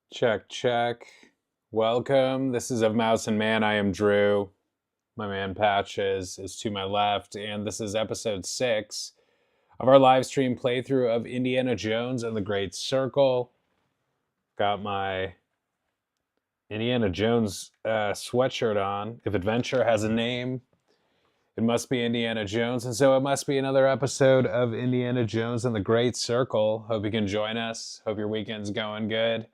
Check, check. Welcome. This is Of Mouse and Man. I am Drew. My man Patches is to my left, and this is episode 6 of our live stream playthrough of Indiana Jones and the Great Circle. Got my Indiana Jones sweatshirt on. If adventure has a name, it must be Indiana Jones, and so it must be another episode of Indiana Jones and the Great Circle. Hope you can join us. Hope your weekend's going good.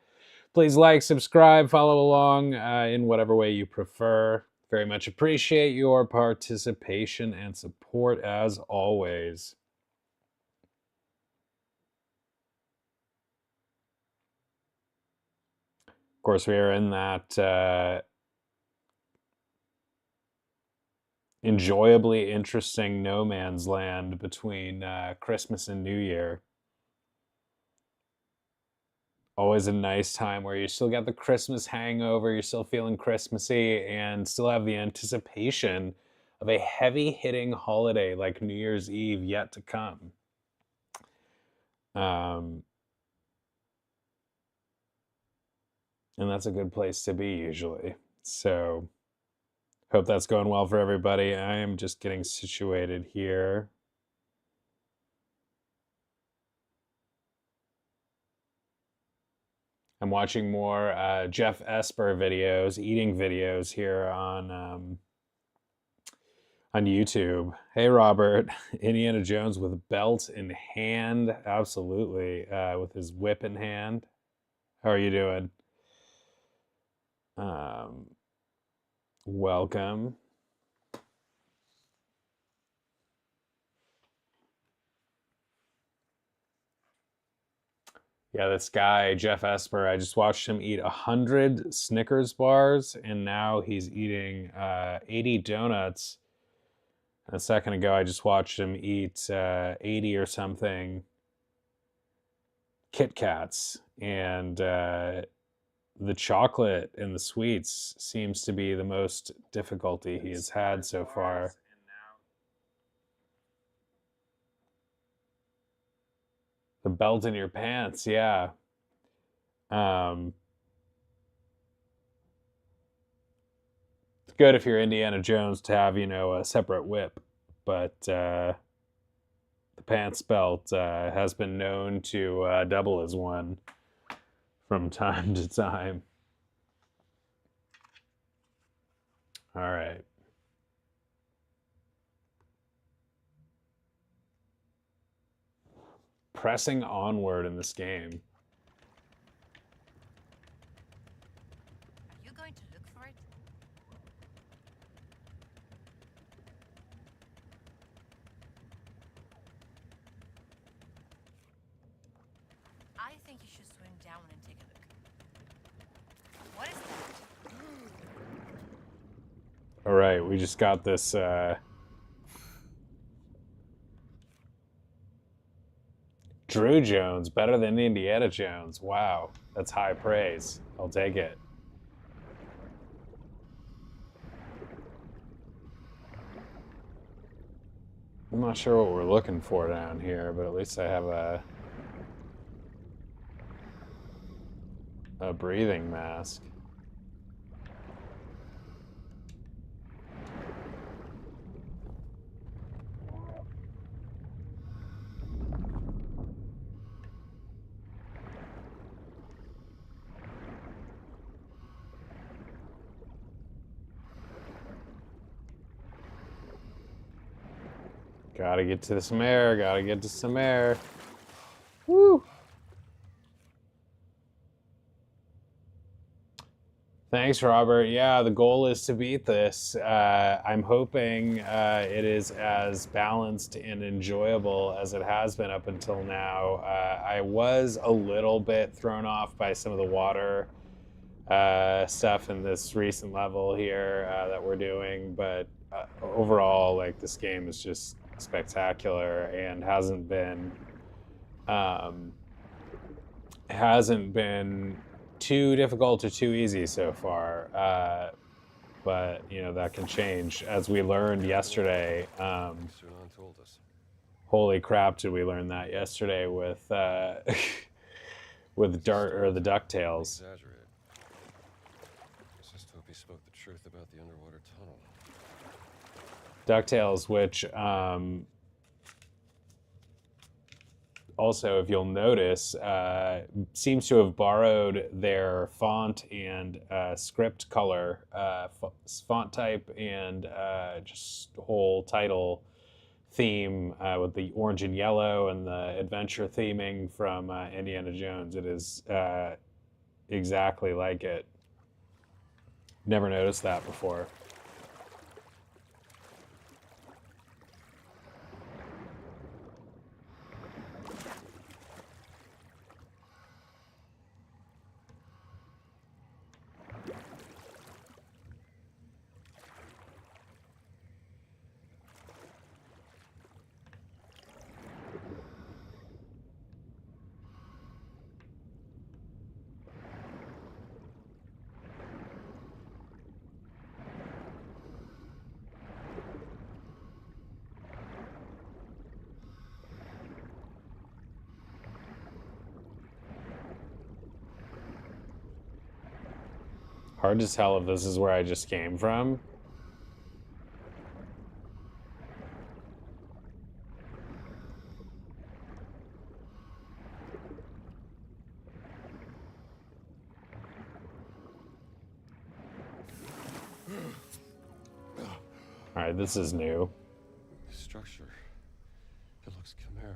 Please like, subscribe, follow along in whatever way you prefer. Very much appreciate your participation and support as always. Of course, we are in that enjoyably interesting no man's land between Christmas and New Year. Always a nice time where you still got the Christmas hangover, you're still feeling Christmassy, and still have the anticipation of a heavy-hitting holiday like New Year's Eve yet to come. And that's a good place to be usually. So, hope that's going well for everybody. I am just getting situated here. I'm watching more Jeff Esper videos, eating videos here on YouTube. Hey, Robert. Indiana Jones with belt in hand. Absolutely. With his whip in hand. How are you doing? Welcome. Yeah, this guy, Jeff Esper, I just watched him eat 100 Snickers bars, and now he's eating 80 donuts. A second ago, I just watched him eat 80 or something Kit Kats. And the chocolate and the sweets seems to be the most difficulty he has had so far. The belt in your pants, yeah. Um, it's good if you're Indiana Jones to have, a separate whip, but the pants belt has been known to double as one from time to time. All right. Pressing onward in this game. Are you going to look for it? I think you should swim down and take a look. What is that? All right, we just got this Drew Jones, better than Indiana Jones. Wow, that's high praise. I'll take it. I'm not sure what we're looking for down here, but at least I have a breathing mask. Gotta get to some air, gotta get to some air. Woo! Thanks, Robert. Yeah, the goal is to beat this. I'm hoping it is as balanced and enjoyable as it has been up until now. I was a little bit thrown off by some of the water stuff in this recent level here that we're doing, but overall, like, this game is just spectacular and um, hasn't been too difficult or too easy so far. But that can change, as we learned yesterday. Holy crap! Did we learn that yesterday with with the DuckTales. Exaggerated. Let's just hope he spoke the truth about the underwater tunnel. DuckTales, which also, if you'll notice, seems to have borrowed their font and script color, font type, and just whole title theme with the orange and yellow and the adventure theming from Indiana Jones. It is exactly like it. Never noticed that before. Hard to tell if this is where I just came from. All right, this is new. Structure. It looks Khmer.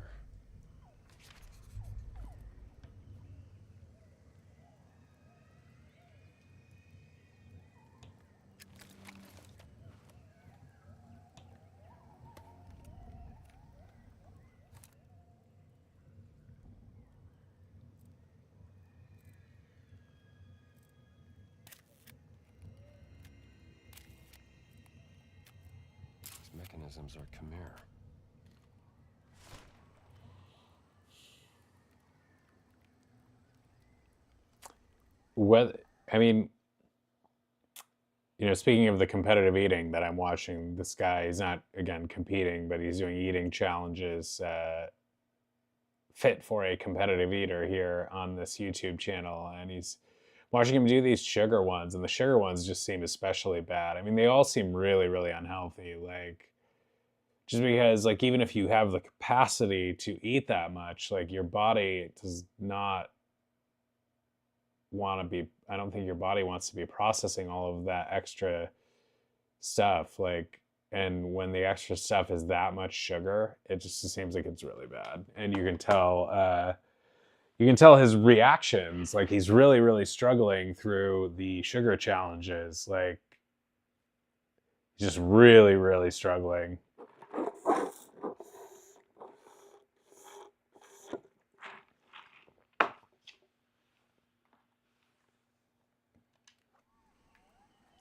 These mechanisms are Khmer. What I mean, speaking of the competitive eating that I'm watching, this guy is not again competing, but he's doing eating challenges fit for a competitive eater here on this YouTube channel, and he's watching him do these sugar ones, and the sugar ones just seem especially bad. I mean, they all seem really, really unhealthy. Like, just because, like, even if you have the capacity to eat that much, like, your body does not want to be, I don't think your body wants to be processing all of that extra stuff. Like, and when the extra stuff is that much sugar, it just seems like it's really bad. And you can tell his reactions. Like, he's really, really struggling through the sugar challenges. Like, he's just really, really struggling.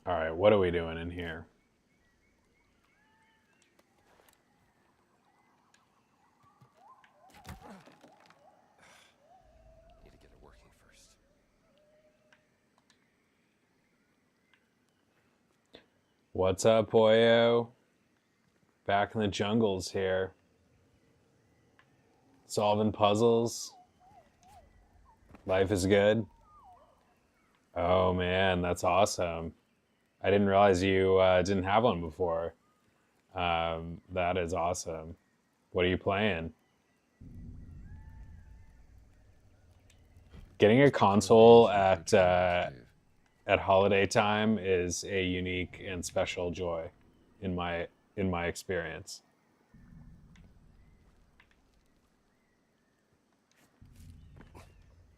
All right, what are we doing in here? Need to get it working first. What's up, Poyo? Back in the jungles here. Solving puzzles. Life is good. Oh man, that's awesome. I didn't realize you didn't have one before. That is awesome. What are you playing? Getting a console at holiday time is a unique and special joy in my experience.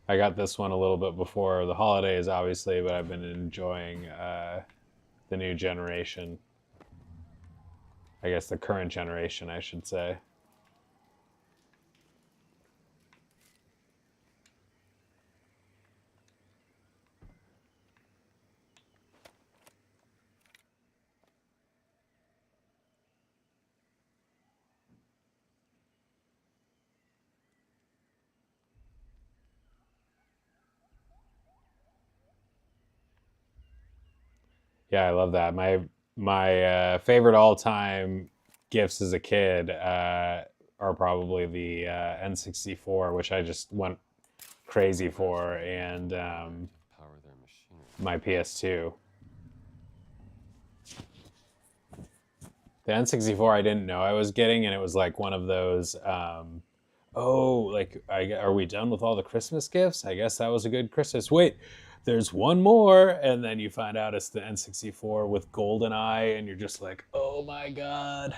I got this one a little bit before the holidays, obviously, but I've been enjoying the new generation. I guess the current generation, I should say. Yeah, I love that. My favorite all time gifts as a kid are probably the N64, which I just went crazy for, and Power their machinery. my PS2. The N64 I didn't know I was getting, and it was like one of those, oh, like, are we done with all the Christmas gifts? I guess that was a good Christmas. Wait, there's one more, and then you find out it's the N64 with GoldenEye, and you're just like, oh my god.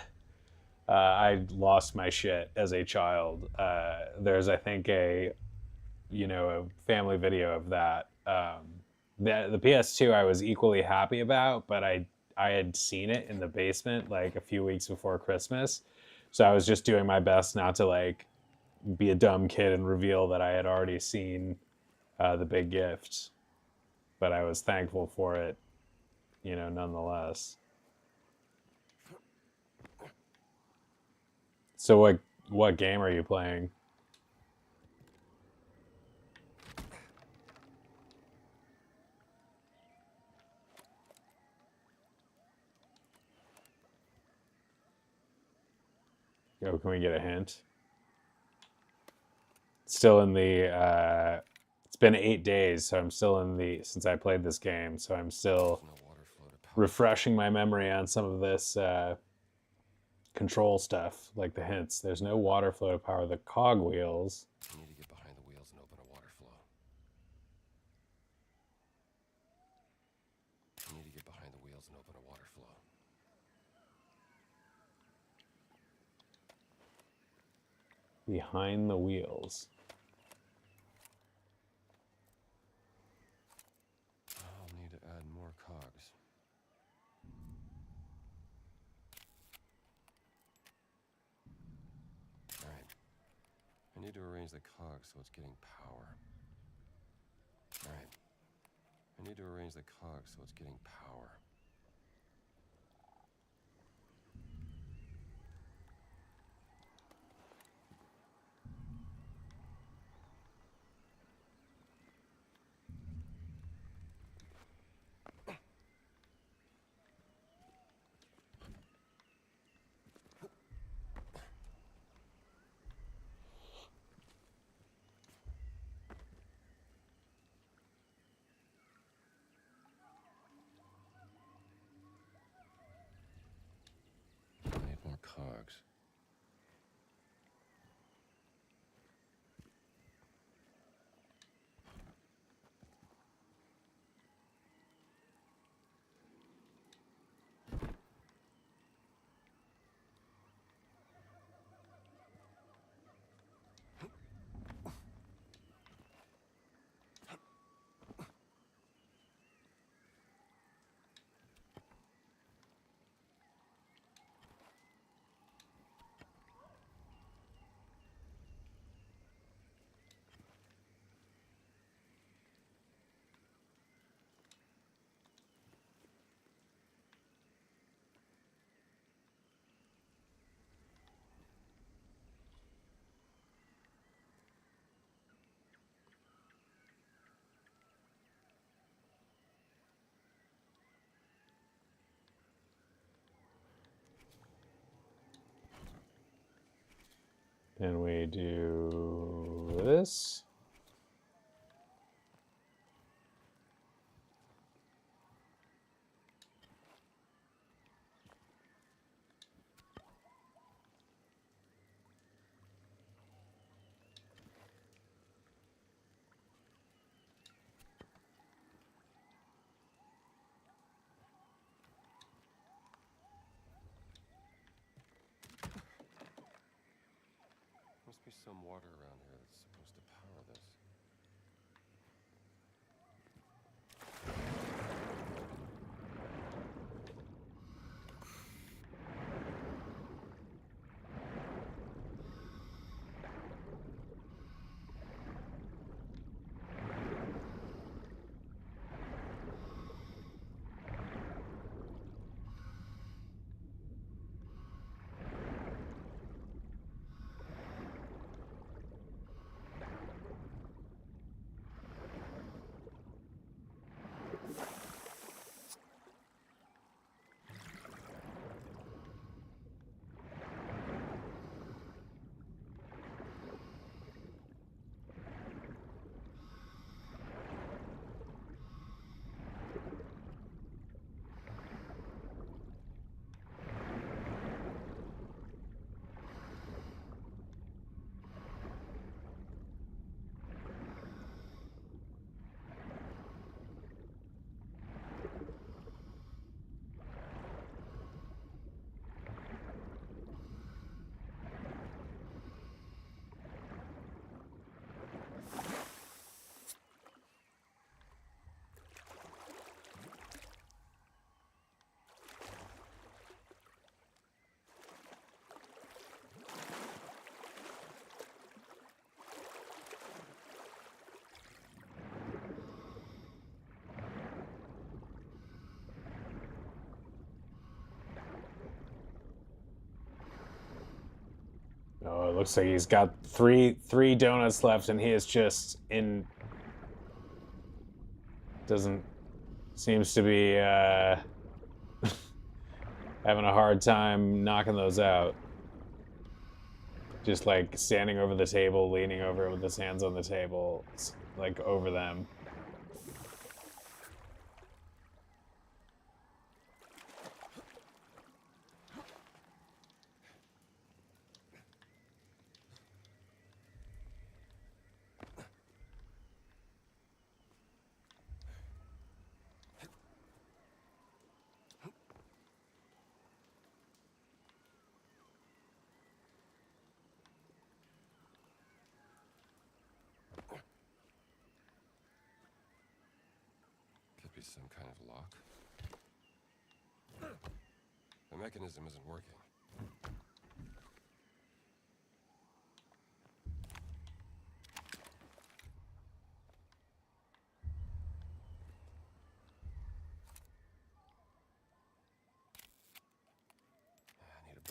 I lost my shit as a child. There's, I think, a family video of that. The PS2 I was equally happy about, but I had seen it in the basement like a few weeks before Christmas, so I was just doing my best not to like be a dumb kid and reveal that I had already seen the big gift. But I was thankful for it, nonetheless. So what game are you playing? Oh, can we get a hint? Still in the. It's been 8 days, so I'm still since I played this game, so I'm still No water flow to power. refreshing my memory on some of this control stuff, like the hints. There's no water flow to power the cogwheels. You need to get behind the wheels and open a water flow. You need to get behind the wheels and open a water flow. Behind the wheels. I'll need to add more cogs. Alright. I need to arrange the cogs so it's getting power. Alright. I need to arrange the cogs so it's getting power. I need more cogs. And we do this. Must be some water around here that's supposed to power this. looks like he's got three donuts left, and he is just in. Doesn't seems to be having a hard time knocking those out. Just like standing over the table, leaning over it with his hands on the table, like over them. Could be some kind of lock. The mechanism isn't working.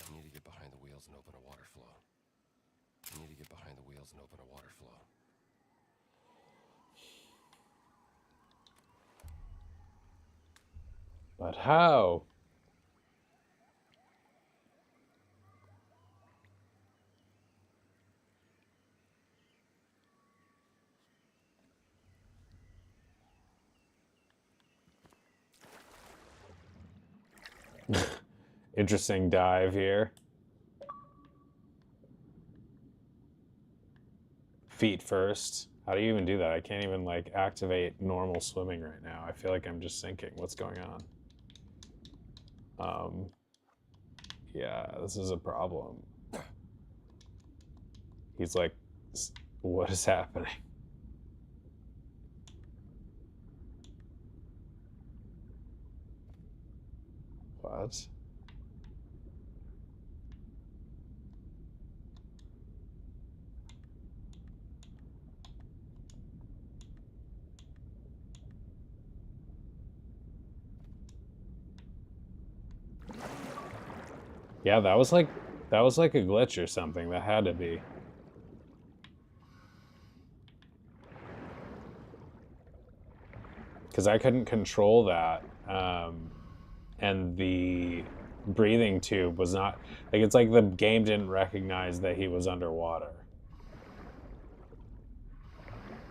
I need to get behind the wheels and open a water flow. I need to get behind the wheels and open a water flow. But how? Interesting dive here. Feet first. How do you even do that? I can't even like activate normal swimming right now. I feel like I'm just sinking. What's going on? Yeah, this is a problem. He's like, what is happening? What? Yeah, that was like a glitch or something. That had to be. Because I couldn't control that. And the breathing tube was not... Like, it's like the game didn't recognize that he was underwater.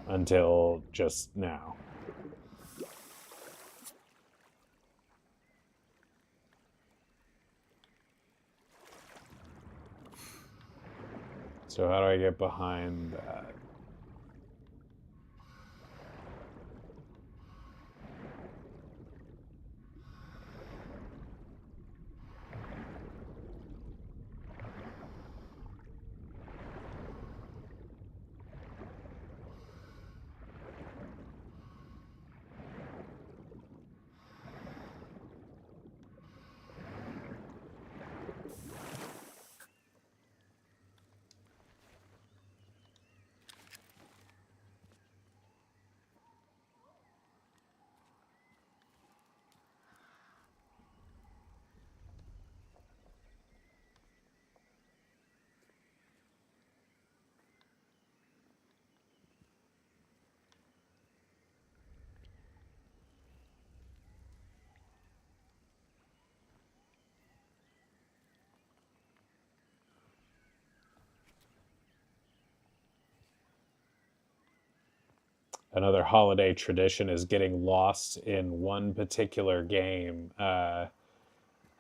Until just now. So how do I get behind that? Another holiday tradition is getting lost in one particular game. I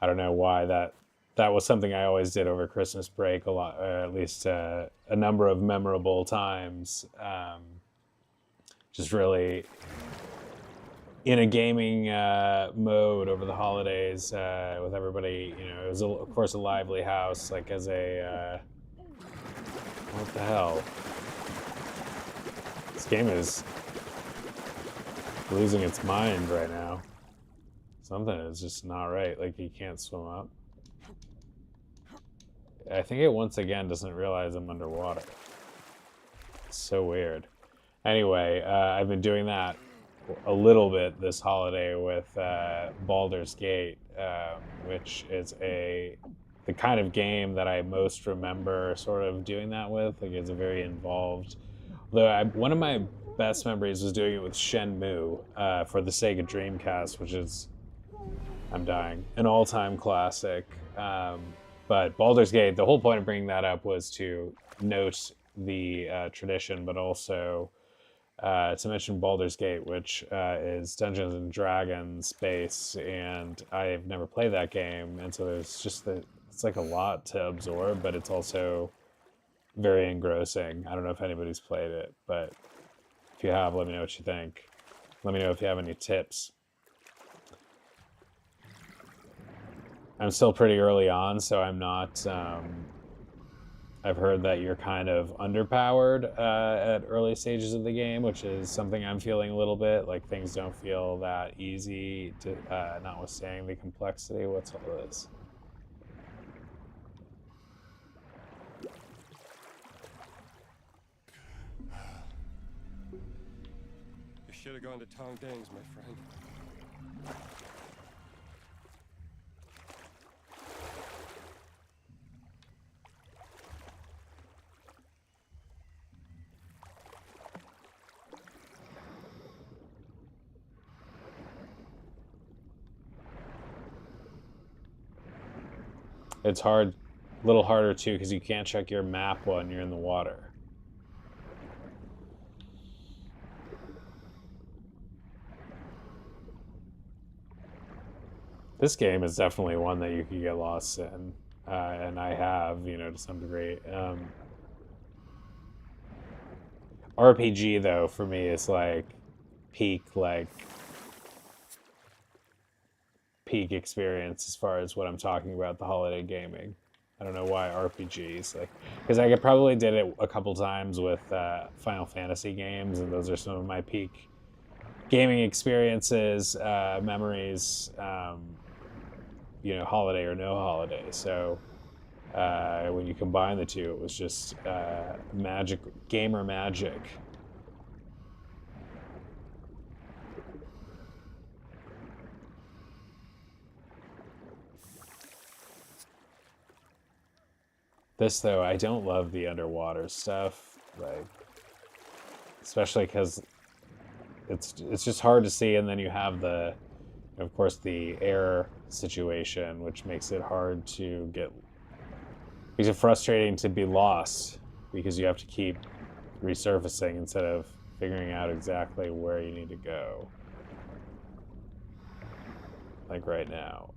don't know why that was something I always did over Christmas break a lot, at least a number of memorable times. Just really in a gaming mode over the holidays with everybody. You know, it was of course a lively house. Like as a what the hell? This game is losing its mind right now. Something is just not right. Like he can't swim up. I think it once again doesn't realize I'm underwater. It's so weird. Anyway, I've been doing that a little bit this holiday with Baldur's Gate, which is a the kind of game that I most remember sort of doing that with. Like, it's a very involved. Though one of my best memories was doing it with Shenmue for the Sega Dreamcast, which is, I'm dying, an all-time classic. But Baldur's Gate, the whole point of bringing that up was to note the tradition, but also to mention Baldur's Gate, which is Dungeons and Dragons based, and I've never played that game, and so there's just it's like a lot to absorb, but it's also very engrossing. I don't know if anybody's played it, but if you have, let me know what you think. Let me know if you have any tips. I'm still pretty early on, so I'm not. I've heard that you're kind of underpowered at early stages of the game, which is something I'm feeling a little bit. Like, things don't feel that easy, to notwithstanding the complexity. What's all this? You should have gone to Tong Dang's, my friend. It's hard, a little harder too, because you can't check your map when you're in the water. This game is definitely one that you could get lost in, and I have, to some degree. RPG though, for me, is like peak, peak experience as far as what I'm talking about, the holiday gaming. I don't know why RPGs, because I probably did it a couple times with Final Fantasy games, and those are some of my peak gaming experiences, memories, holiday or no holiday. So when you combine the two, it was just magic, gamer magic. This, though, I don't love the underwater stuff, especially because it's just hard to see, and then you have of course, the air situation, which makes it hard to makes it frustrating to be lost, because you have to keep resurfacing instead of figuring out exactly where you need to go. Like right now.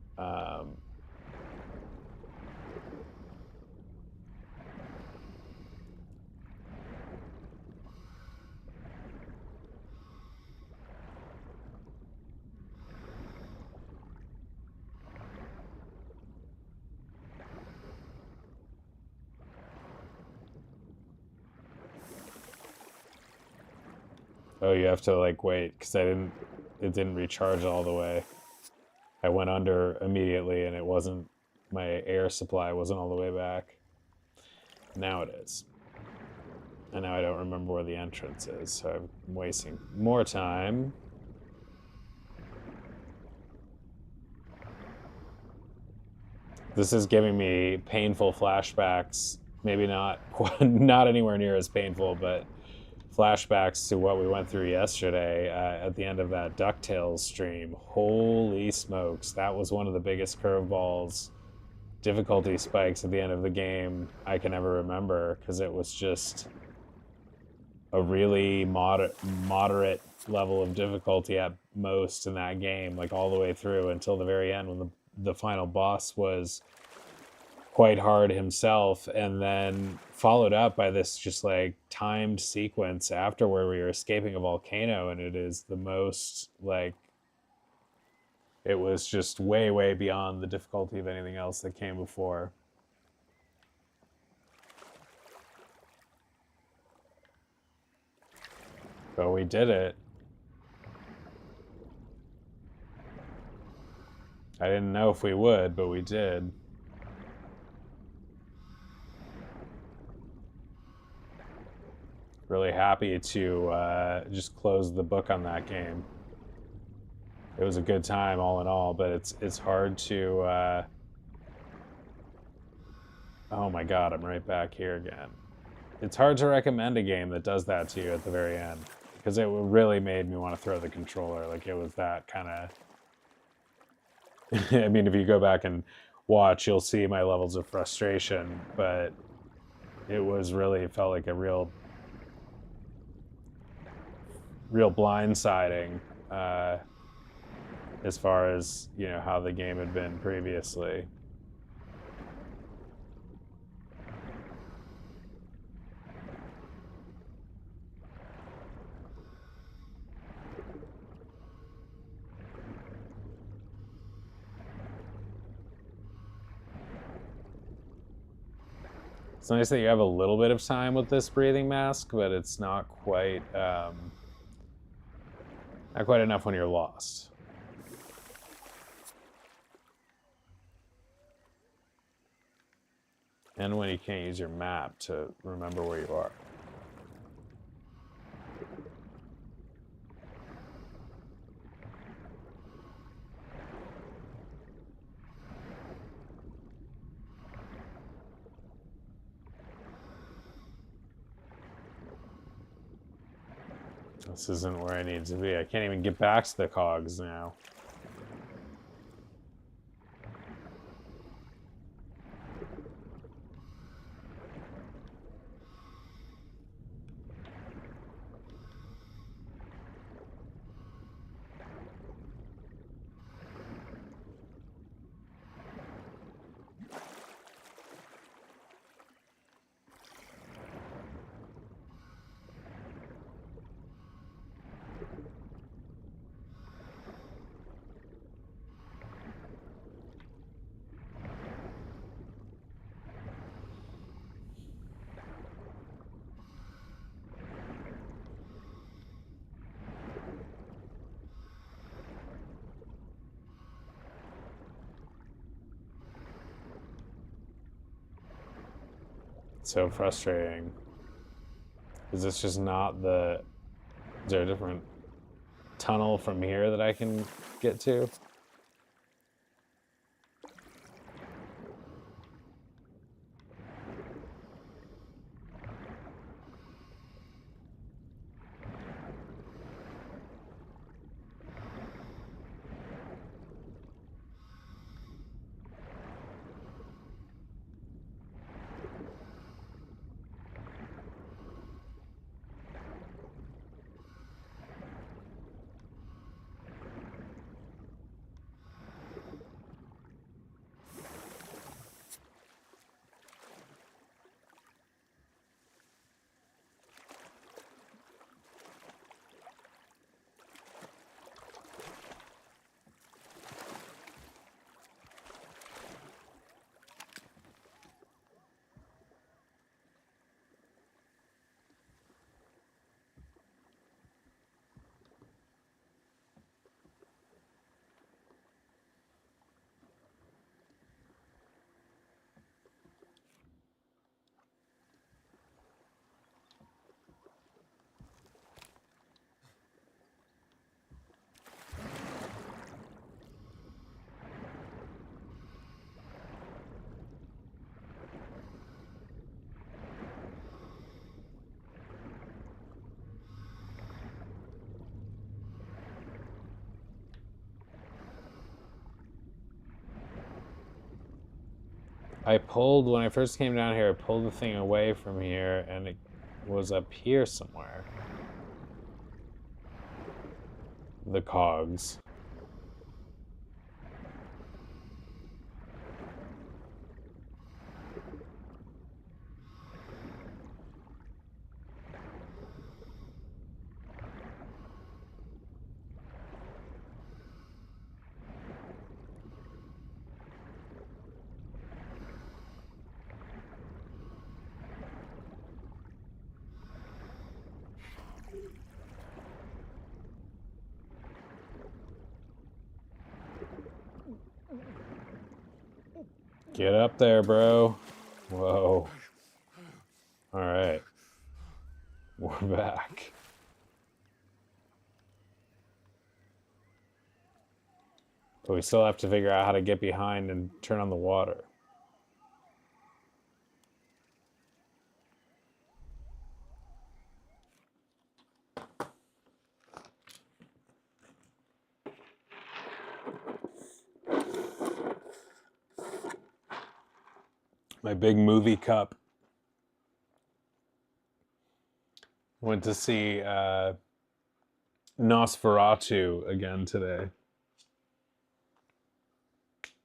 Oh, you have to wait, because it didn't recharge all the way. I went under immediately, and my air supply wasn't all the way back. Now it is. And now I don't remember where the entrance is, so I'm wasting more time. This is giving me painful flashbacks. Maybe not not anywhere near as painful, but flashbacks to what we went through yesterday at the end of that DuckTales stream. Holy smokes, that was one of the biggest curveballs, difficulty spikes at the end of the game I can ever remember, because it was just a really moderate level of difficulty at most in that game, all the way through until the very end, when the final boss was quite hard himself, and then followed up by this just timed sequence after, where we were escaping a volcano, and it is the most it was just way beyond the difficulty of anything else that came before. But we did it. I didn't know if we would, but we did. Really happy to just close the book on that game. It was a good time all in all, but it's hard to Oh my god, I'm right back here again. It's hard to recommend a game that does that to you at the very end, because it really made me want to throw the controller. Like, it was that kind of... I mean, if you go back and watch, you'll see my levels of frustration, but it was really, it felt like a real blindsiding, as far as, you know, how the game had been previously. It's nice that you have a little bit of time with this breathing mask, but it's not quite enough when you're lost. And when you can't use your map to remember where you are. This isn't where I need to be. I can't even get back to the cogs now. It's so frustrating. Is this just not the... Is there a different tunnel from here that I can get to? When I first came down here, I pulled the thing away from here, and it was up here somewhere. The cogs. Get up there, bro. Whoa. Alright. We're back. But we still have to figure out how to get behind and turn on the water. My big movie cup. Went to see Nosferatu again today.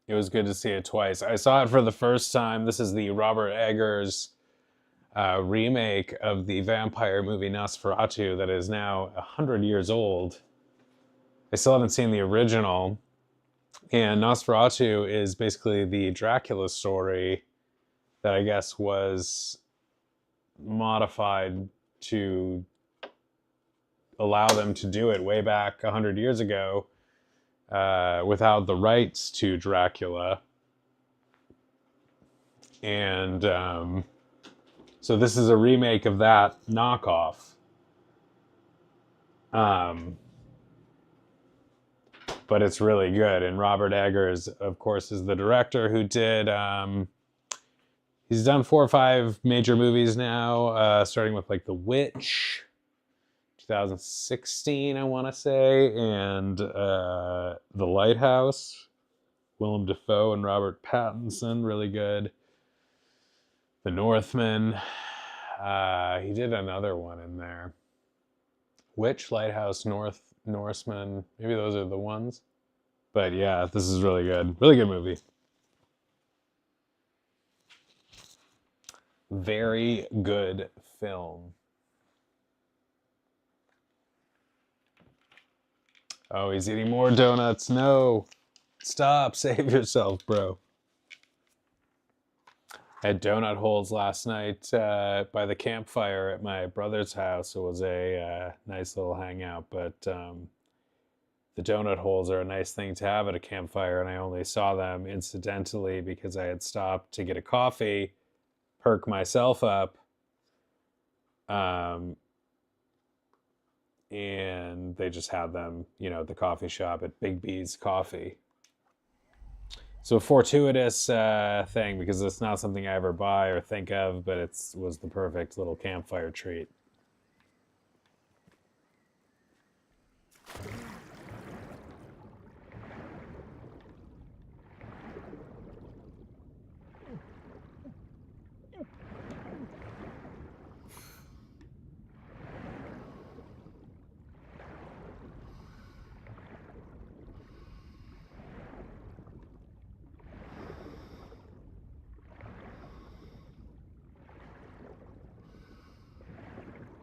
It was good to see it twice. I saw it for the first time. This is the Robert Eggers remake of the vampire movie Nosferatu that is now 100 years old. I still haven't seen the original. And Nosferatu is basically the Dracula story that I guess was modified to allow them to do it way back 100 years ago without the rights to Dracula. And so this is a remake of that knockoff. But it's really good. And Robert Eggers, of course, is the director who did... he's done 4 or 5 major movies now, starting with like The Witch, 2016, I want to say, and The Lighthouse, Willem Dafoe and Robert Pattinson, really good. The Northman, he did another one in there. Witch, Lighthouse, Norseman, maybe those are the ones. But yeah, this is really good. Really good movie. Very good film. Oh, he's eating more donuts. No. Stop. Save yourself, bro. I had donut holes last night by the campfire at my brother's house. It was a nice little hangout, but the donut holes are a nice thing to have at a campfire, and I only saw them incidentally because I had stopped to get a coffee, perk myself up, and they just had them, you know, at the coffee shop at Big B's Coffee. So a fortuitous thing, because it's not something I ever buy or think of, but it was the perfect little campfire treat.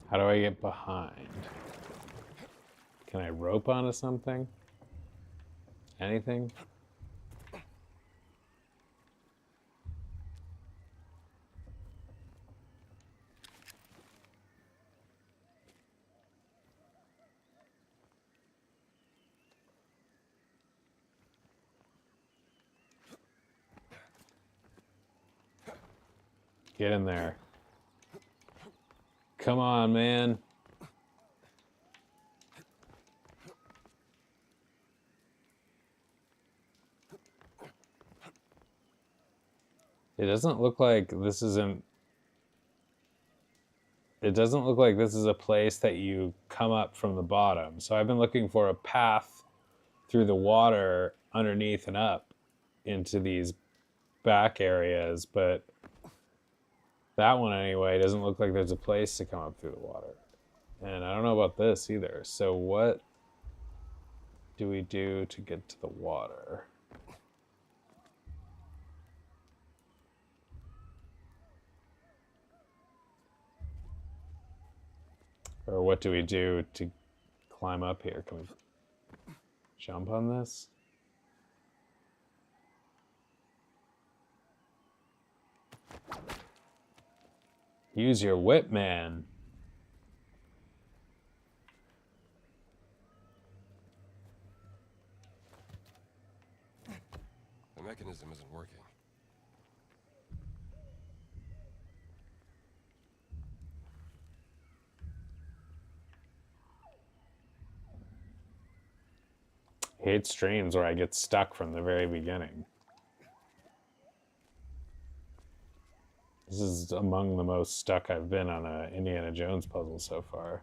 How do I get behind? Can I rope onto something? Anything? Get in there. Come on, man. It doesn't look like this isn't... It doesn't look like this is a place that you come up from the bottom. So I've been looking for a path through the water underneath and up into these back areas, but that one anyway doesn't look like there's a place to come up through the water. And I don't know about this either. So what do we do to get to the water? Or what do we do to climb up here? Can we jump on this? Use your whip, man. The mechanism isn't working. I hate streams where I get stuck from the very beginning. This is among the most stuck I've been on a Indiana Jones puzzle so far.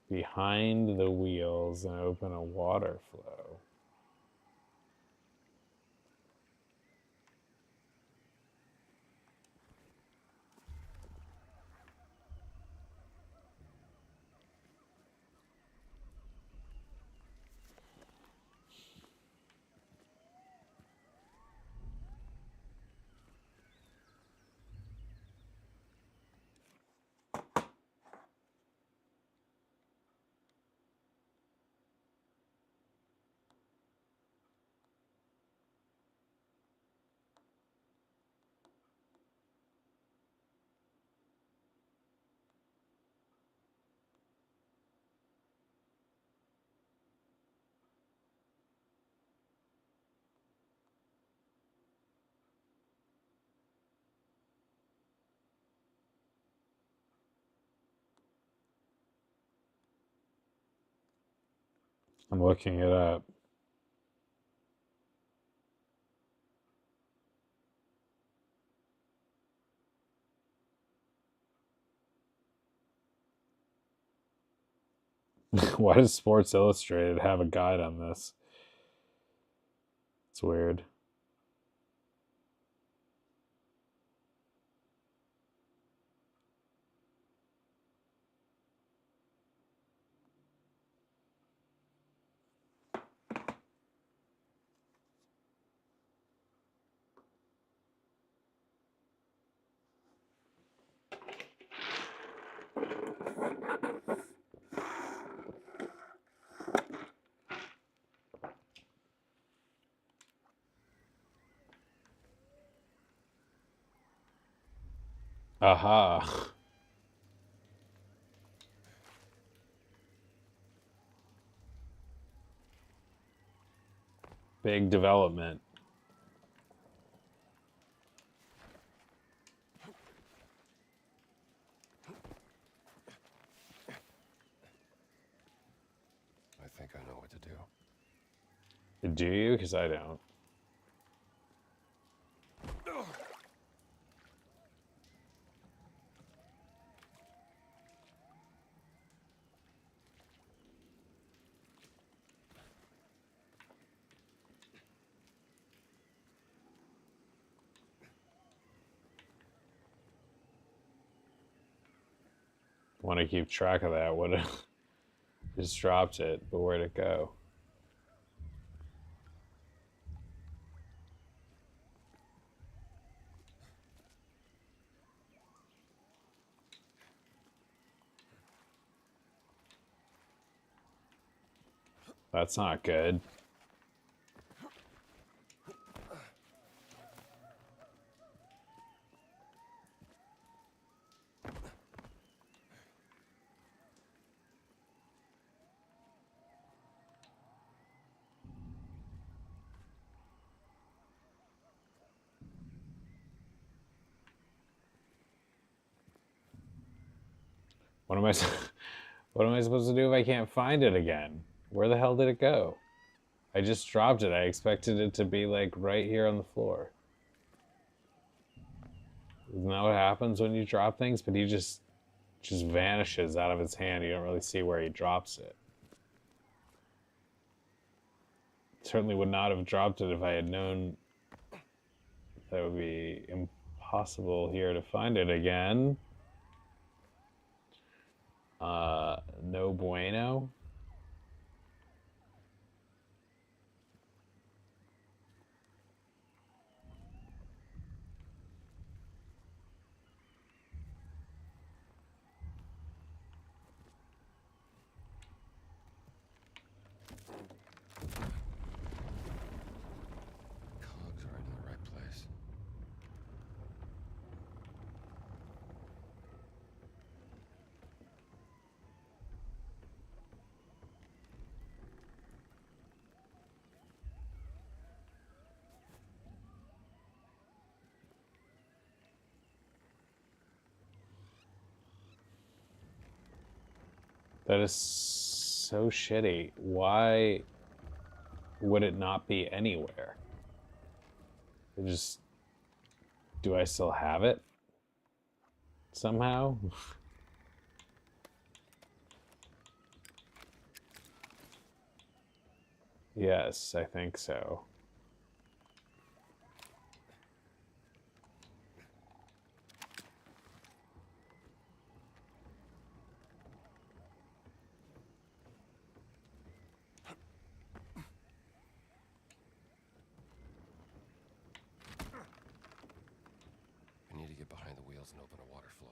Behind the wheels and open a water flow. I'm looking it up. Why does Sports Illustrated have a guide on this? It's weird. Aha. Big development. I think I know what to do. Do you? Because I don't. Want to keep track of that. What? Just dropped it, but where'd it go? That's not good. What am I? What am I supposed to do if I can't find it again? Where the hell did it go? I just dropped it. I expected it to be like right here on the floor. Isn't that what happens when you drop things? But he just vanishes out of his hand. You don't really see where he drops it. Certainly would not have dropped it if I had known that it would be impossible here to find it again. No bueno. Cogs are in the right place. That is so shitty. Why would it not be anywhere? It just... Do I still have it? Somehow? Yes, I think so. I need to get behind the wheels and open a water flow.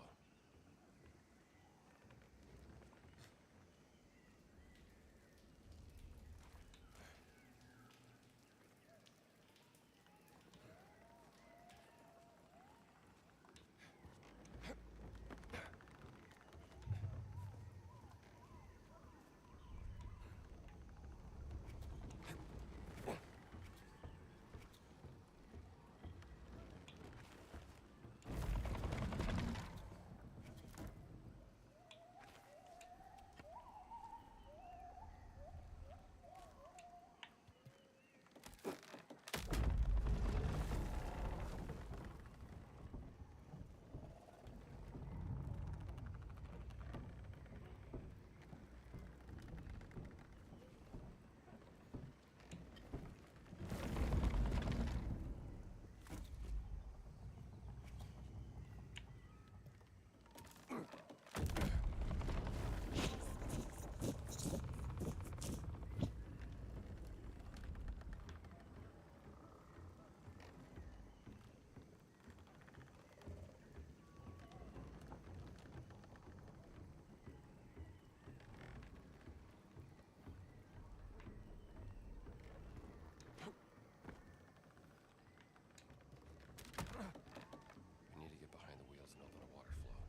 I need to get behind the wheels and open a water flow.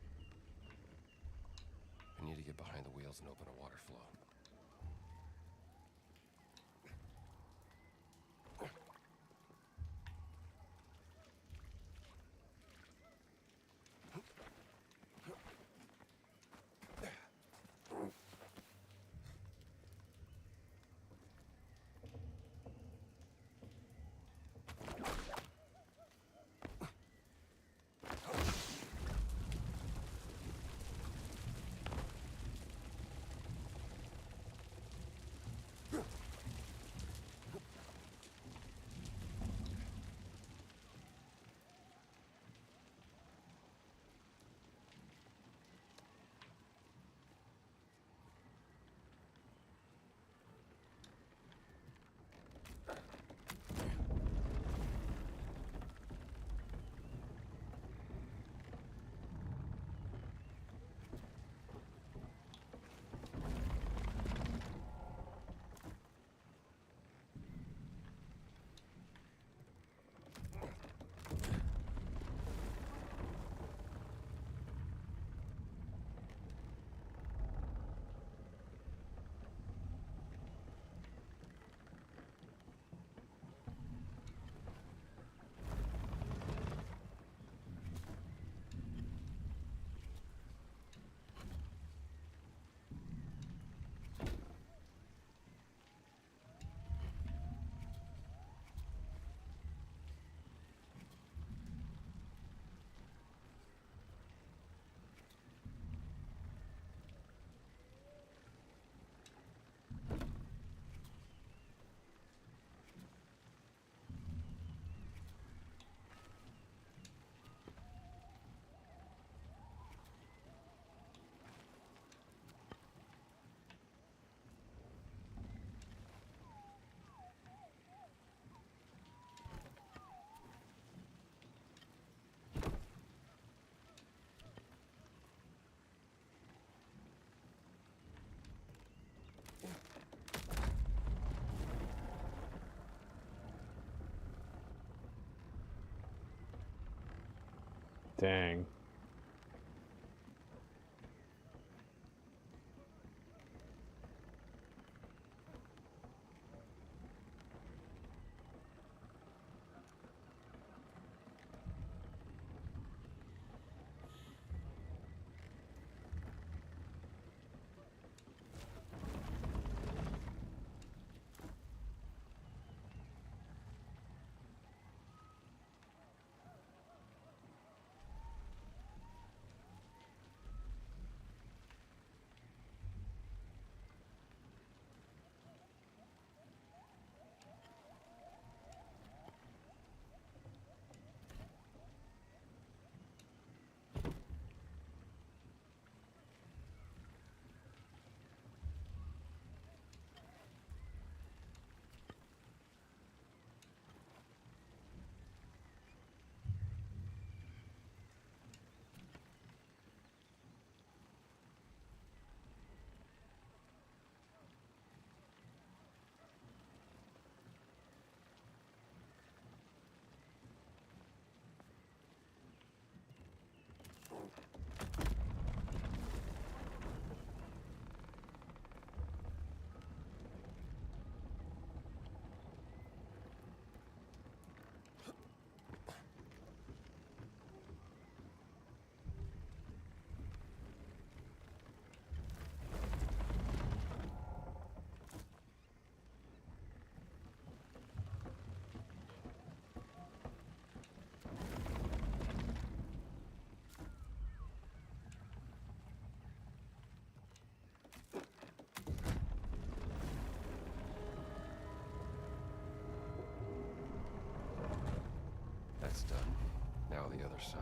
I need to get behind the wheels and open a water flow. Dang. the other side.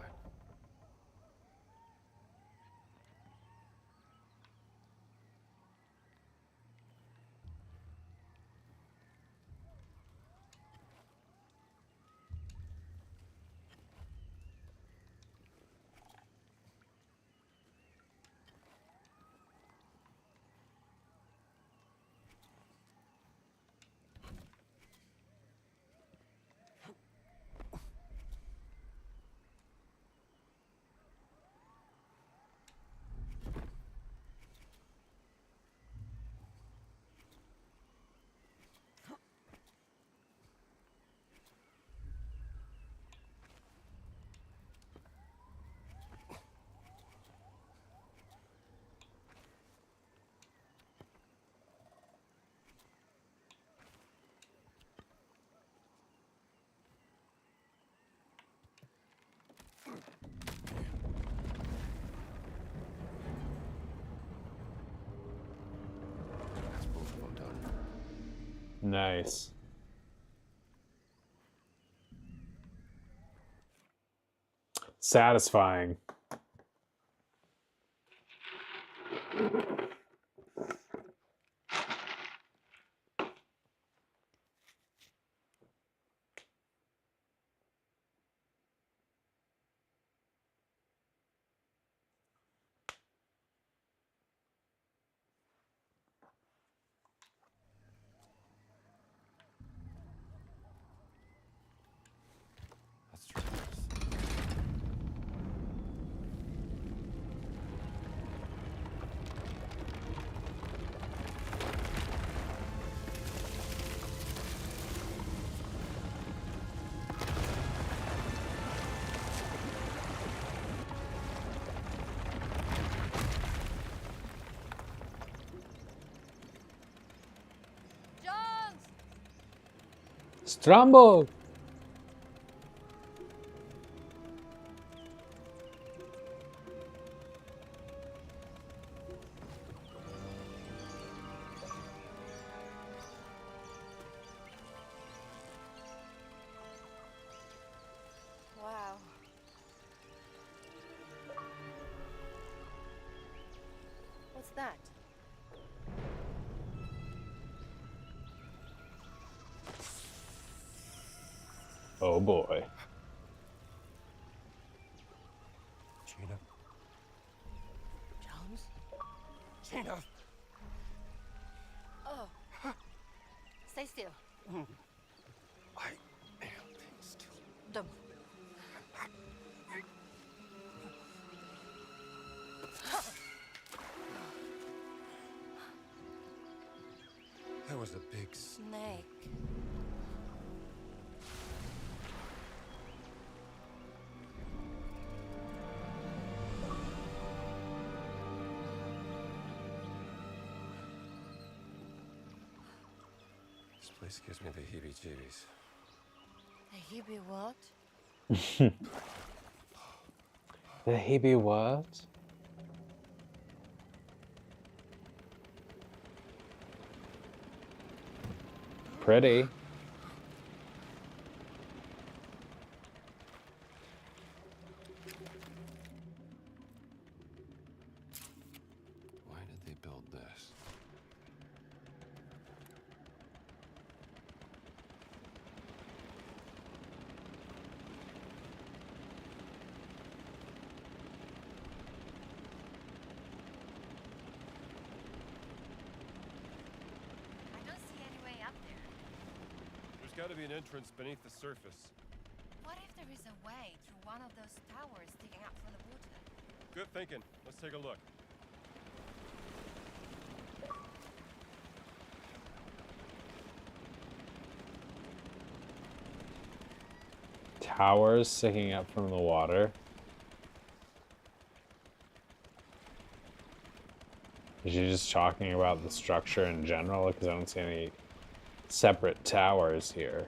That's both of them done. Nice. Satisfying. Let's try this. Jones! Strombo! Wow. What's that? Oh boy. Gina. Jones? Gina! Oh. Stay still. I am being still. Don't. That was a big Snake. This place gives me the heebie-jeebies. The Hebrew what? The Hebe what? Pretty. Why did they build this? I don't see any way up there. There's got to be an entrance beneath the surface. What if there is a way through one of those towers sticking up from the water? Good thinking. Let's take a look. Towers sticking up from the water. Is she just talking about the structure in general? Because I don't see any separate towers here.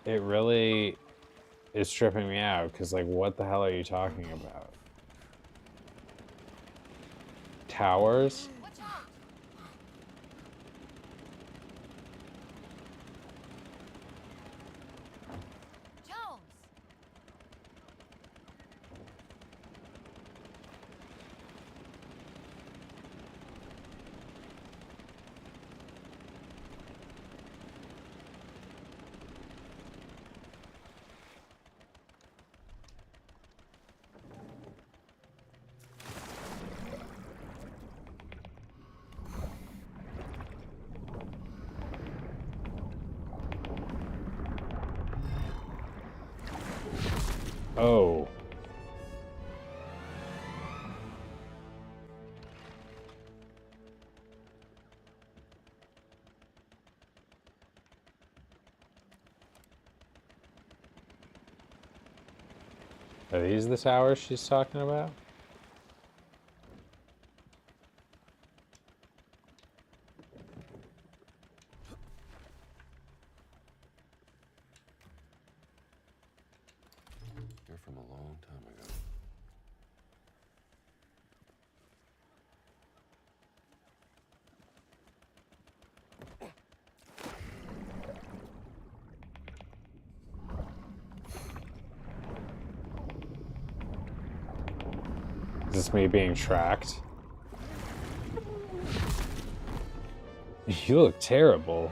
it really is tripping me out, because, like, what the hell are you talking about? Towers? Watch out! Jones! Oh. Are these the towers she's talking about? You're from a long time ago. Is this me being tracked? You look terrible.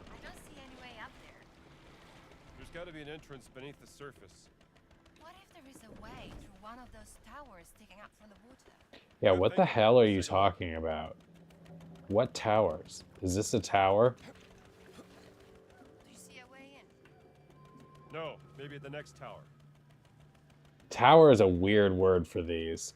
I don't see any way up there. There's got to be an entrance beneath the surface. What if there is a way through one of those towers sticking up from the water? Yeah, what the hell are you talking about? What towers? Is this a tower? Do you see a way in? No, maybe at the next tower. Tower is a weird word for these.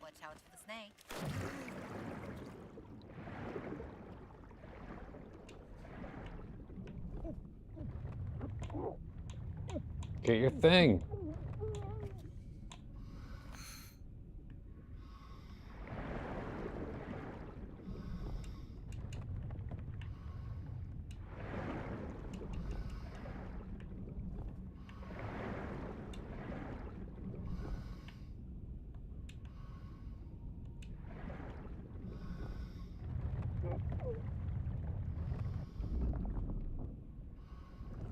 Watch out for the snake. Get your thing.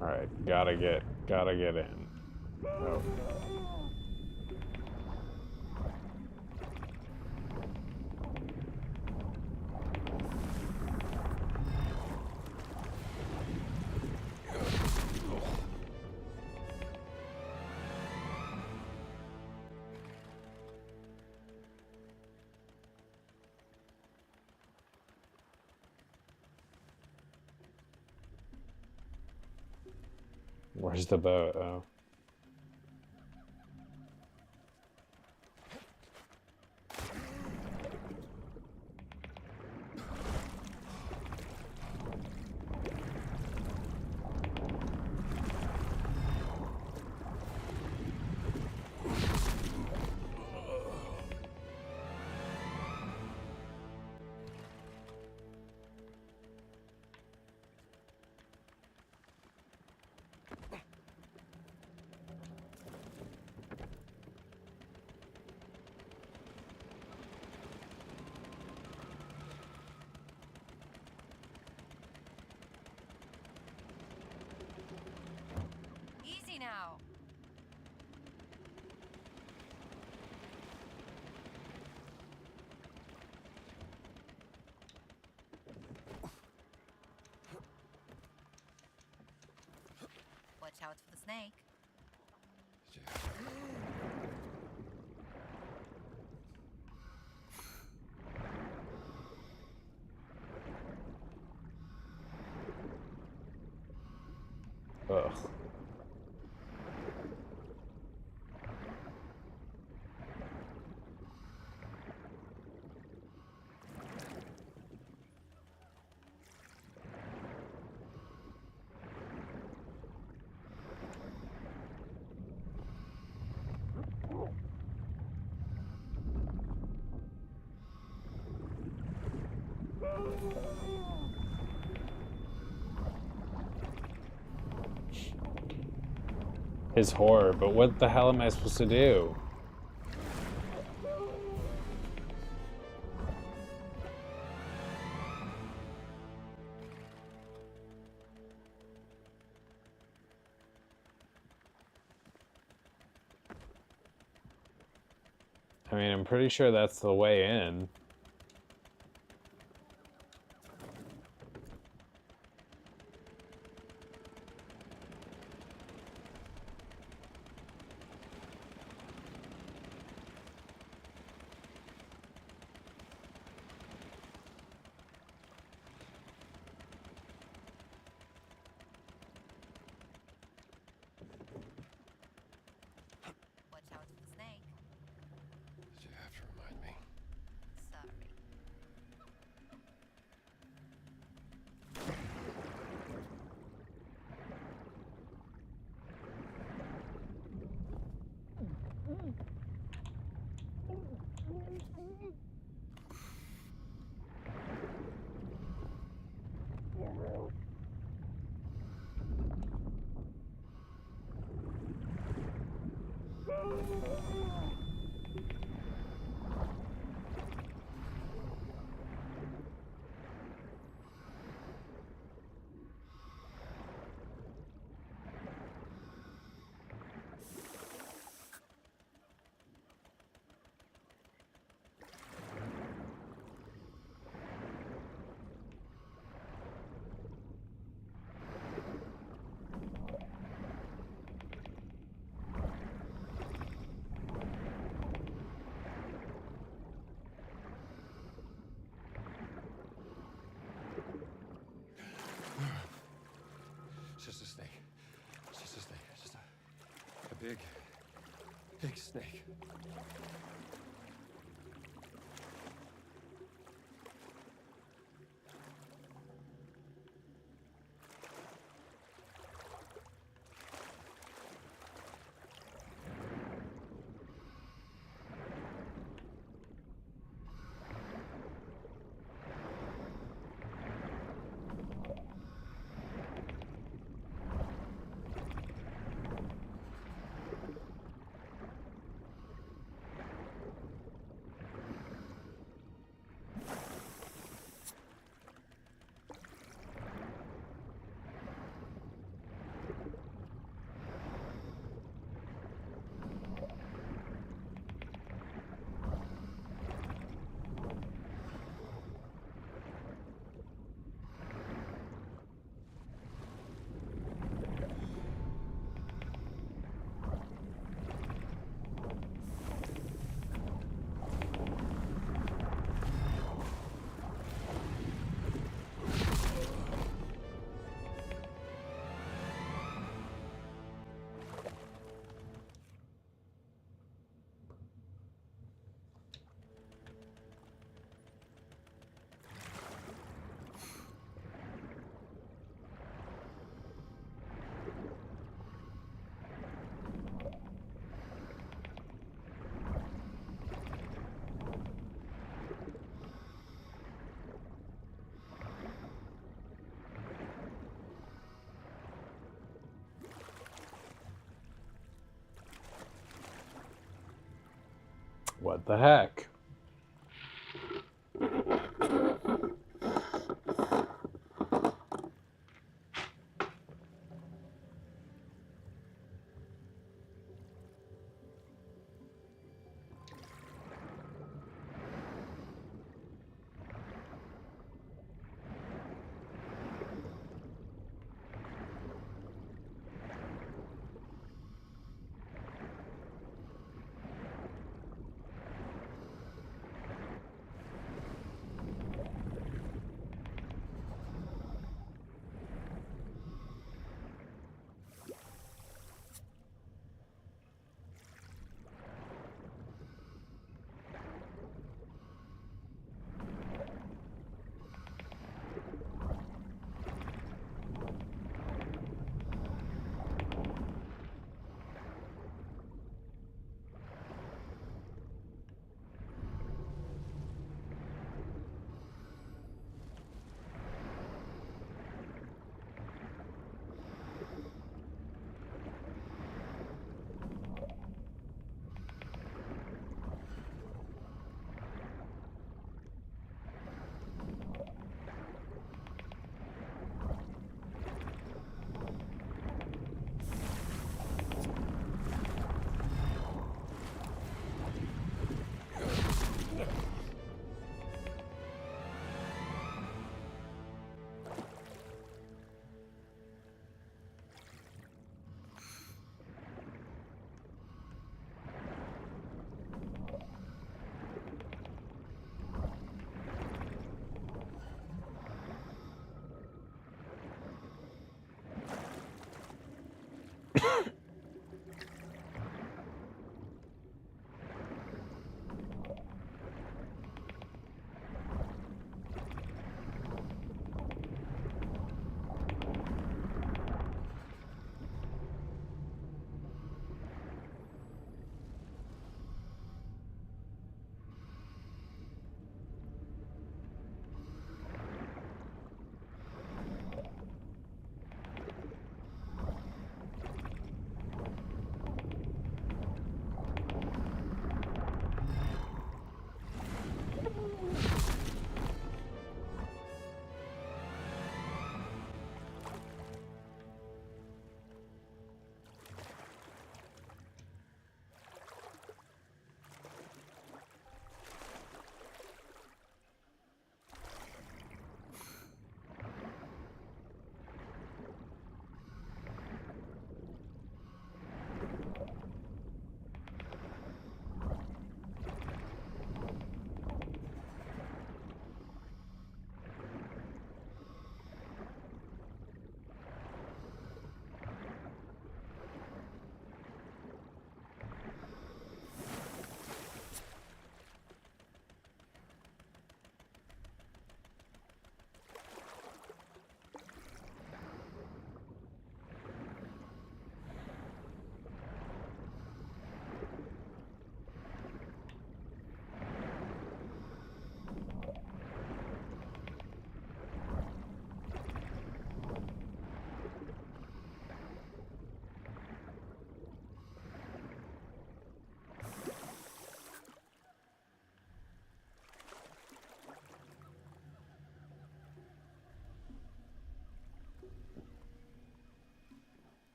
All right, gotta get in. Oh. Where's the boat? Oh. now. Watch out for the snake. Ugh. His horror, but what the hell am I supposed to do? I mean, I'm pretty sure that's the way in. Watch out for the snake. Did you have to remind me? Sorry. It's just a snake. It's just a snake. It's just a big snake. What the heck?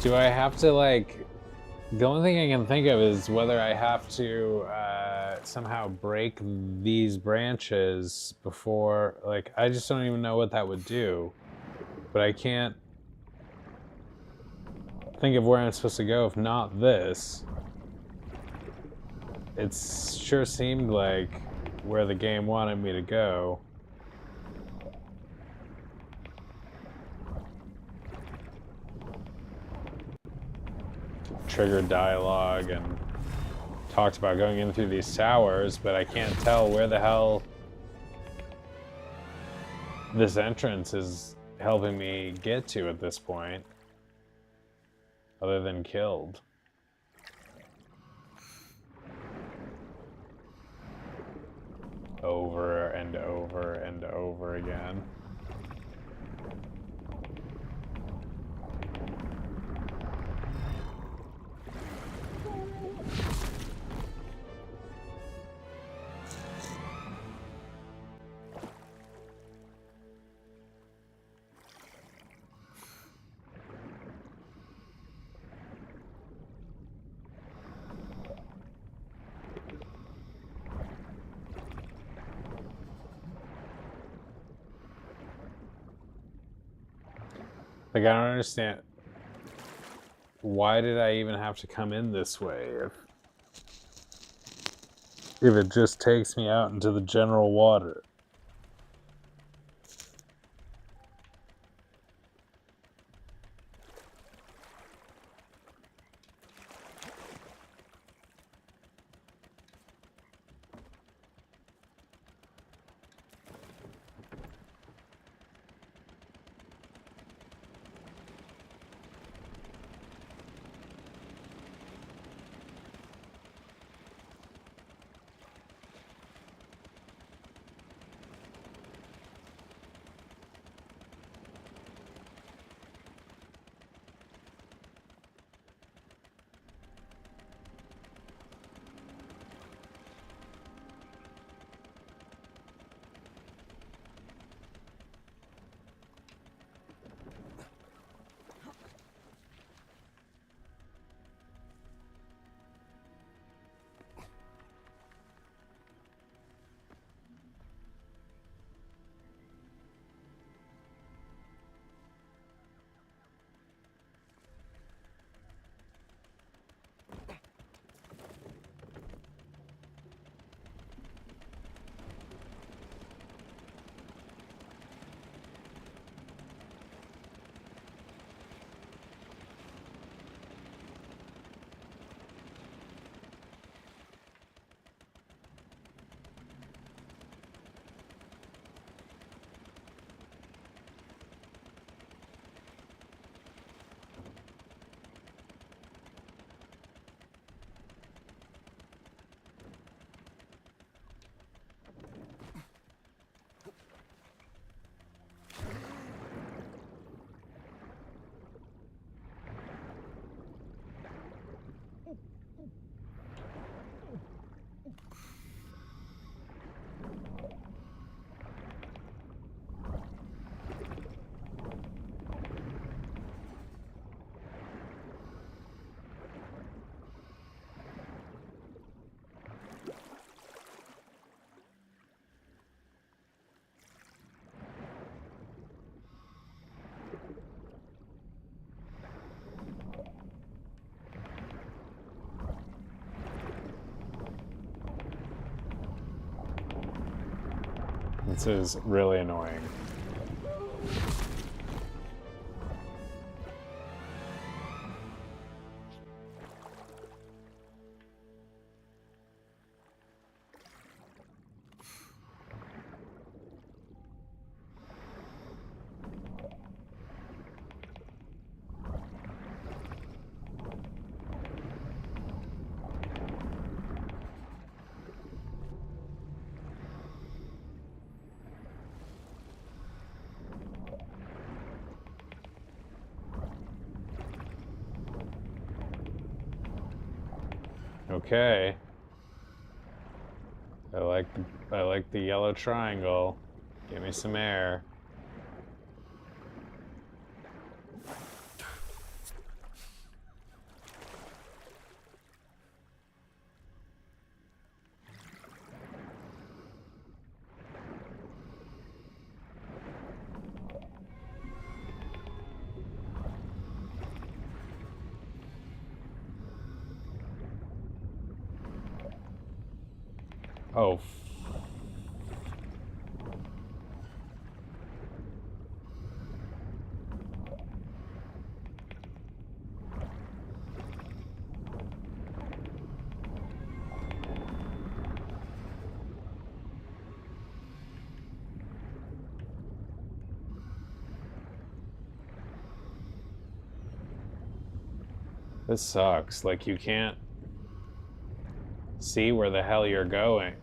Do I have to, like... The only thing I can think of is whether I have to somehow break these branches before... Like, I just don't even know what that would do. But I can't think of where I'm supposed to go if not this. It sure seemed like where the game wanted me to go. Triggered dialogue and talked about going in through these towers, but I can't tell where the hell this entrance is helping me get to at this point, other than killed. Over and over and over again. Like, I don't understand. Why did I even have to come in this way if it just takes me out into the general water? This is really annoying. Okay. I like the yellow triangle. Give me some air. Oh. This sucks. Like, you can't see where the hell you're going.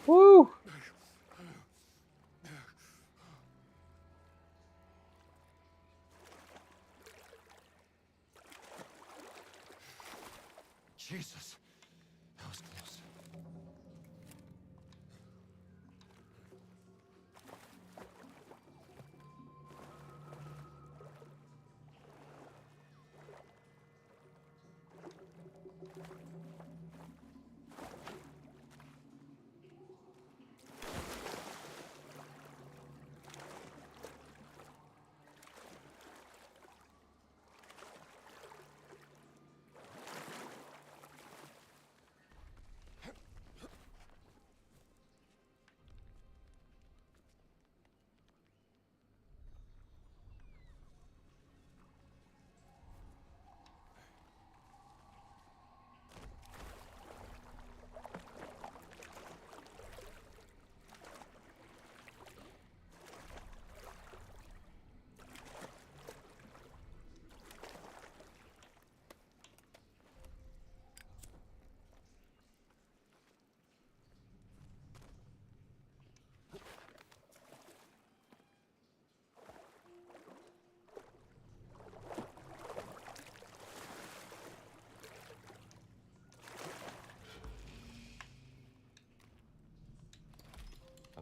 Woo! Jesus. That was close.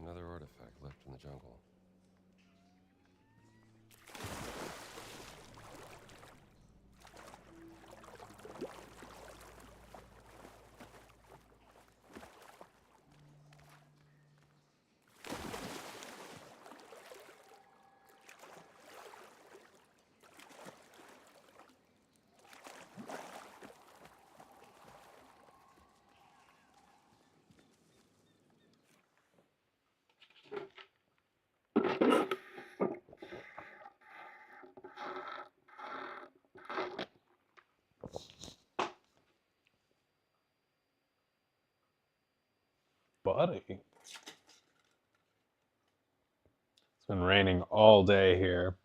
Another artifact left in the jungle. Buddy. It's been raining all day here.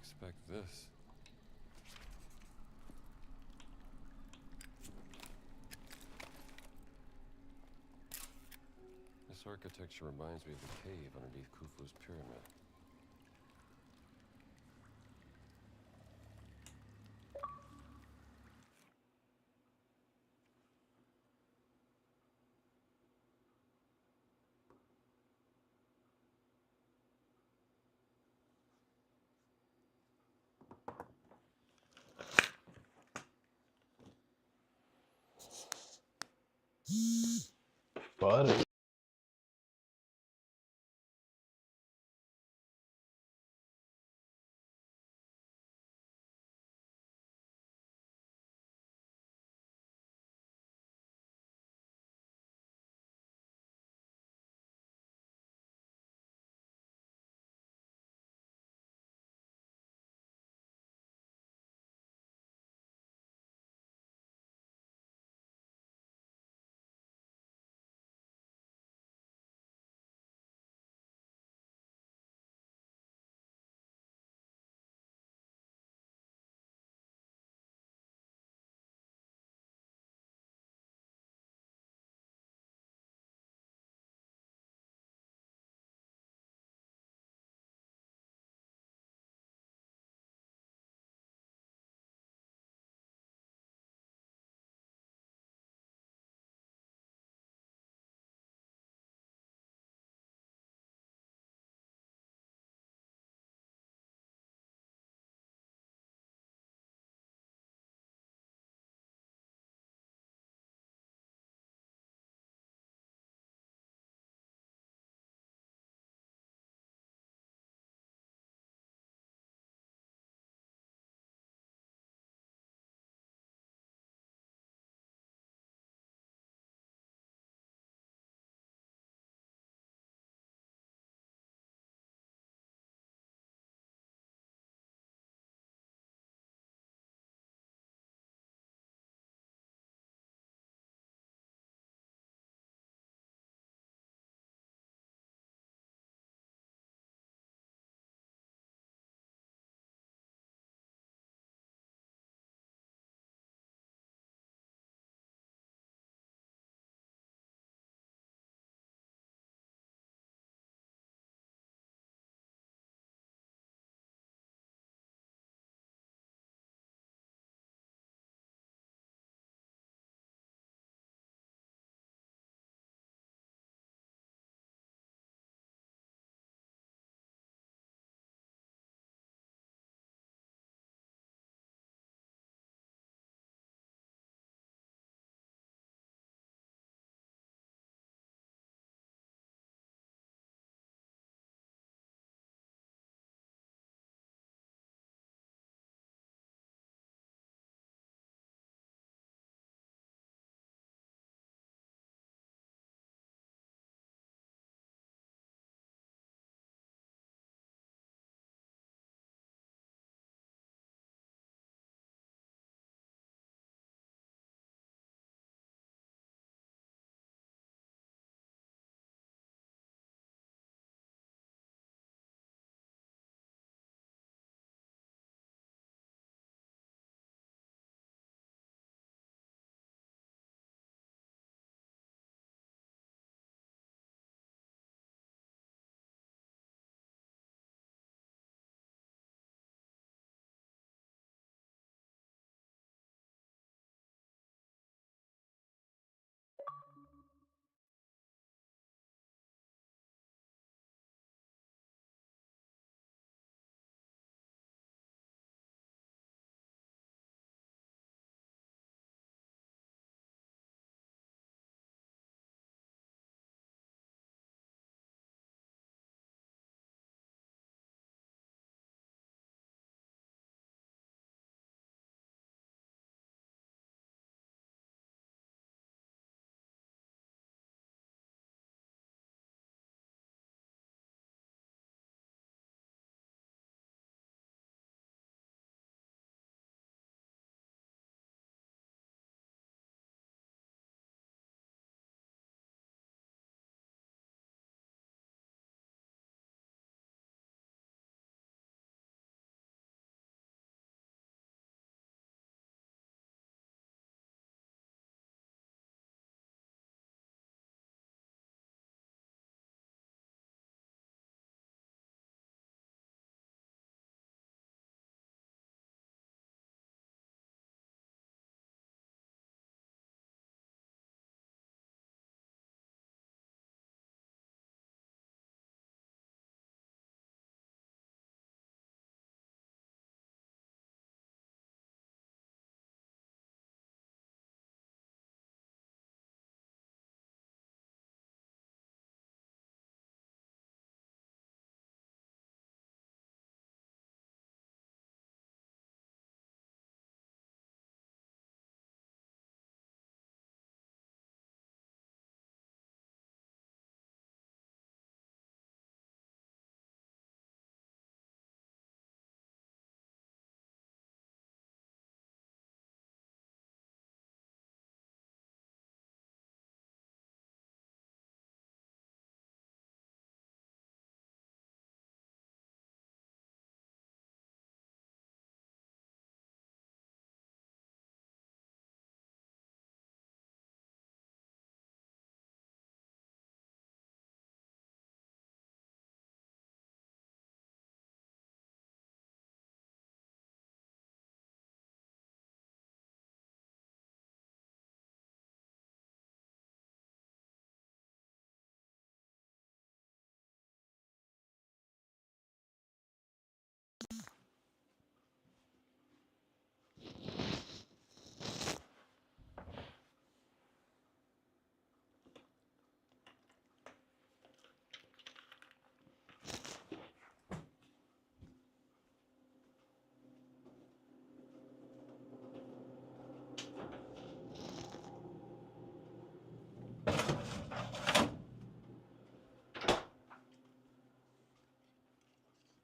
expect this. This architecture reminds me of the cave underneath Khufu's pyramid. But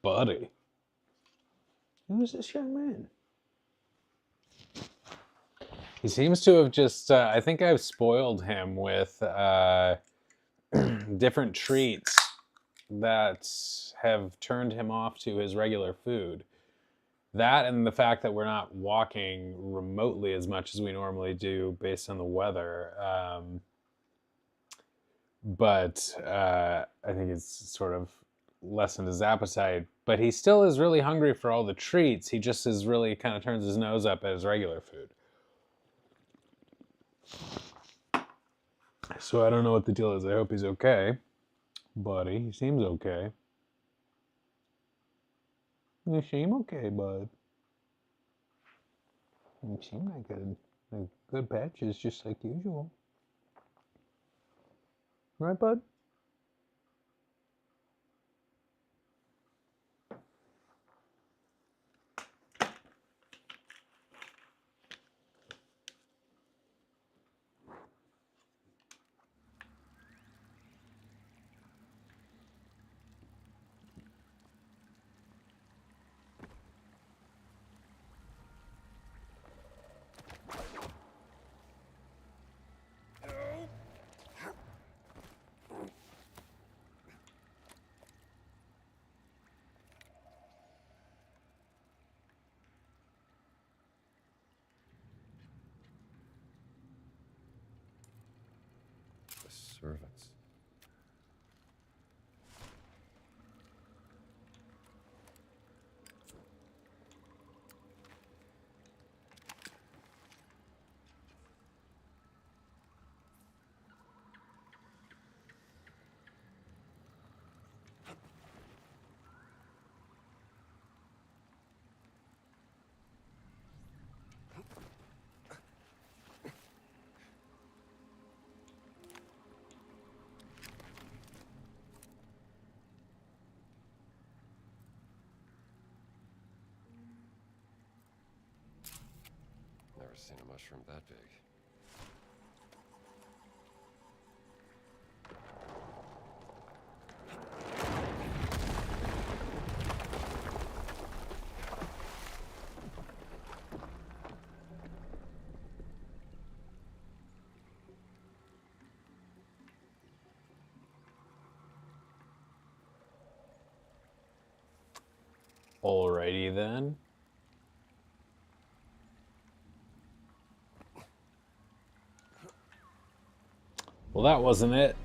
Buddy. Who's this young man? He seems to have just, I think I've spoiled him with different treats that have turned him off to his regular food. That and the fact that we're not walking remotely as much as we normally do based on the weather. But I think it's sort of lessened his appetite. But he still is really hungry for all the treats. He just is really kind of turns his nose up at his regular food. So I don't know what the deal is. I hope he's okay. Buddy, he seems okay. You seem okay, bud. You seem like a good patches, just like usual. Right, bud? The servants. Never seen a mushroom that big. Alrighty then. Well, that wasn't it.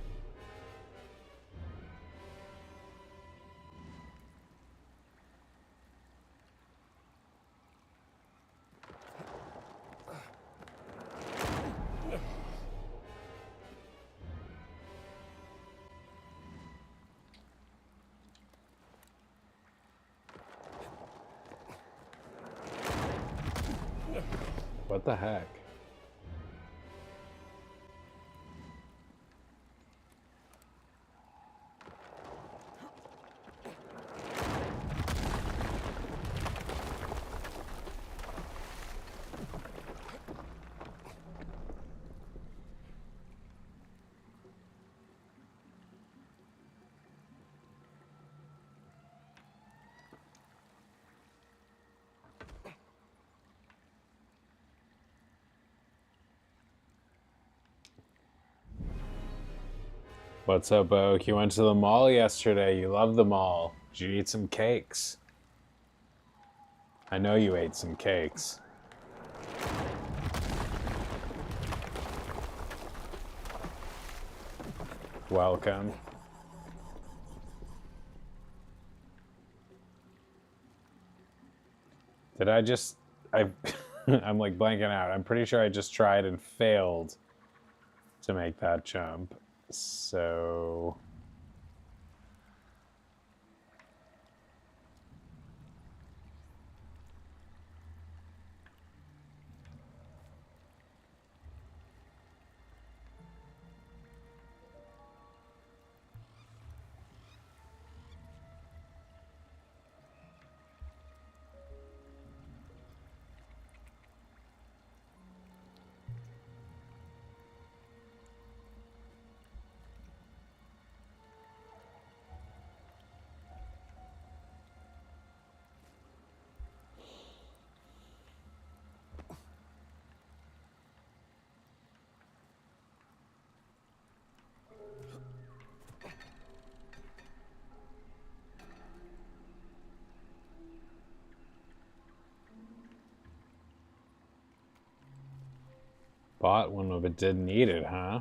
What the heck? What's up, Oak? You went to the mall yesterday. You love the mall. Did you eat some cakes? I know you ate some cakes. Welcome. Did I just... I'm like blanking out. I'm pretty sure I just tried and failed to make that jump. So... Bought one but didn't need it, huh?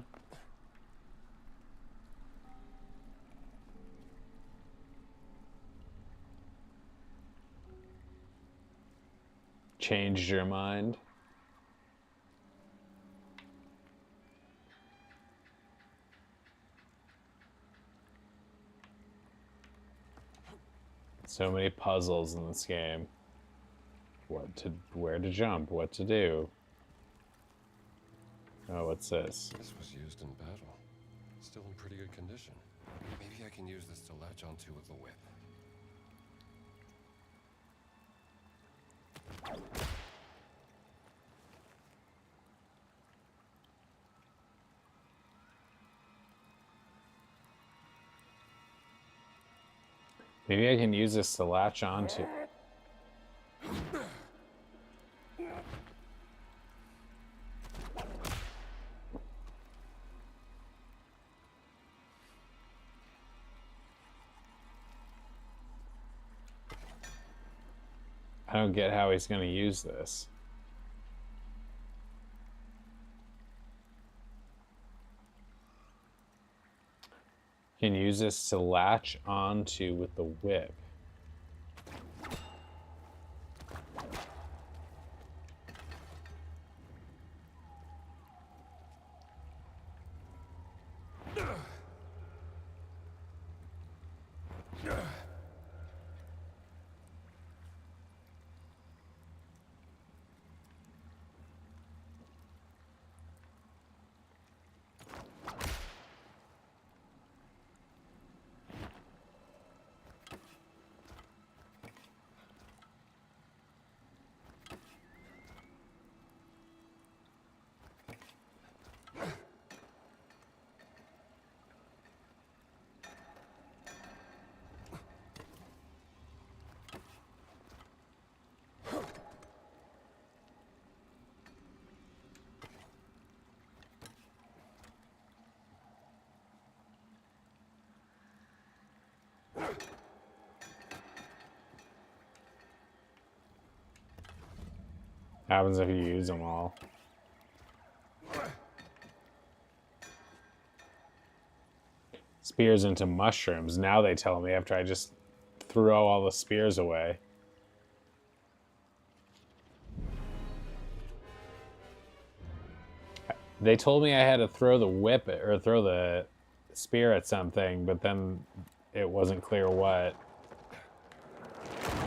Changed your mind? So many puzzles in this game. Where to jump, what to do. Oh, what's this? This was used in battle. Still in pretty good condition. Maybe I can use this to latch onto with the whip. Maybe I can use this to latch onto. I don't get how he's going to use this. Can use this to latch onto with the whip. Happens if you use them all. Spears into mushrooms. Now they tell me after I just throw all the spears away. They told me I had to throw the whip or throw the spear at something, but then it wasn't clear what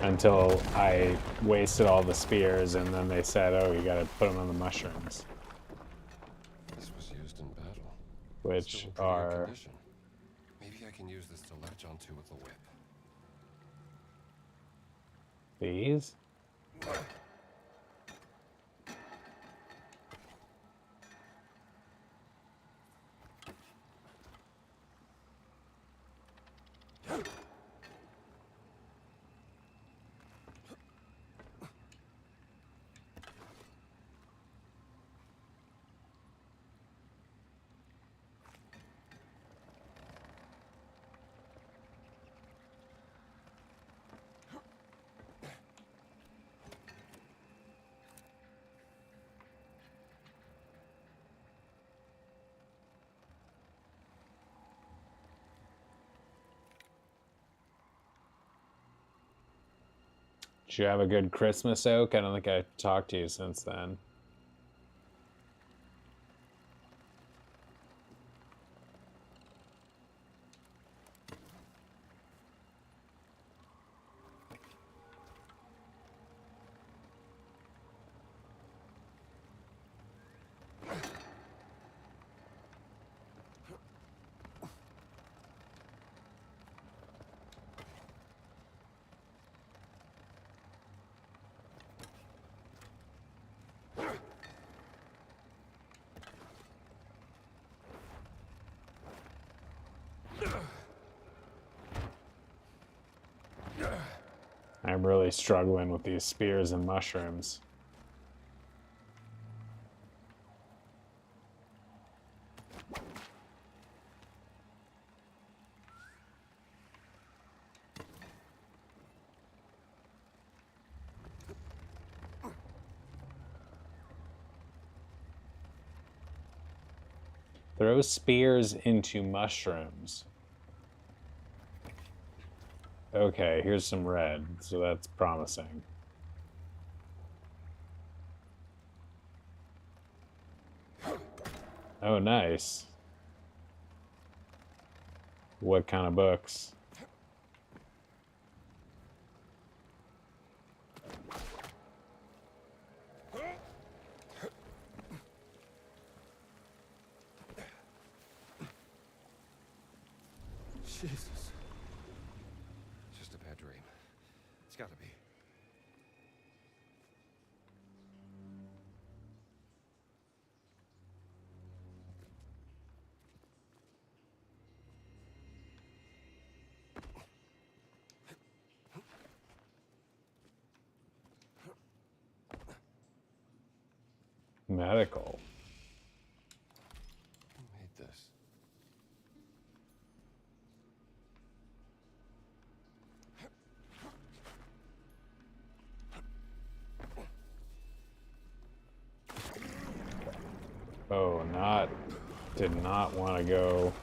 until I wasted all the spears, and then they said, "Oh, you got to put them on the mushrooms," This was used in battle. which Still in pretty good are condition. Maybe I can use this to latch onto with the whip. these. Did you have a good Christmas, Oak? I don't think I talked to you since then. I'm really struggling with these spears and mushrooms. Throw spears into mushrooms. Okay, here's some red, so that's promising. Oh, nice. What kind of books? Jesus. Just a bad dream. It's gotta be. Medical. Who made this? Oh, did not want to go.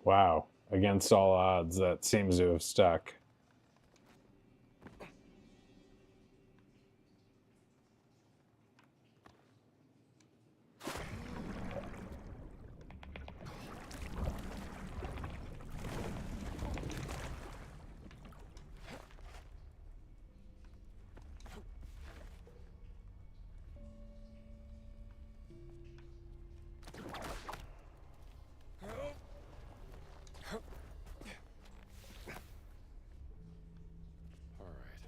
Wow. Against all odds, that seems to have stuck. All right.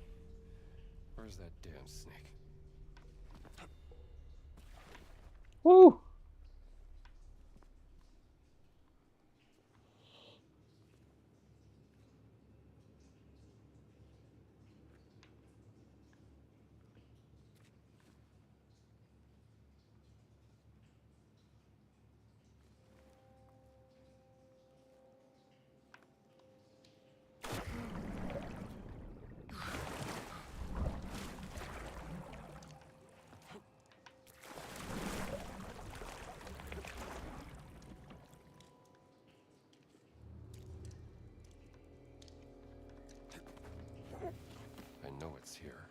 Where's that damn snake? Woo! I know it's here.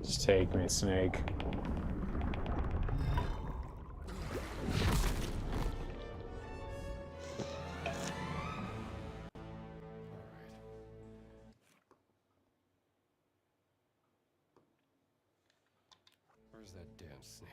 Just take me, snake. All right. Where's that damn snake?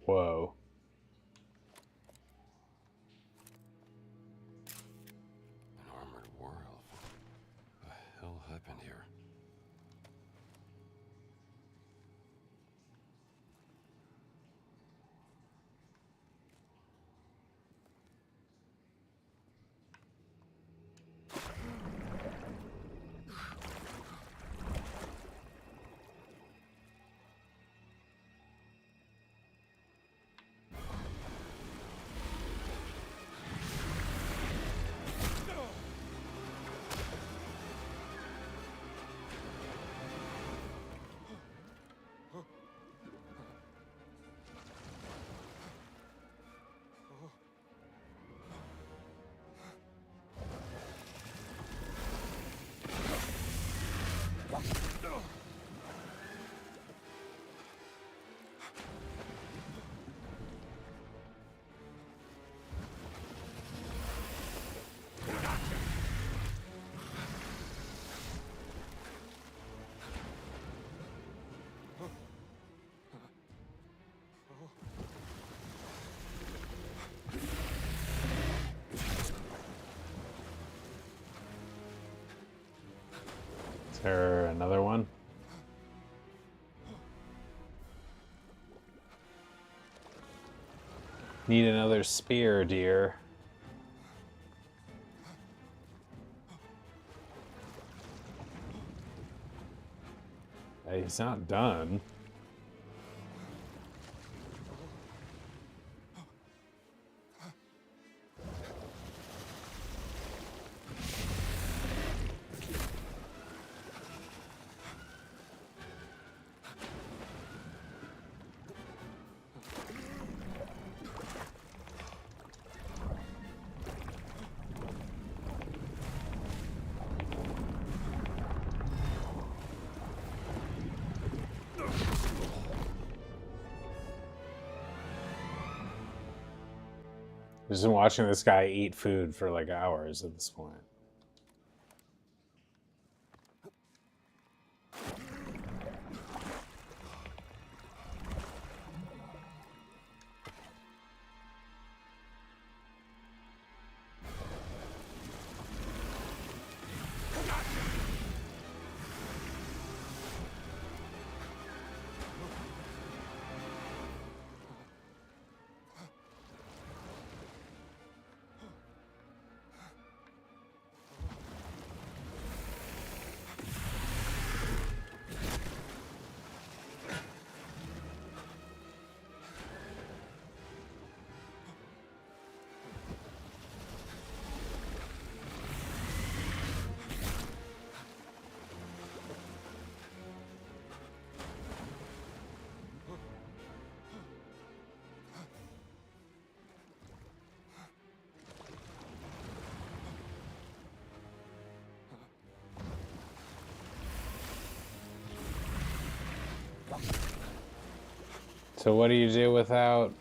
Whoa. An armored werewolf. What the hell happened here? Is there another one? Need another spear, dear. Hey, he's not done. I've just been watching this guy eat food for like hours at this point. So what do you do without...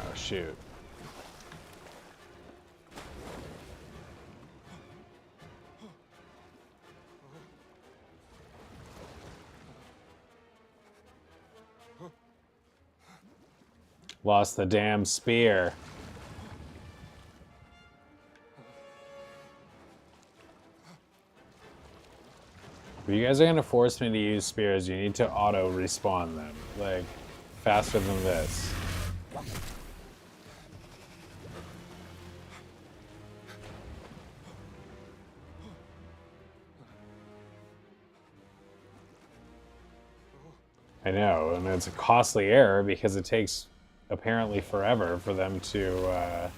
Oh, shoot. Lost the damn spear. If you guys are gonna force me to use spears, you need to auto respawn them. Like, faster than this. I know, and it's a costly error because it takes apparently forever for them to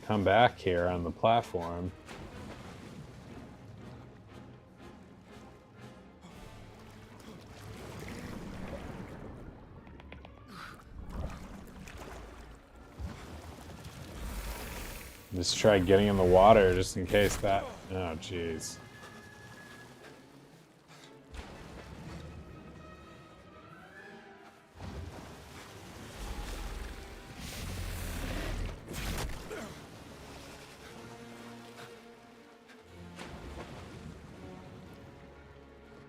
come back here on the platform. Just try getting in the water just in case that... Oh, jeez.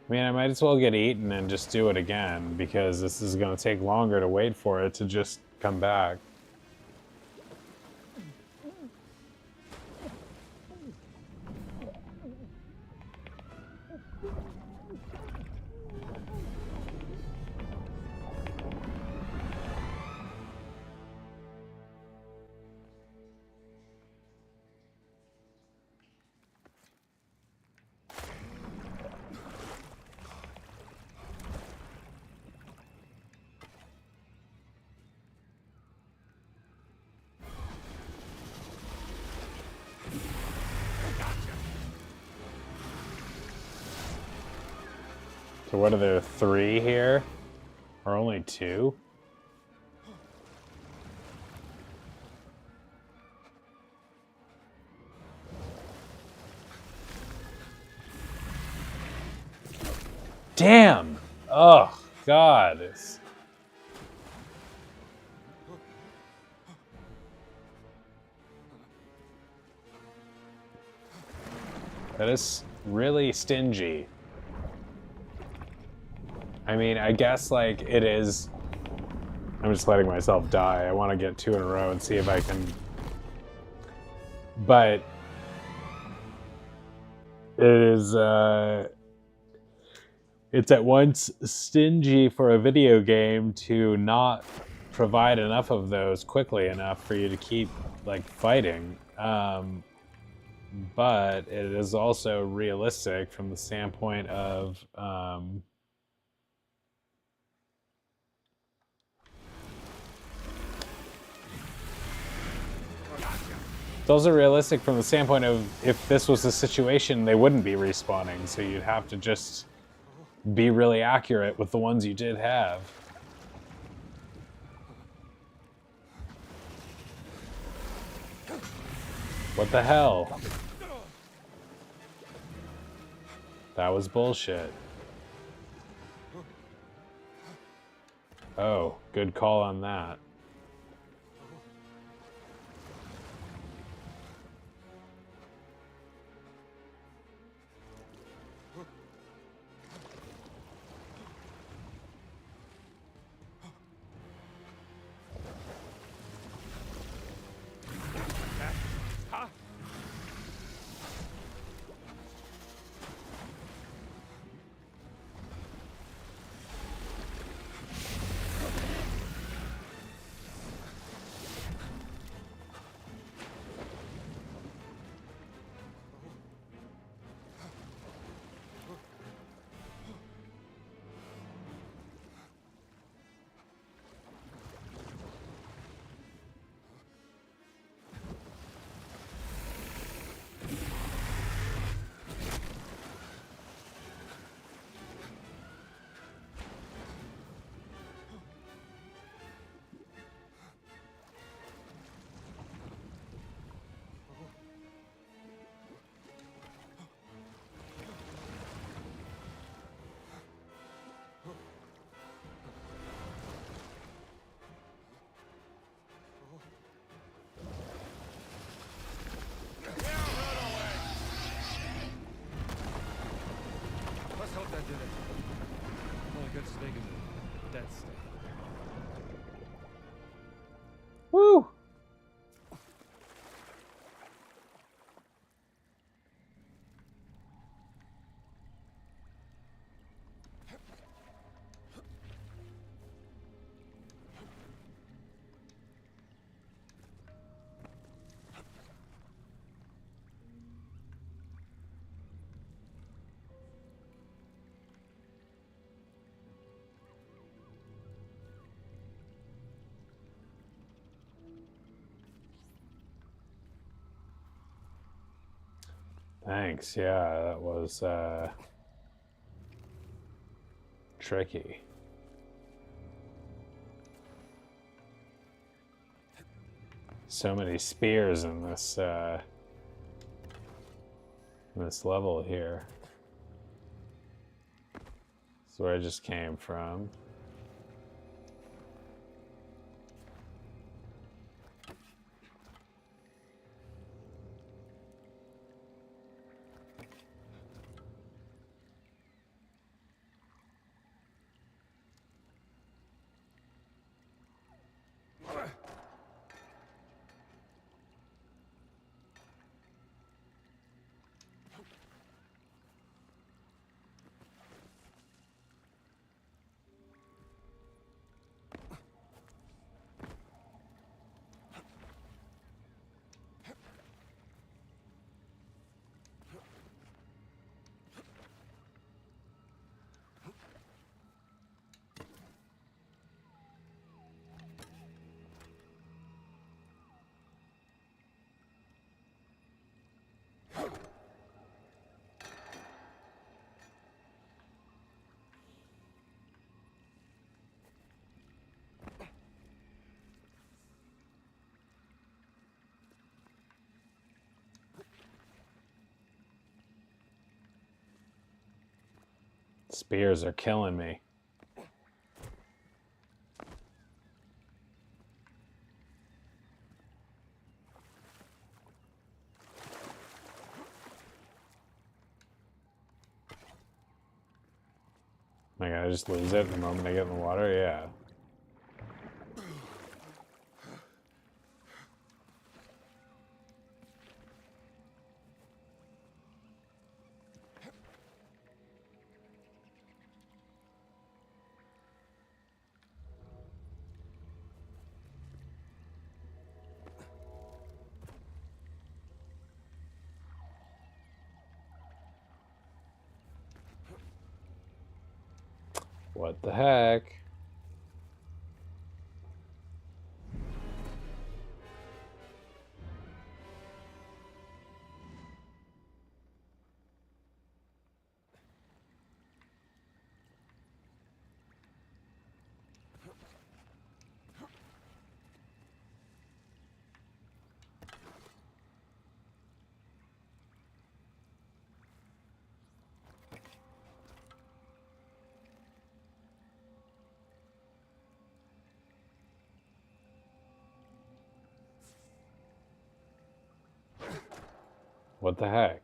I mean, I might as well get eaten and just do it again, because this is going to take longer to wait for it to just come back. So what are there, 3 here? Or only 2? Damn! Oh, God. That is really stingy. I mean, I guess, like, it is... I'm just letting myself die. I want to get 2 in a row and see if I can... But... It is, it's at once stingy for a video game to not provide enough of those quickly enough for you to keep, like, fighting. But it is also realistic from the standpoint of... It's also realistic from the standpoint of if this was the situation, they wouldn't be respawning, so you'd have to just be really accurate with the ones you did have. What the hell? That was bullshit. Oh, good call on that. Let's hope that did it. Only good snake is a dead snake. Woo! Thanks. Yeah, that was tricky. So many spears in this level here. That's where I just came from. Spears are killing me. Am I gonna just lose it the moment I get in the water? Yeah. What the heck? What the heck?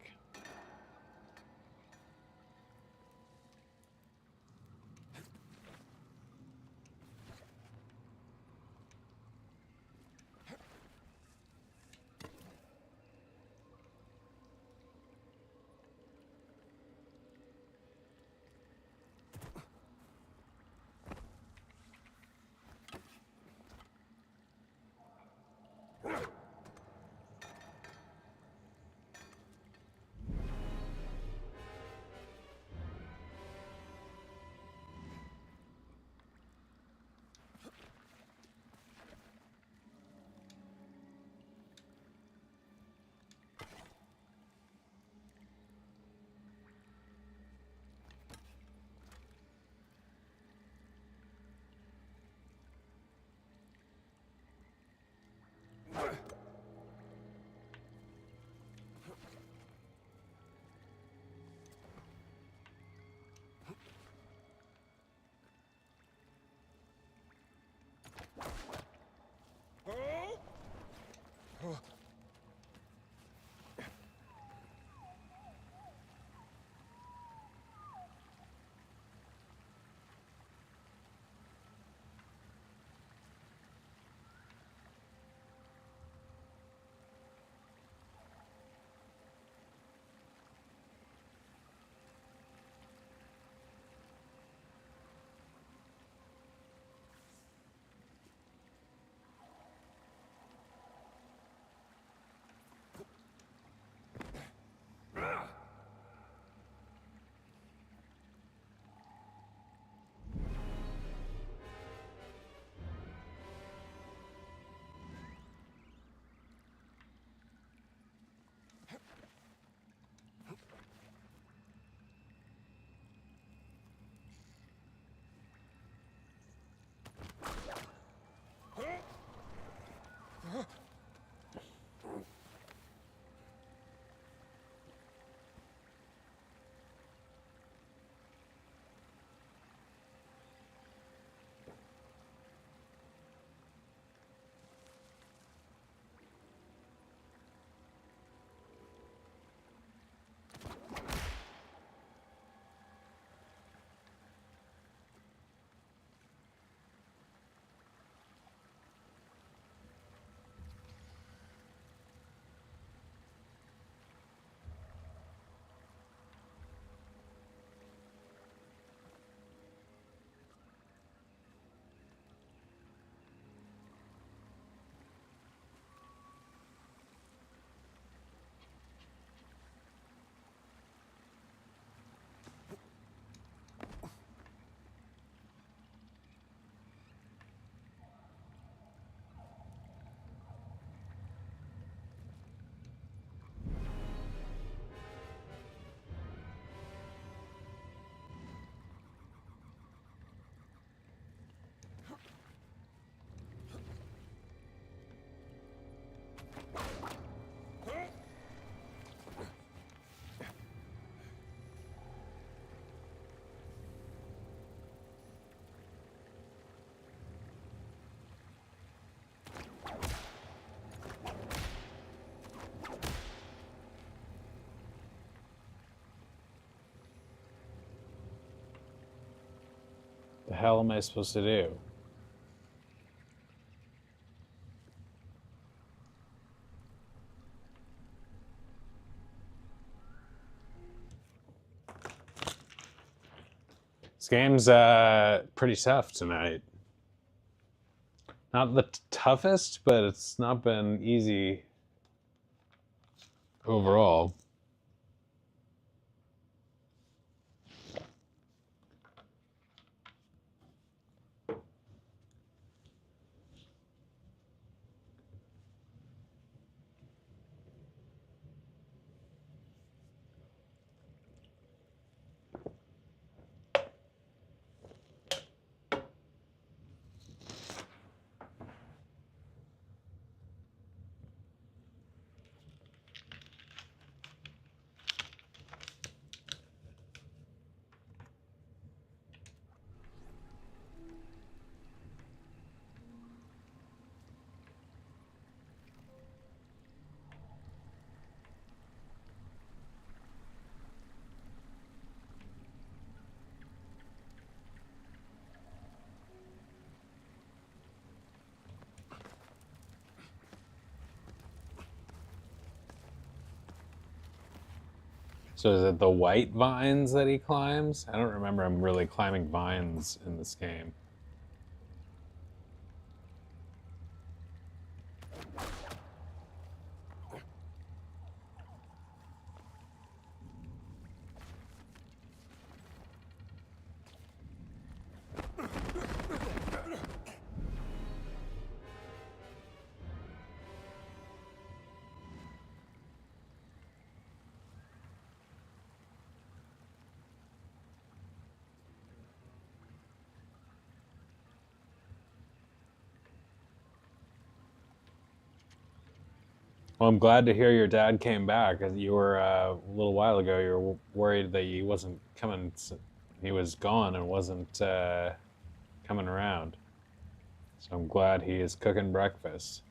hell am I supposed to do? This game's pretty tough tonight. Not the toughest, but it's not been easy overall. So is it the white vines that he climbs? I don't remember him really climbing vines in this game. Well, I'm glad to hear your dad came back. You were a little while ago. You were worried that he wasn't coming. He was gone and wasn't coming around. So I'm glad he is cooking breakfast.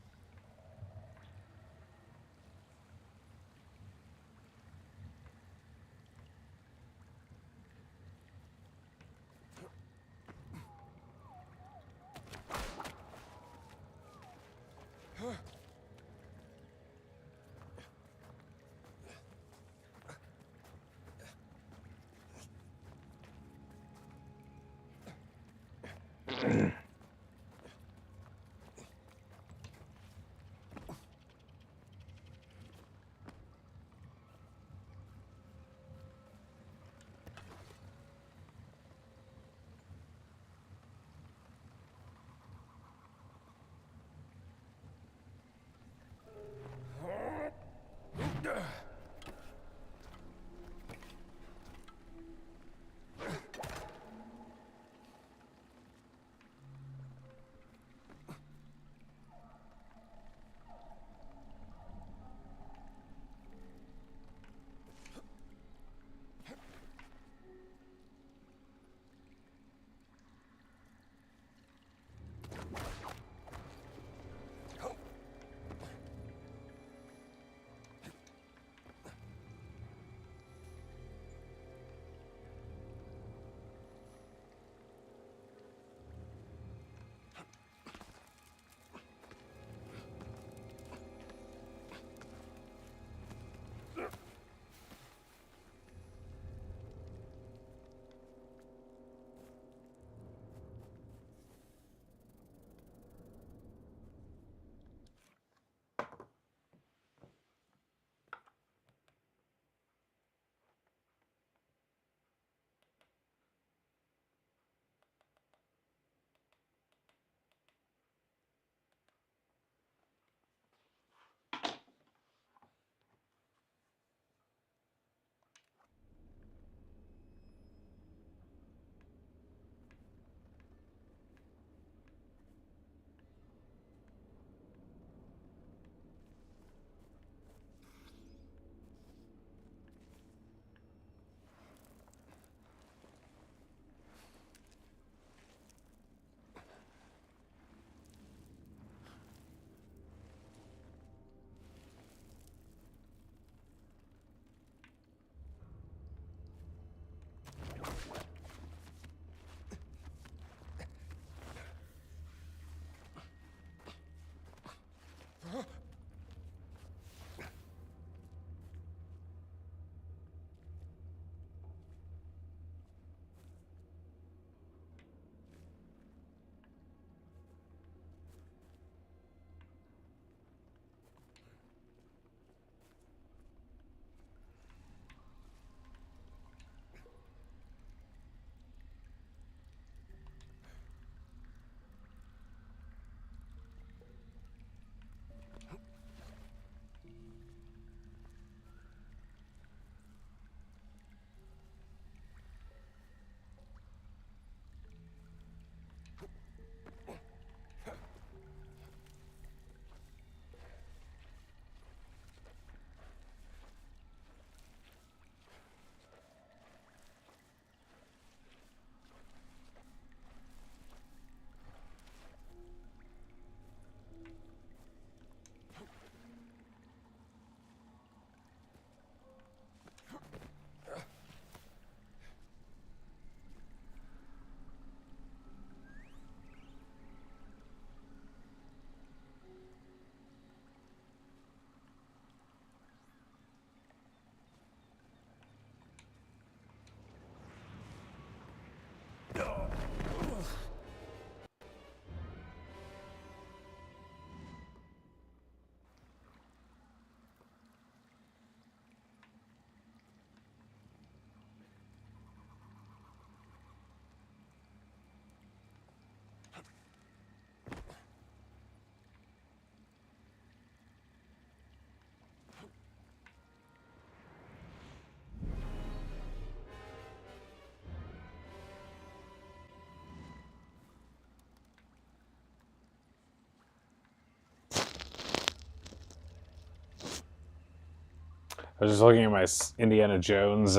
I was just looking at my Indiana Jones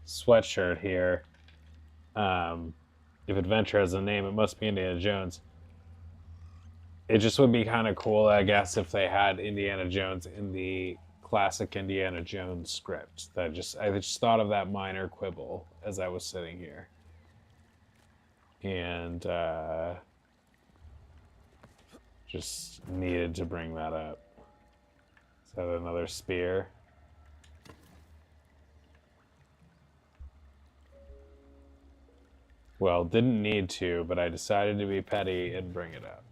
sweatshirt here. If adventure has a name, it must be Indiana Jones. It just would be kind of cool, I guess, if they had Indiana Jones in the classic Indiana Jones script. I just thought of that minor quibble as I was sitting here, and just needed to bring that up. Is that another spear? Well, didn't need to, but I decided to be petty and bring it up.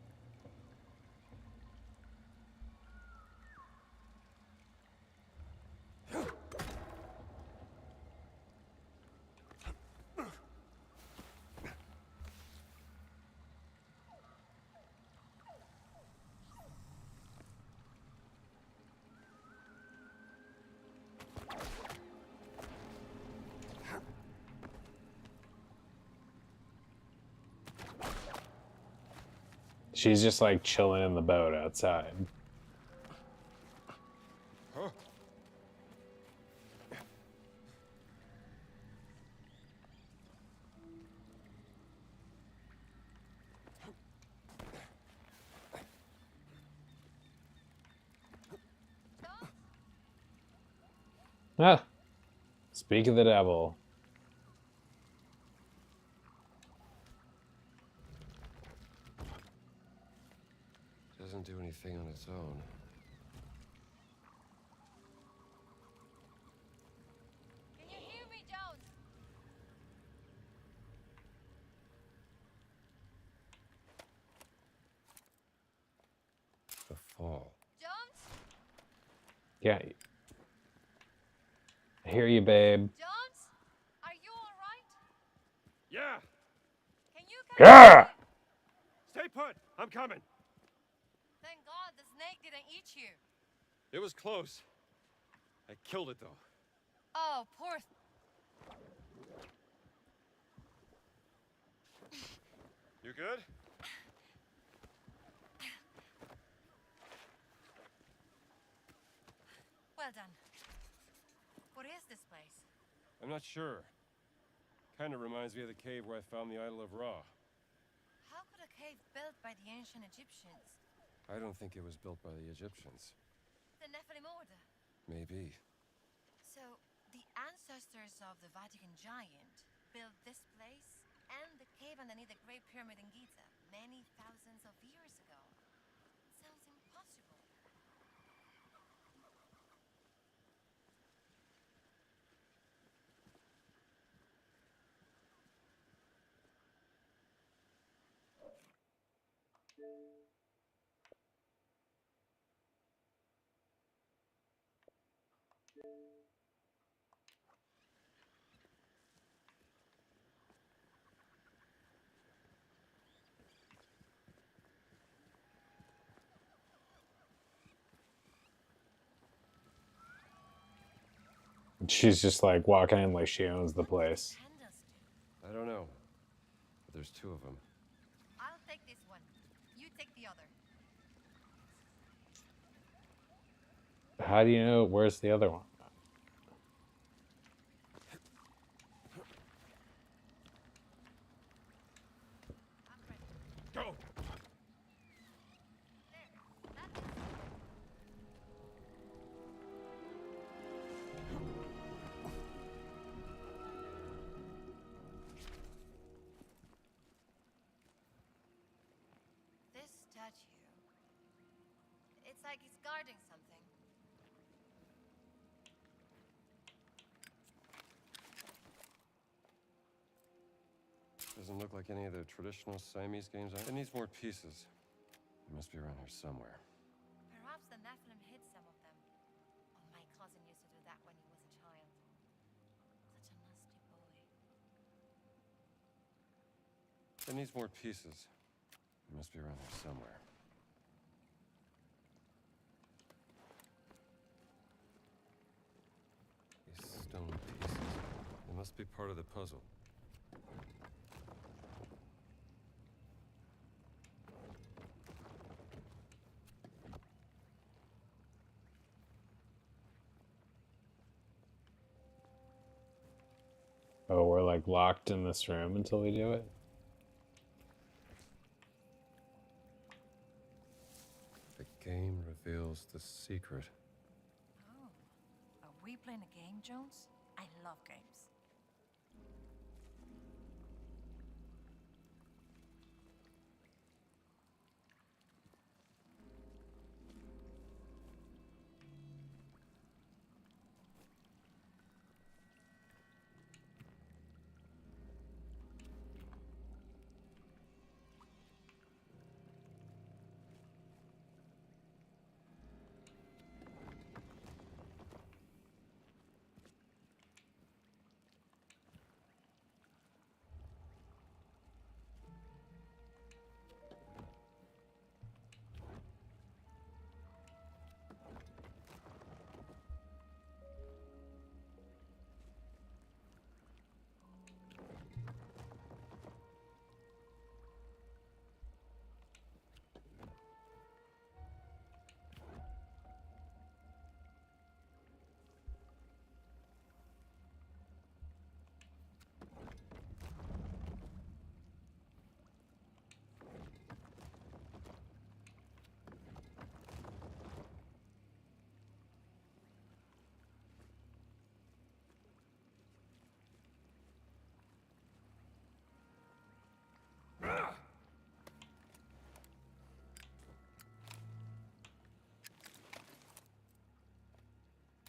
She's just like chilling in the boat outside. Huh? Ah, speak of the devil. Doesn't do anything on its own. Can you hear me, Jones? The fall. Jones? Yeah. I hear you, babe. Jones? Are you alright? Yeah! Can you come Yeah! here? Stay put! I'm coming! Thank God the snake didn't eat you. It was close. I killed it, though. Oh, poor You good? Well done. What is this place? I'm not sure. Kind of reminds me of the cave where I found the idol of Ra. How could a cave built by the ancient Egyptians? I don't think it was built by the Egyptians. The Nephilim order. Maybe. So, the ancestors of the Vatican giant built this place and the cave underneath the Great Pyramid in Giza many thousands of years ago. Sounds impossible. She's just like walking in like she owns the place. Handles do. I don't know. But there's two of them. I'll take this one. You take the other. How do you know where's the other one? I'm ready. Go! There. That's this statue. It's like it's guarding something. Doesn't look like any of the traditional Siamese games. It needs more pieces. It must be around here somewhere. Perhaps the Nephilim hid some of them. Oh, my cousin used to do that when he was a child. Such a nasty boy. It needs more pieces. It must be around here somewhere. These stone pieces. They must be part of the puzzle. Oh, we're like locked in this room until we do it? The game reveals the secret. Oh, are we playing a game, Jones? I love games.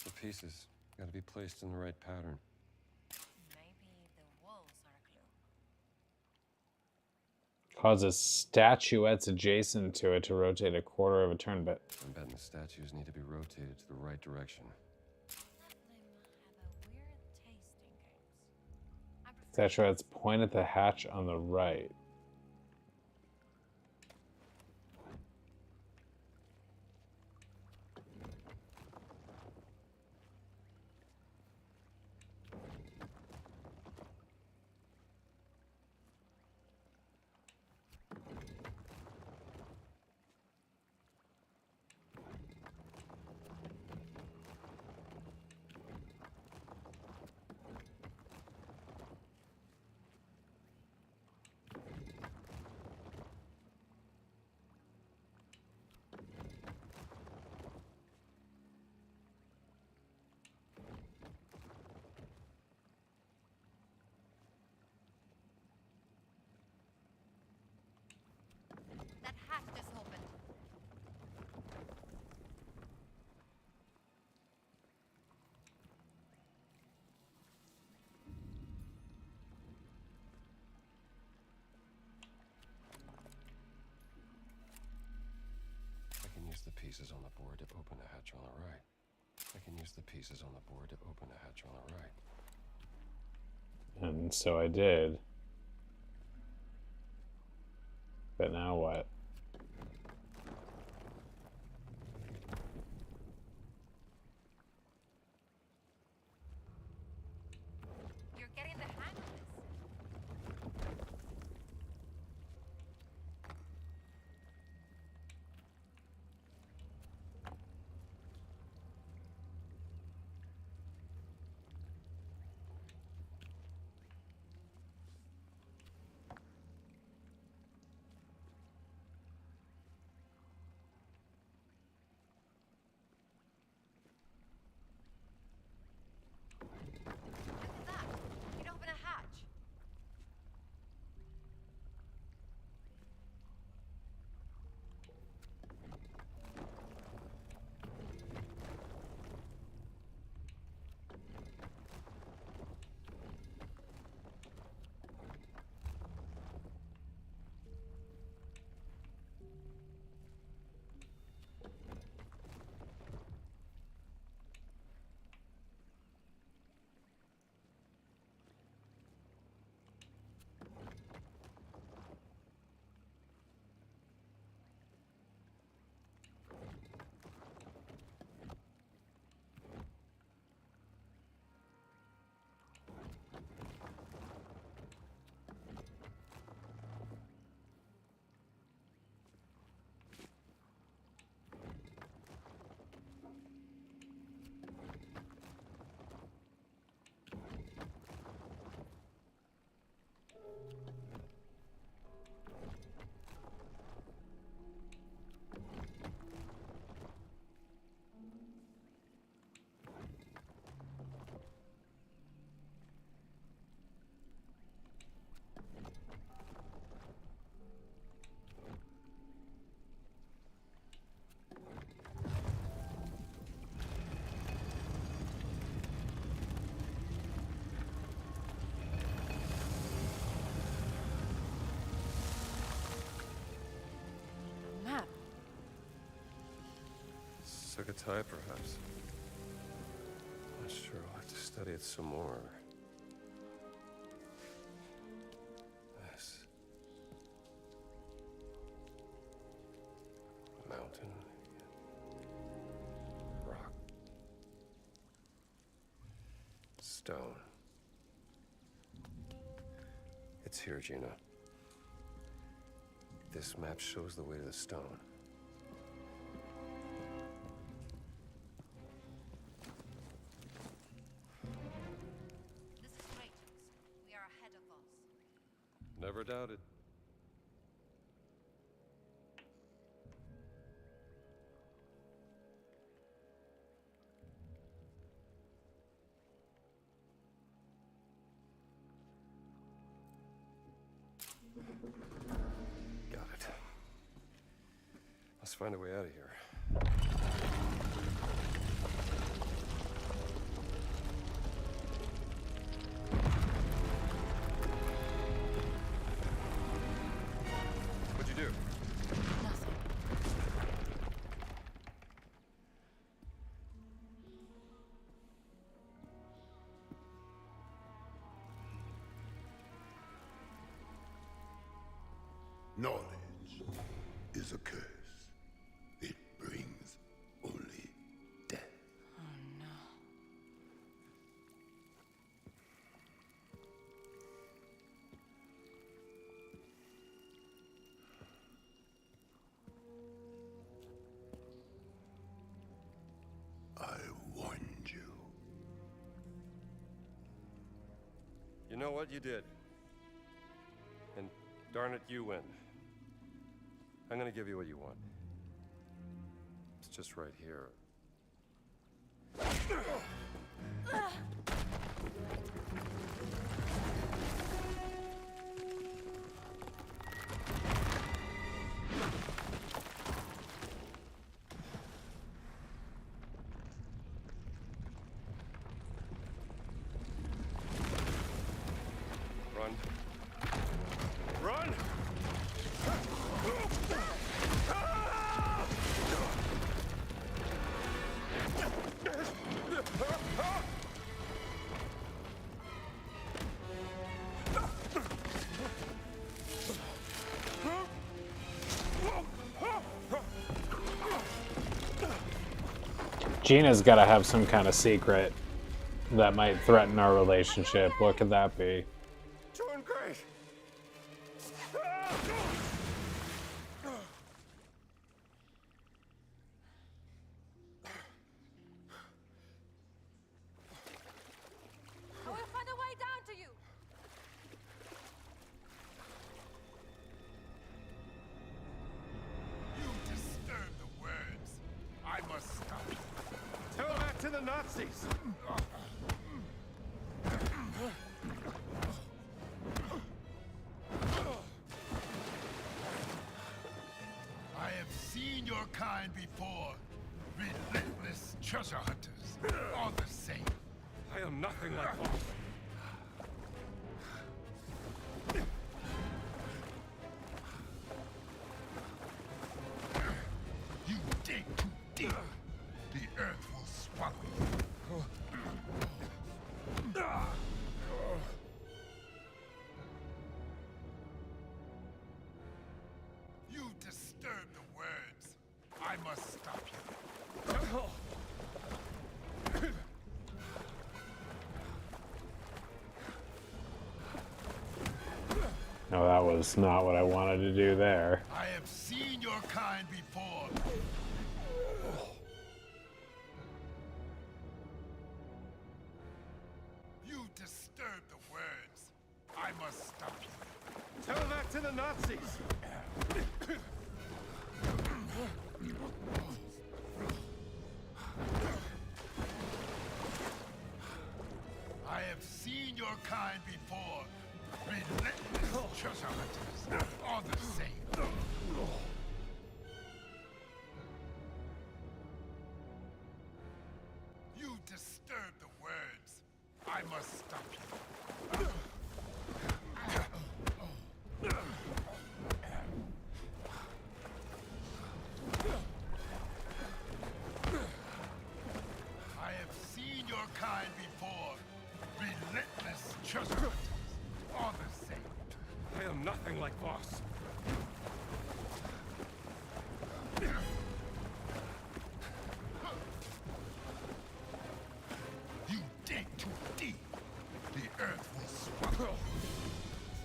The pieces gotta be placed in the right pattern. Maybe the walls are a clue. Causes statuettes adjacent to it to rotate a quarter of a turn, but I'm betting the statues need to be rotated to the right direction. Nephilim have a weird taste in games. I prefer statuettes point at the hatch on the right. that hatch just opened. I can use the pieces on the board to open the hatch on the right. I can use the pieces on the board to open the hatch on the right. And so I did. But now what? You're getting the hang of this. Sugatai, perhaps. Not sure. I'll have to study it some more. This. Mountain. Rock. Stone. It's here, Gina. This map shows the way to the stone. This is great news. We are ahead of us. Never doubted. Got it. Let's find a way out of here. What'd you do? Nothing. Knowledge is a curse. It brings only death. Oh no. I warned you. You know what? You did. And darn it, you win. I'm gonna give you what you want. It's just right here. Run. Run! Gina's got to have some kind of secret that might threaten our relationship. What could that be? Doing great. I will find a way down to you. You disturb the words. I must stop you. Tell that to the Nazis. I have seen your kind before. Relentless treasure hunters. All the same. I am nothing like that. You dig too deep. The earth will swallow you. You disturb the words. I must stop you. No, that was not what I wanted to do there. I have seen your kind before. You disturb the words. I must stop you. Tell that to the Nazis. I have seen your kind before. Relentless treasure hunters. All the same. You disturb the words. I must stop you.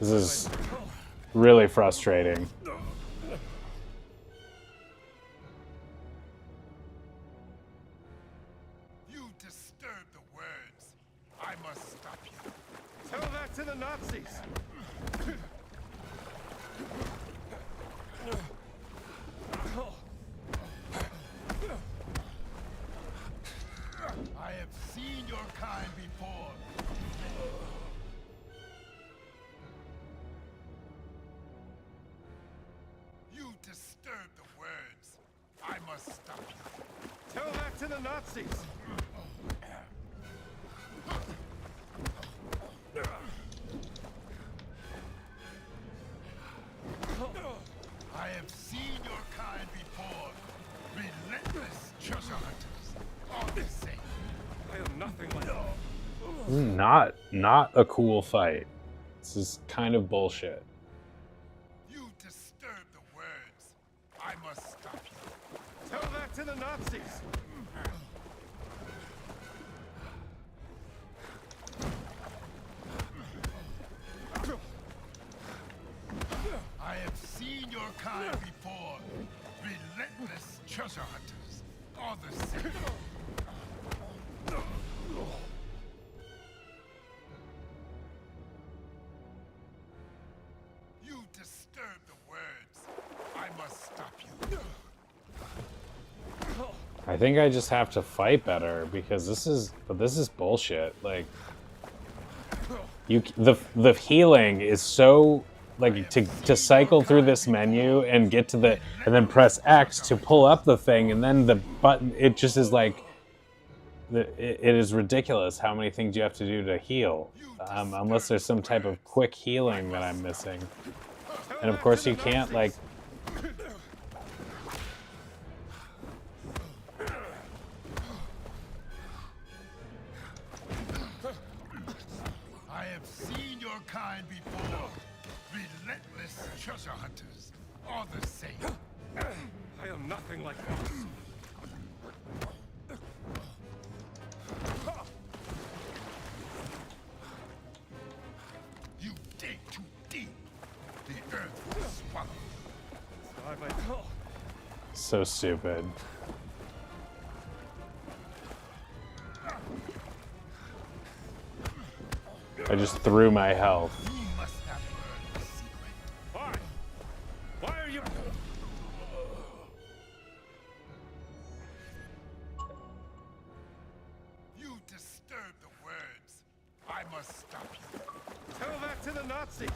This is really frustrating. You disturb the words. I must stop you. Tell that to the Nazis! I have seen your kind before. You disturb the words. I must stop you. Tell that to the Nazis! I have seen your kind before. Relentless treasure hunters. All the same. I am nothing like that. This is not a cool fight. This is kind of bullshit. You disturb the words. I must stop you. Tell that to the Nazis! I have seen your kind before. Relentless treasure hunters. All the same. You disturb the words. I must stop you. I think I just have to fight better because this is bullshit. Like the healing is so like to cycle through this menu and get to the and then press X to pull up the thing and then the button it just is like it is ridiculous how many things you have to do to heal unless there's some type of quick healing that I'm missing, and of course you can't like. I have seen your kind before. Relentless treasure hunters. All the same. I am nothing like boss. You dig too deep. The earth will swallow you. So stupid. I just threw my health. You must have learned the secret. Why? Why are you... You disturb the words. I must stop you. Tell that to the Nazis!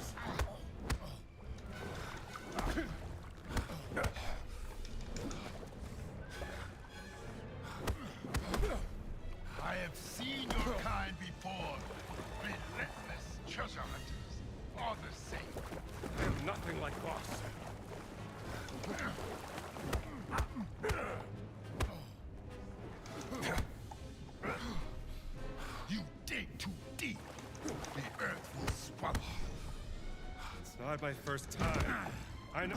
I have seen your kind before. Relentless treasure hunters. All the same. I am nothing like boss. You dig too deep. The earth will swallow you. It's not my first time. I know...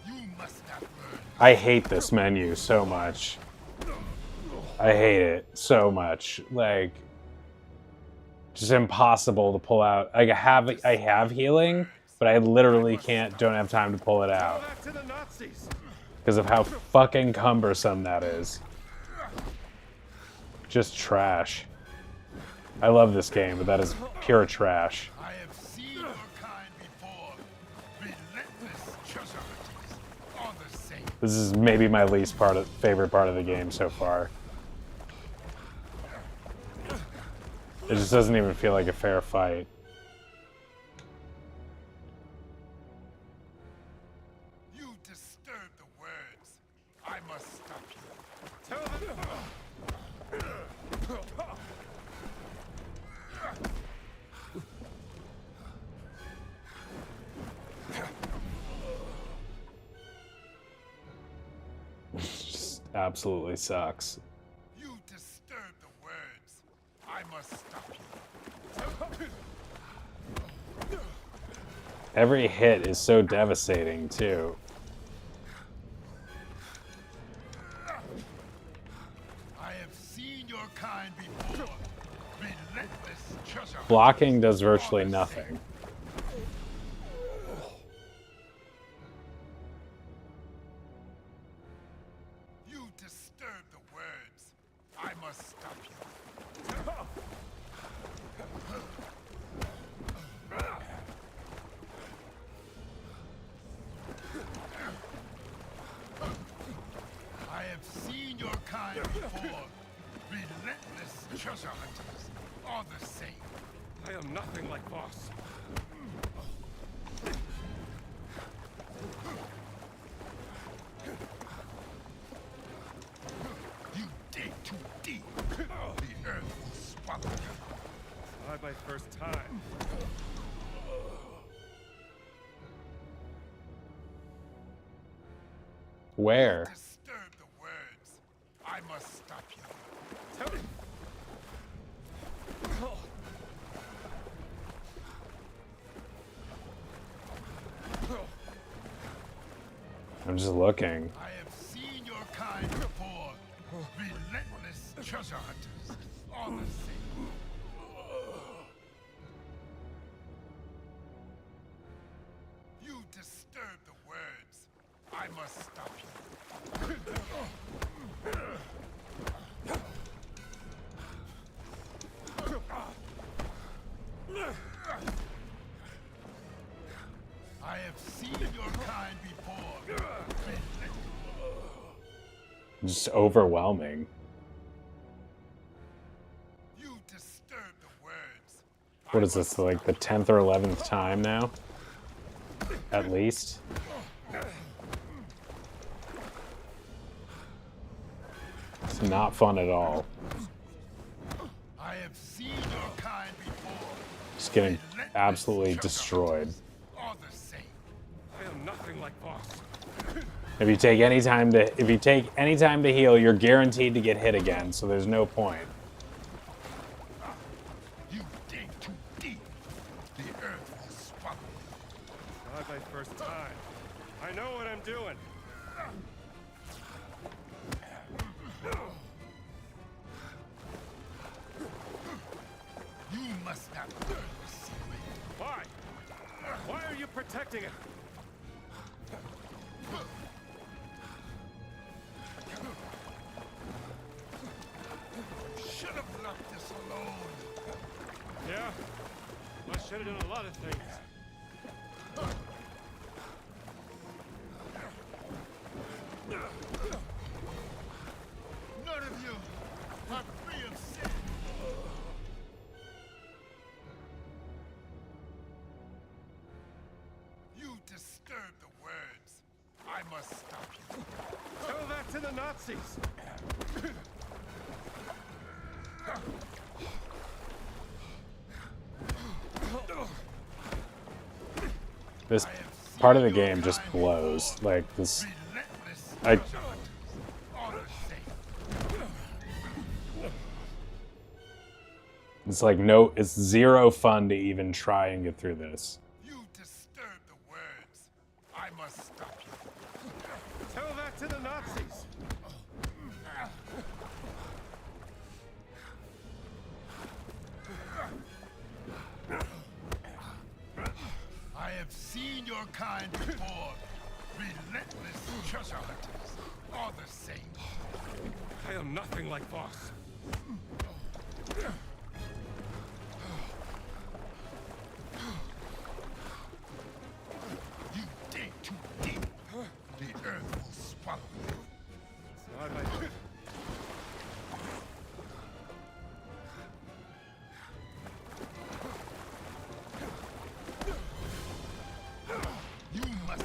You must have learned. I hate this menu so much. I hate it so much. Like, just impossible to pull out. Like, I have healing, but I literally don't have time to pull it Tell out that to the Nazis! because of how fucking cumbersome that is. Just trash. I love this game, but that is pure trash. I have seen your kind before. Relentless treasure hunters. All the same. This is maybe my least favorite part of the game so far. It just doesn't even feel like a fair fight. You disturb the words. I must stop you. Tell them... Just absolutely sucks. You disturb the words. I must stop you. Every hit is so devastating, too. treasure hunters Blocking does are virtually the nothing. same. You disturb the words. I must stop you. I have seen your kind before. Relentless treasure hunters are the same. I am nothing like Boss. You dig too deep. The earth will swallow you. Not my first time. Where? Disturb the words. I must stop you. Tell me. I'm just looking. I have seen your kind before. Relentless treasure hunters are the same. You disturb the words. I must stop you. I have seen your kind before. Just overwhelming. You disturb the words. What is this, like the 10th or 11th time now? At least. It's not fun at all. I have seen your kind before. Just getting absolutely destroyed. Are the same. I am nothing like Boss. If you take any time to heal, you're guaranteed to get hit again, so there's no point. You dig too deep. The earth will swallow you. Not my first time. I know what I'm doing. You must not learn the secret. Why? Why are you protecting it? Should have left this alone. Yeah? I should have done a lot of things. None of you are free of sin. You disturb the words. I must stop you. Tell that to the Nazis. This part of the game just blows. Like this, Relentless I treasure hunters are the same. it's like no, it's zero fun to even try and get through this. You disturb the words. I must stop you. Tell that to the Nazis. I have seen your kind before. Relentless treasure hunters are the same. I am nothing like Boss. You dig too deep. The earth will swallow you. Not my You must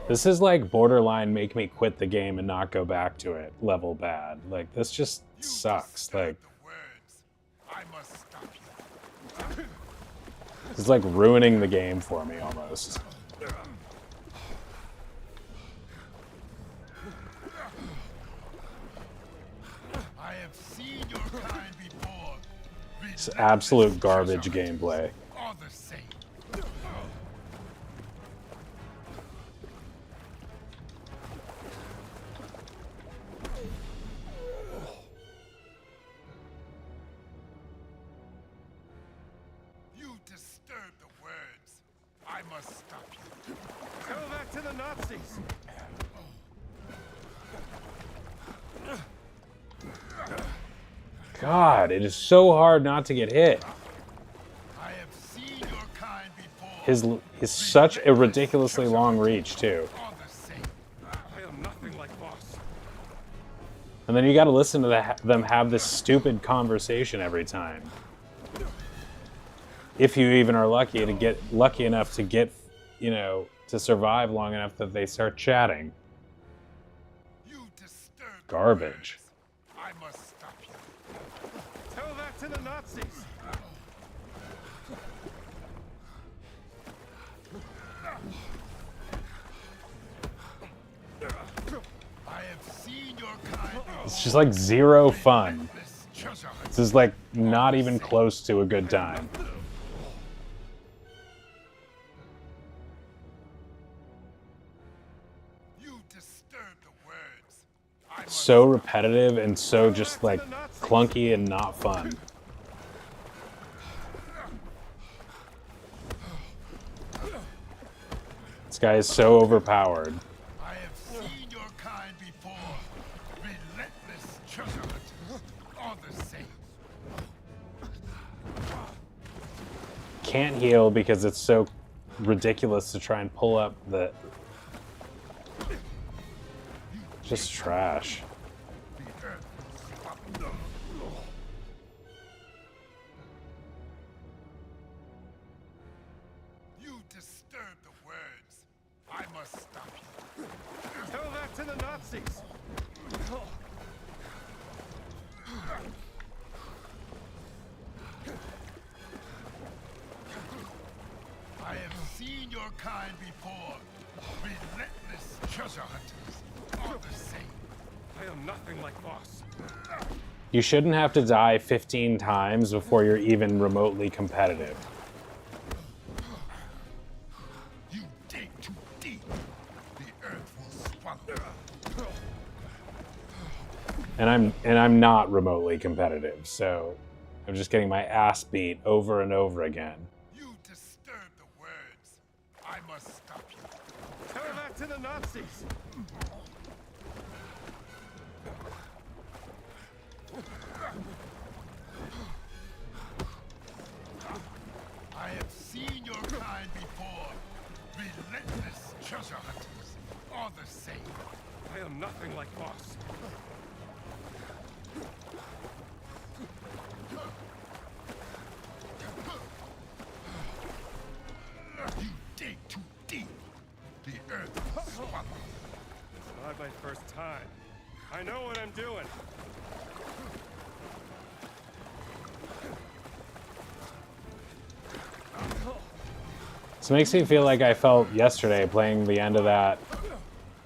This is like borderline make me quit the game and not go back to it level bad. Like this just sucks. disturb Like the words. I must stop you. it's like ruining the game for me almost. I have seen your kind before. It's absolute garbage gameplay. Are the same. must stop you. Go back to the Nazis. God, it is so hard not to get hit. I have seen your kind before. His such a ridiculously long reach too. All the same. I am nothing like boss. And then you got to listen to them have this stupid conversation every time. If you even are lucky enough to get, to survive long enough that they start chatting. You disturb the Garbage. words. I must stop you. Go back to the Nazis. I have seen your kind before. It's just like zero fun. This treasure hunt. This is like not even close to a good time. You disturb the words. I must So repetitive and so just like clunky and not fun. This guy is so overpowered. I have seen your kind before. Relentless treasure hunters. All the same. Can't heal because it's so ridiculous to try and pull up the... Just trash. The earth will swallow. You disturb the words. I must stop you. Go back to the Nazis. I have seen your kind before. Relentless treasure hunters. All the same. I am nothing like boss. You shouldn't have to die 15 times before you're even remotely competitive. You dig too deep. The earth will swallow. And I'm not remotely competitive, so I'm just getting my ass beat over and over again. You disturb the words. I must stop you. Go back to the Nazis. I have seen your kind before. Relentless treasure hunters. All the same. I am nothing like boss. You dig too deep. The earth will swallow. Not my first time. I know what I'm doing. This makes me feel like I felt yesterday playing the end of that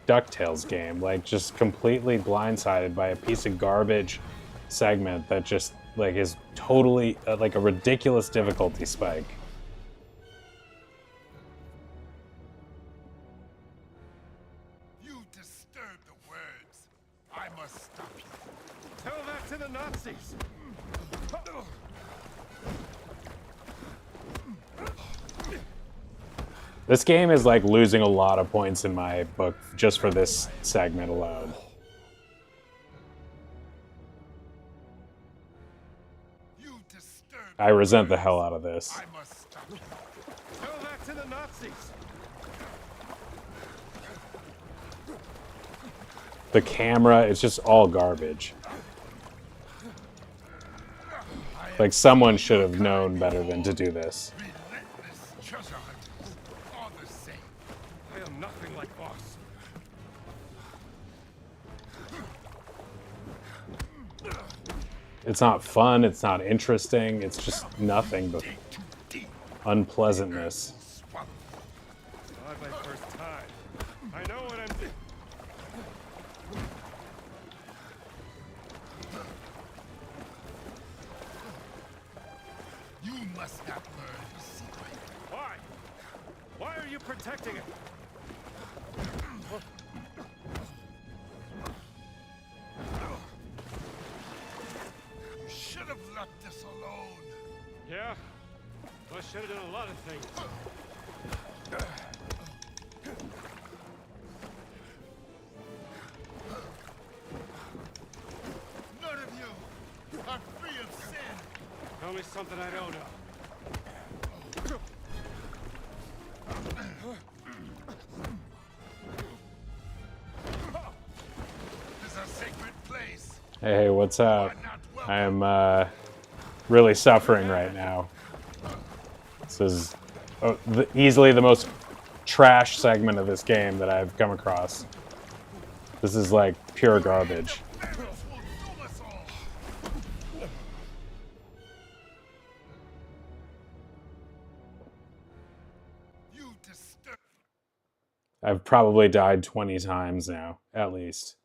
DuckTales game, like just completely blindsided by a piece of garbage segment that just like is totally like a ridiculous difficulty spike. You disturb the words. I must stop you. Go back to the Nazis. This game is like losing a lot of points in my book just for this segment alone. You disturb I resent the hell out of this. I must stop you. Go back to the Nazis. The camera, it's just all garbage. Like someone should have known better than to do this. Relentless treasure hunters. All the same. I am nothing like boss. It's not fun, it's not interesting, it's just nothing but Dig too deep. unpleasantness. Swallow. Not my first time. I know what I'm doing. You must have learned the secret. Why? Why are you protecting it? You should have left this alone. Yeah? I should have done a lot of things. None of you are free of sin. Tell me something I don't know. This is a sacred place. Hey, what's You up? are not I welcome. am really suffering right now. This is easily the most trash segment of this game that I've come across. This is like pure garbage. Vengeance will doom us all. You disturb I've probably died 20 times now, at least.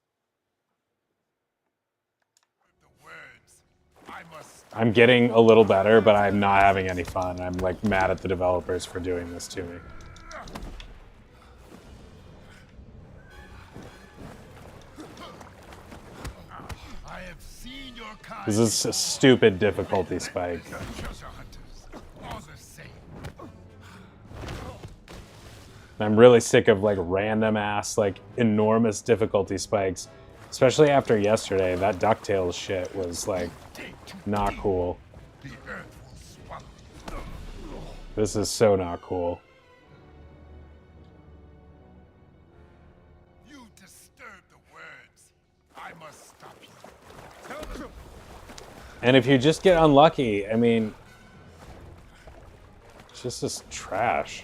the words. I must. I'm getting a little better, but I'm not having any fun. I'm like mad at the developers for doing this to me. I have seen your kind. This is a stupid difficulty spike. Treasure hunters, all the same. I'm really sick of like random ass, like enormous difficulty spikes. Especially after yesterday, that DuckTales shit was like Dig too not deep, cool. the earth will swallow you. This is so not cool. You disturb the words. I must stop you. And if you just get unlucky, I mean, it's just this trash.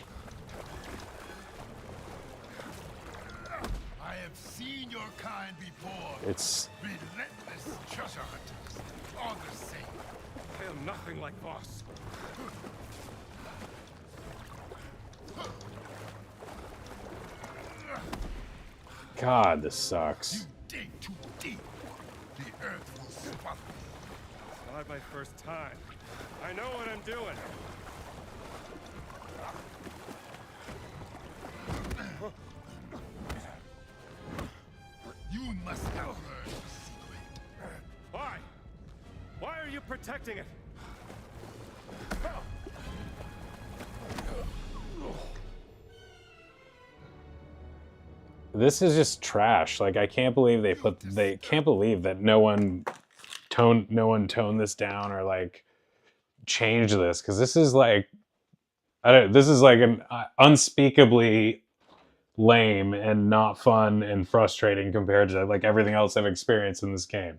I have seen your kind before. It's Relentless treasure hunters, all the same. I am nothing like Boss. God, this sucks. You dig too deep, the earth will swallow you. It's not my first time. I know what I'm doing. You must have heard the secret. Why? Why are you protecting it? This is just trash. Like I can't believe they can't believe that no one toned this down or like changed this, because this is like this is like an unspeakably lame and not fun and frustrating compared to like everything else I've experienced in this game.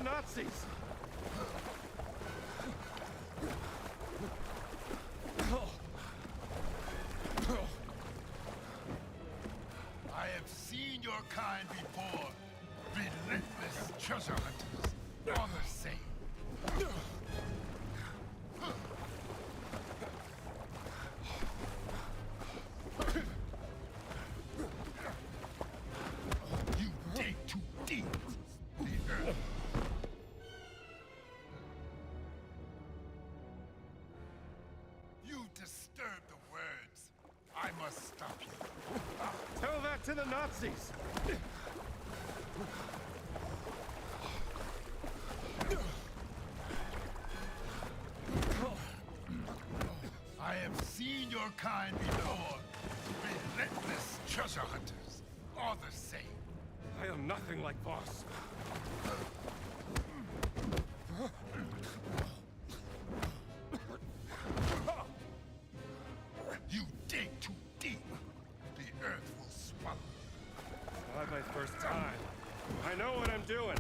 the Nazis! I have seen your kind before. Relentless treasure hunters are the same. You dig too deep. The earth. You disturb the words. I must stop you. Tell that to the Nazis! I have seen your kind before. Relentless treasure hunters are the same. I am nothing like Voss. You dig too deep. The earth will swallow you. Not my first time. I know what I'm doing.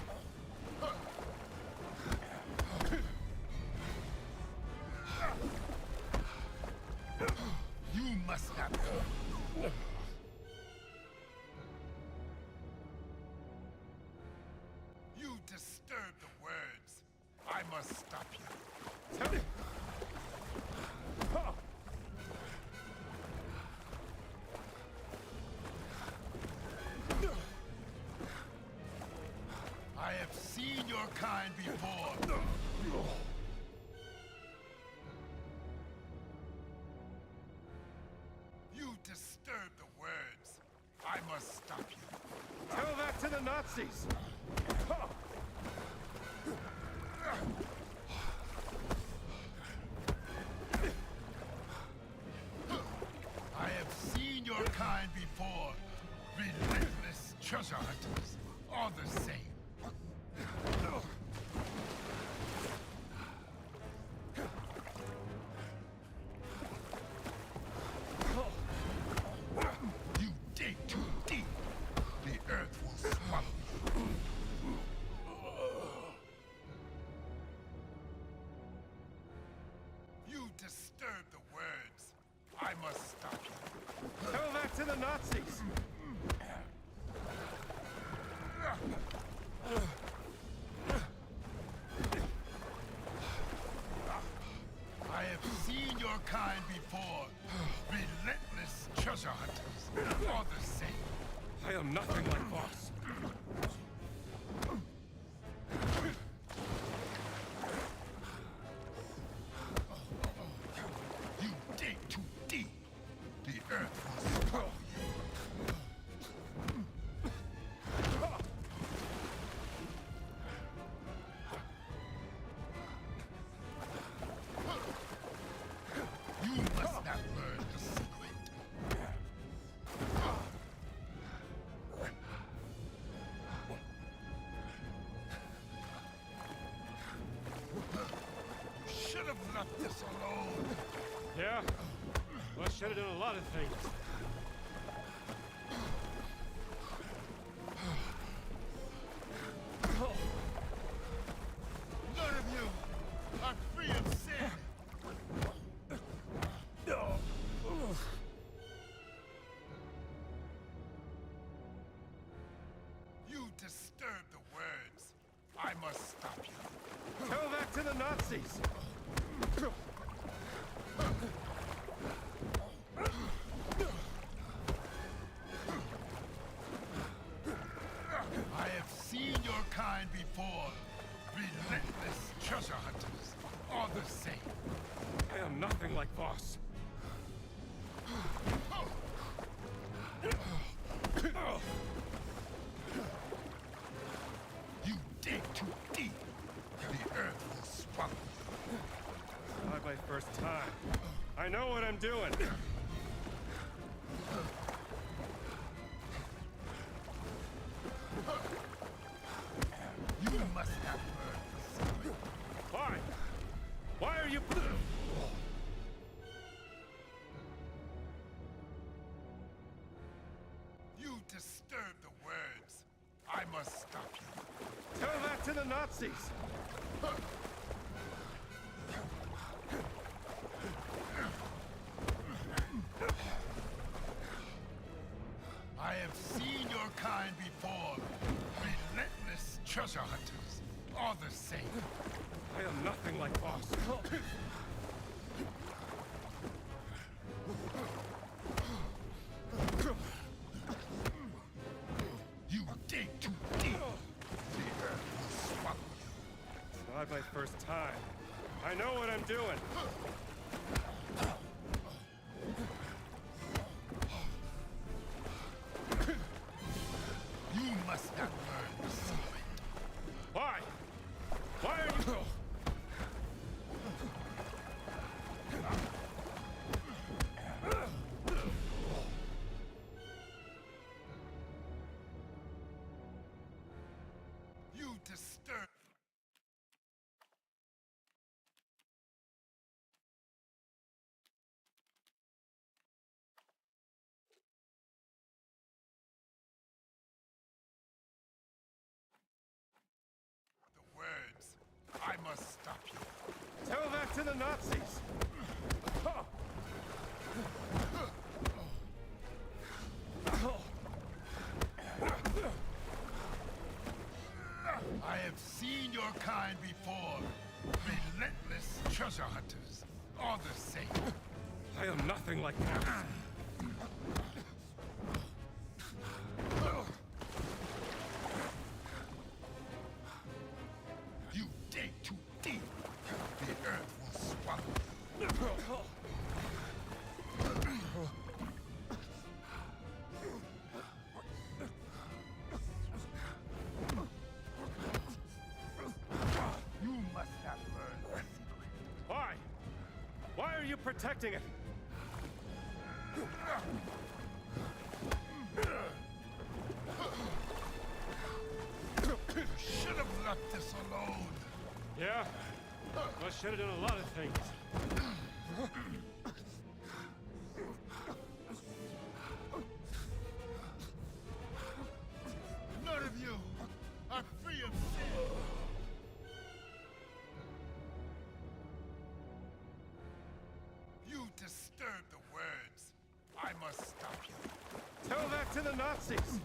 You must not go. You disturb the words. I must stop you. Tell me. I have seen your kind before. You disturb the words. I must stop you. Tell that to the Nazis! I have seen your kind before. Relentless treasure hunters are the same. You dig too deep. The earth will swallow you. You disturb the words. I must stop you. Tell that to the Nazis! I have seen your kind before. Relentless treasure hunters are the same. I am nothing like Voss. You dig too deep. The earth will swallow you. You must not learn the secret. You should have left this alone. Yeah? Well, I should have done a lot of things. None of you are free of sin. You disturb the words. I must stop you. Tell that to the Nazis! I have seen your kind before. Relentless treasure hunters are the same. I am nothing like Voss. You dig too deep. The earth will swallow you. Not my first time. I know what I'm doing. You must not learn the secret. Why? Why are you... You disturb the words. I must stop you. Tell that to the Nazis! I have seen your kind before. Relentless treasure hunters. All the same. I am nothing like Boss. You dig too deep. The earth will swallow you. It's not my first time. I know what I'm doing. You must not learn the secret. Why? Why are you... You disturb. The words. I must stop you. Tell that to the Nazis! I have seen your kind before. Relentless treasure hunters. All the same. I am nothing like Boss. You dig too deep. The earth will swallow you. You must not learn the secret. Why? Why are you protecting it? You should have left this alone. Yeah? I should have done a lot of things. None of you are free of sin. You disturb the words. I must stop you. Tell that to the Nazis!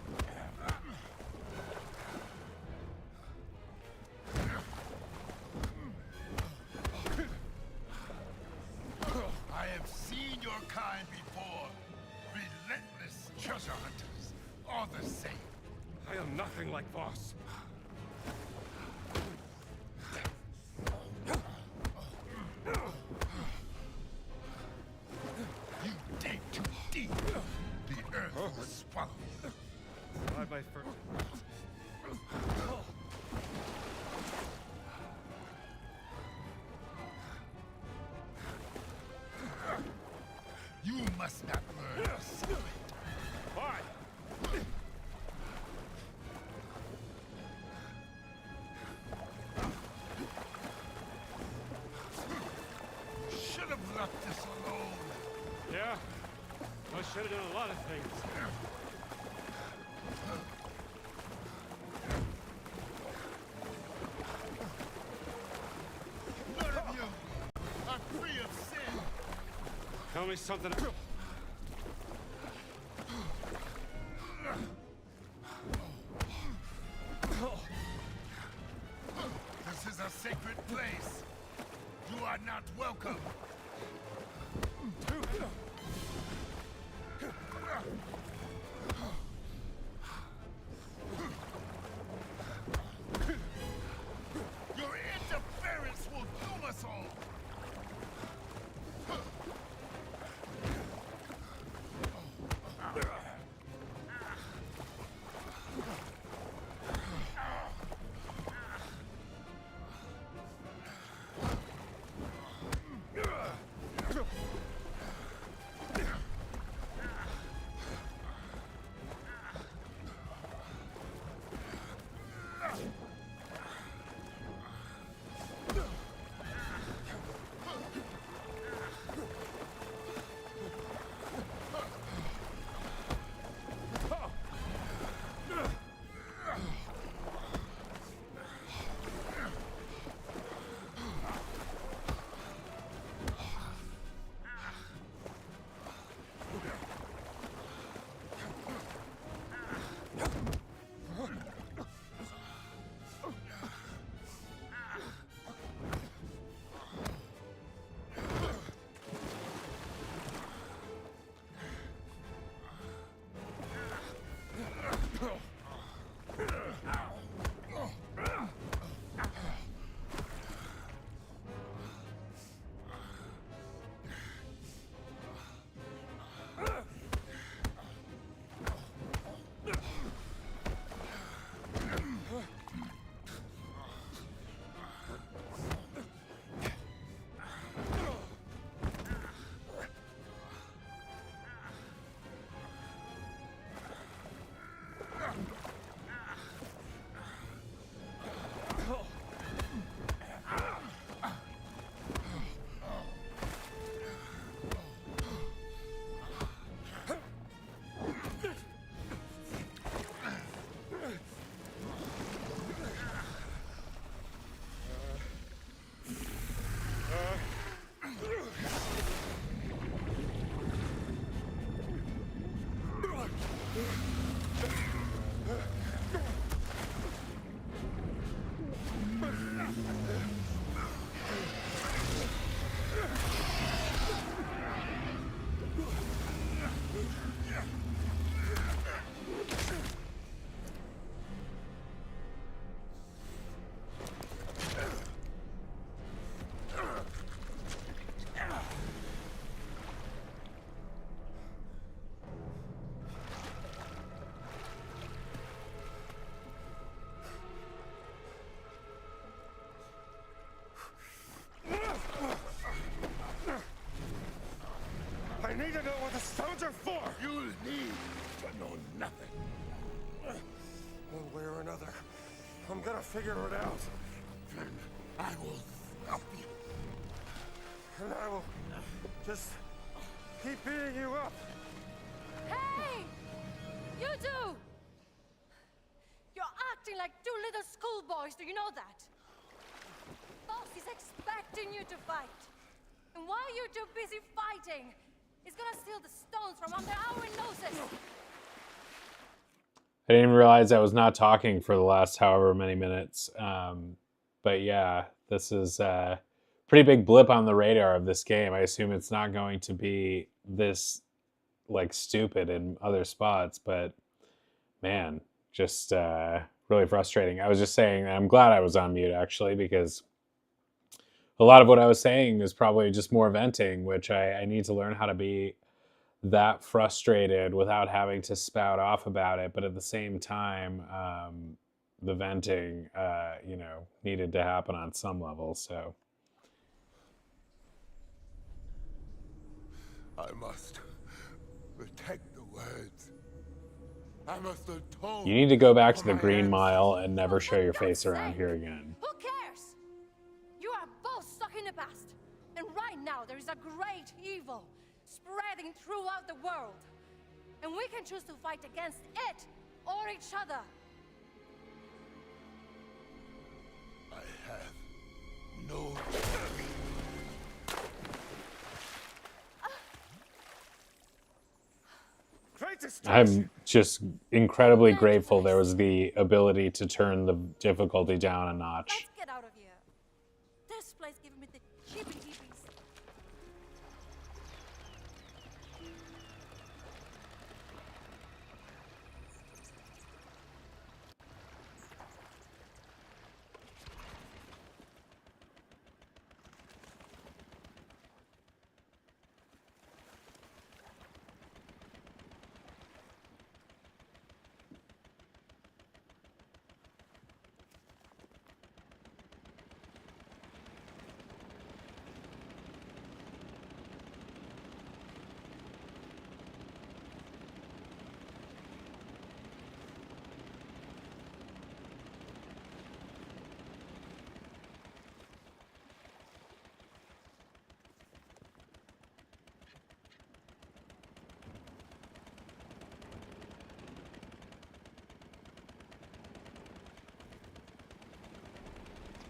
I have seen your kind before. Relentless treasure hunters. All the same. I am nothing like Boss. You dig too deep. The earth will swallow you. Not my first... You must not learn the secret. Why? You should have left this alone. Yeah? I should have done a lot of things. None of you are free of sin. Tell me something... This is a sacred place. You are not welcome. Your interference will doom us all. need to know what the stones are for! You'll need to know nothing. One way or another, I'm gonna figure it out. Then I will help you. And I will just keep beating you up. Hey! You two! You're acting like two little schoolboys, do you know that? Boss is expecting you to fight. And while you're too busy fighting, he's gonna steal the stones from under our noses. I didn't realize I was not talking for the last however many minutes. But yeah, this is a pretty big blip on the radar of this game. I assume it's not going to be this like stupid in other spots, but man, just really frustrating. I was just saying, I'm glad I was on mute actually, because a lot of what I was saying is probably just more venting, which I need to learn how to be that frustrated without having to spout off about it. But at the same time, the venting, needed to happen on some level. So I must protect the words. I must atone. you need to go back to for the my Green Mile and ancestors. never show your For face God's around sake! here again. Who cares? You are both stuck in the past. And right now there is a great evil spreading throughout the world. And we can choose to fight against it or each other. I have no. Great distraction. I'm just incredibly grateful there was the ability to turn the difficulty down a notch. Let's get out of here. This place giving me the heebie-jeebies.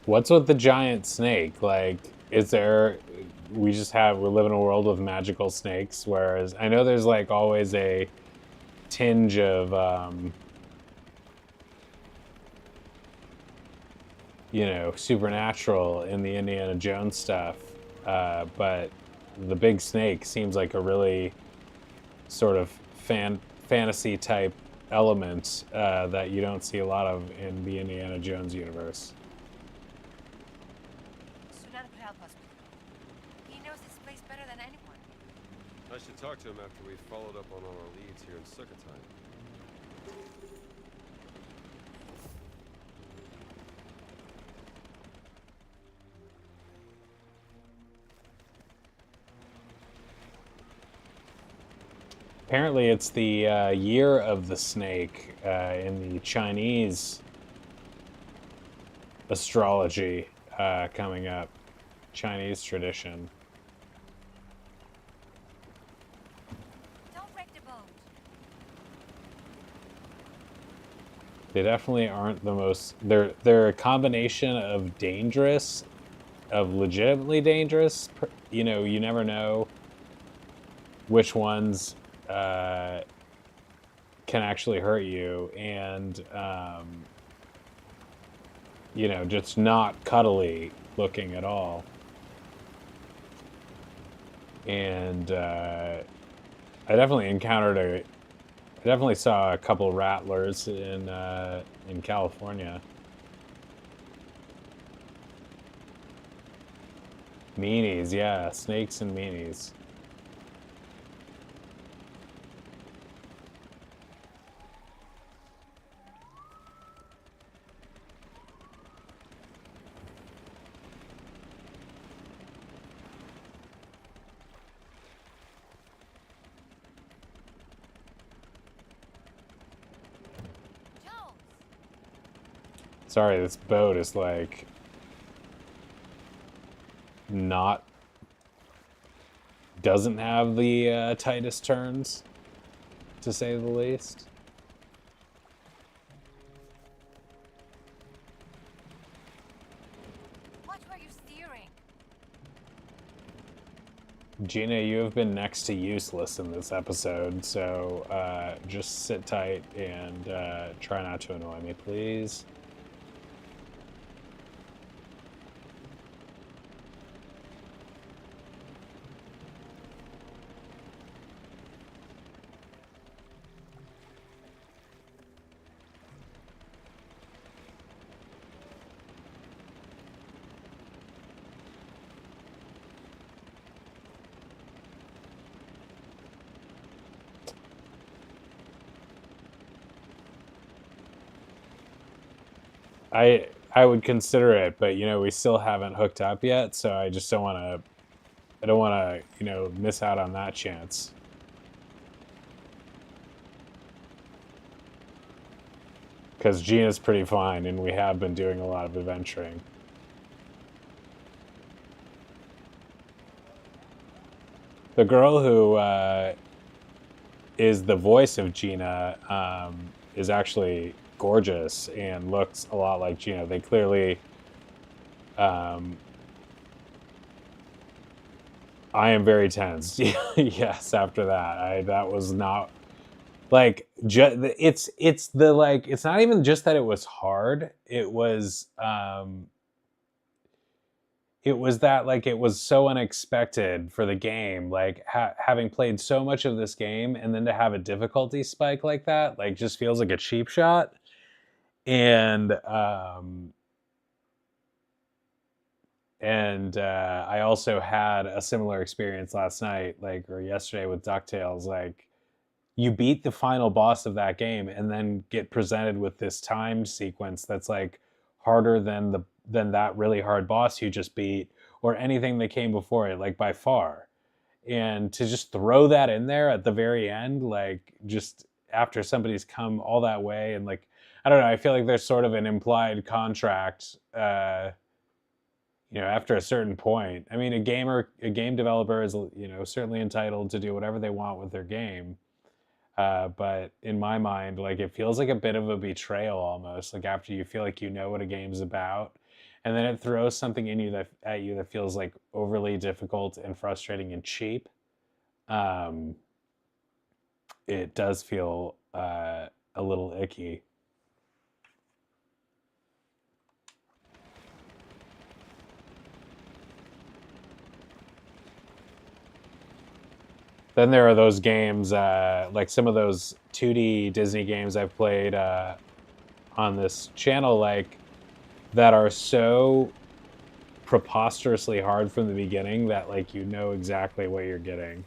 What's with the giant snake? Like, is there? We live in a world with magical snakes. Whereas I know there's like always a tinge of, supernatural in the Indiana Jones stuff. But the big snake seems like a really sort of fantasy type element that you don't see a lot of in the Indiana Jones universe. Sunan could help us. He knows this place better than anyone. I should talk to him after we've followed up on all our leads here in Sukhothai. Apparently, it's the year of the snake in the Chinese astrology coming up. Chinese tradition. Don't wreck the boat. They definitely aren't the most. They're a combination of dangerous, of legitimately dangerous. You never know which ones can actually hurt you, and just not cuddly looking at all. And I definitely saw a couple rattlers in California. Meanies, yeah, snakes and meanies. Sorry, this boat is like not, doesn't have the tightest turns, to say the least. What were you steering? Gina, you have been next to useless in this episode, so just sit tight and try not to annoy me, please. I would consider it, but you know, we still haven't hooked up yet, so I just don't want to, I don't want to, you know, miss out on that chance. Because Gina's pretty fine, and we have been doing a lot of adventuring. The girl who is the voice of Gina is actually gorgeous and looks a lot like Gina. They clearly... I am very tense. Yes, after that. That was not... Like, it's the, like, it's not even just that it was hard. It was that, like, it was so unexpected for the game. Like, having played so much of this game and then to have a difficulty spike like that, like, just feels like a cheap shot. And I also had a similar experience last night, like, or yesterday with DuckTales. Like, you beat the final boss of that game and then get presented with this timed sequence that's like harder than that really hard boss you just beat, or anything that came before it, like, by far. And to just throw that in there at the very end, like, just after somebody's come all that way, and, like, I don't know, I feel like there's sort of an implied contract, you know, after a certain point. I mean, a game developer is, you know, certainly entitled to do whatever they want with their game. But in my mind, like, it feels like a bit of a betrayal almost. Like, after you feel like you know what a game's about, and then it throws something in you at you that feels like overly difficult and frustrating and cheap. It does feel a little icky. Then there are those games, like some of those 2D Disney games I've played on this channel, like, that are so preposterously hard from the beginning that, like, you know exactly what you're getting.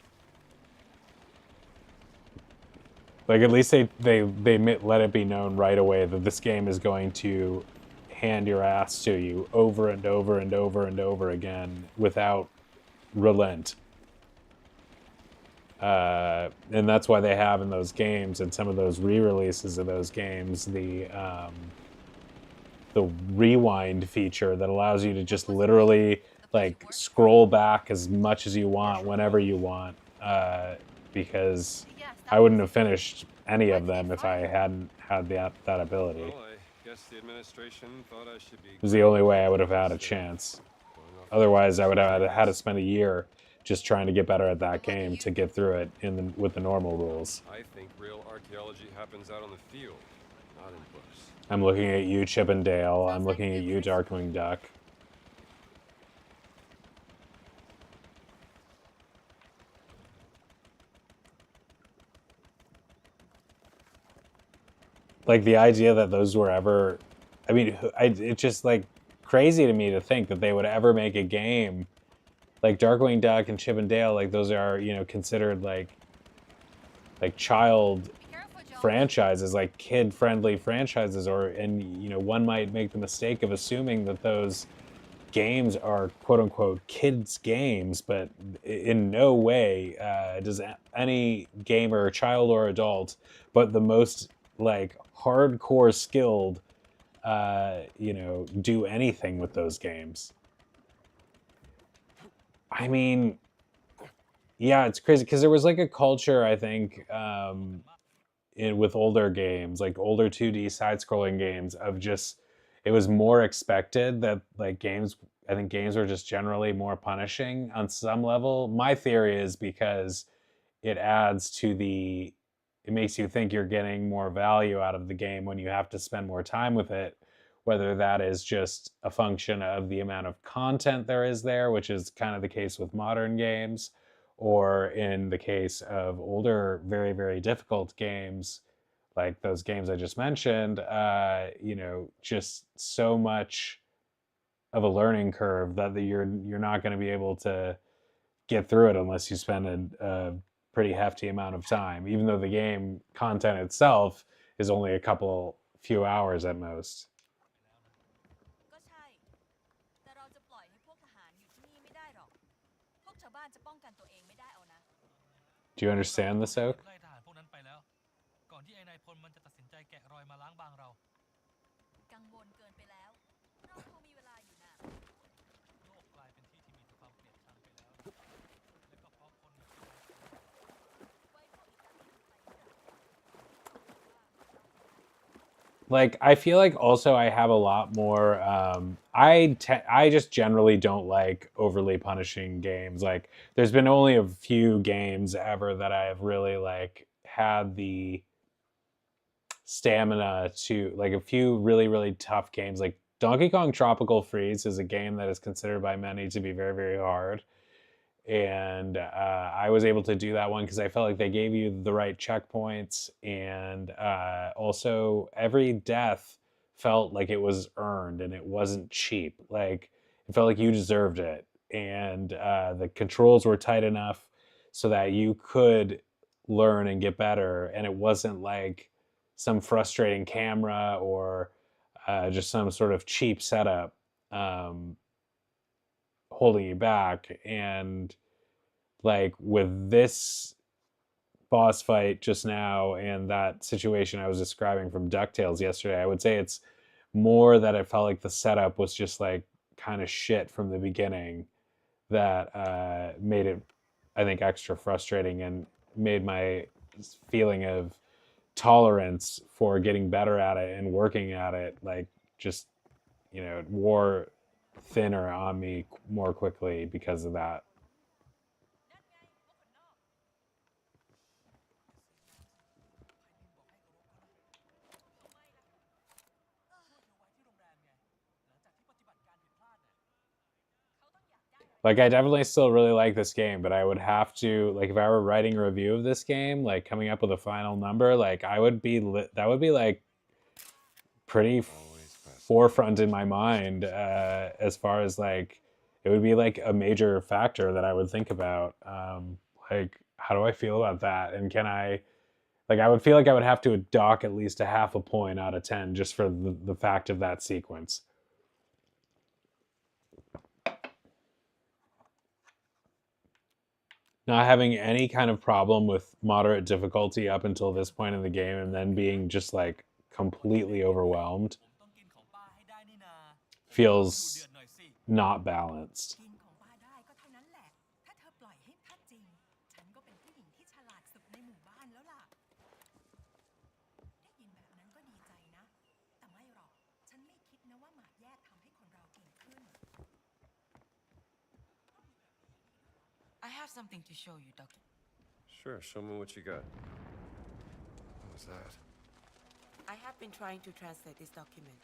Like, at least they let it be known right away that this game is going to hand your ass to you over and over and over and over again without relent. And that's why they have in those games, and some of those re-releases of those games, the rewind feature that allows you to just literally, like, scroll back as much as you want whenever you want, because I wouldn't have finished any of them if I hadn't had that ability. Well, I guess the administration thought I should be... It was the only way I would have had a chance. Otherwise, I would have had to spend a year just trying to get better at that game to get through it with the normal rules. I think real archaeology happens out on the field, not in books. I'm looking at you, Chip and Dale. I'm looking at you, Darkwing Duck. Like, the idea that those were ever... I mean, it's just, like, crazy to me to think that they would ever make a game like Darkwing Duck and Chip and Dale. Like, those are, you know, considered like child franchises, like kid-friendly franchises, and you know, one might make the mistake of assuming that those games are quote-unquote kids games, but in no way does any gamer, child or adult, but the most, like, hardcore skilled, do anything with those games. I mean, yeah, it's crazy because there was like a culture, I think, with older games, like older 2D side-scrolling games, of just it was more expected that like games. I think games were just generally more punishing on some level. My theory is because it adds to the it makes you think you're getting more value out of the game when you have to spend more time with it, whether that is just a function of the amount of content there is there, which is kind of the case with modern games, or in the case of older, very, very difficult games like those games I just mentioned, just so much of a learning curve that you're not going to be able to get through it unless you spend a pretty hefty amount of time, even though the game content itself is only a few hours at most. ก็ใช่แต่เราจะปล่อยให้พวกทหารอยู่ที่นี่ไม่ได้หรอกพวกชาวบ้านจะป้องกันตัวเองไม่ได้เอานะ Do you understand this, Oak? ไล่ทหารพวกนั้นไปแล้วก่อนที่ไอ้นายพลมันจะตัดสินใจแกะรอยมาล้างบางเรา กังวลเกินไปแล้วเราคงมีเวลาอยู่นะ โลกกลายเป็นที่ที่มีแต่ความเกลียดชังไปแล้วและก็เพราะคน ไว้พวกอิตาลีไปเถอะ Like I feel like also I have a lot more I just generally don't like overly punishing games. Like there's been only a few games ever that I've really like had the stamina to, like a few really, really tough games. Like Donkey Kong Tropical Freeze is a game that is considered by many to be very, very hard. And I was able to do that one because I felt like they gave you the right checkpoints, and also every death felt like it was earned and it wasn't cheap. Like it felt like you deserved it, and the controls were tight enough so that you could learn and get better, and it wasn't like some frustrating camera or just some sort of cheap setup holding you back. And like with this boss fight just now and that situation I was describing from DuckTales yesterday, I would say it's more that I felt like the setup was just like kind of shit from the beginning that made it, I think, extra frustrating and made my feeling of tolerance for getting better at it and working at it like just wore thinner on me more quickly because of that. นั่นไงพวกคนนอก ทำไมล่ะ เขาต้องอยากได้อะไร Like I definitely still really like this game, but I would have to, like, if I were writing a review of this game, like coming up with a final number, like I would be that would be like pretty forefront in my mind as far as like it would be like a major factor that I would think about. Like how do I feel about that, and can I, like, I would feel like I would have to dock at least a half a point out of 10 just for the fact of that sequence. Not having any kind of problem with moderate difficulty up until this point in the game, and then being just like completely overwhelmed ผมต้องกินของป้าให้ได้นี่นา feels ดูเดือดหน่อยสิ not balanced. กินของป้าได้ก็เท่านั้นแหละ ถ้าเธอปล่อยให้ถ้าจริง ฉันก็เป็นผู้หญิงที่ฉลาดสุดในหมู่บ้านแล้วล่ะ ได้ยินแบบนั้นก็ดีใจนะ แต่ไม่หรอก ฉันไม่คิดนะว่าหมากแยกทำให้คนเราเก่งขึ้น I have something to show you, Doctor. Sure, show me what you got. What was that? I have been trying to translate this document.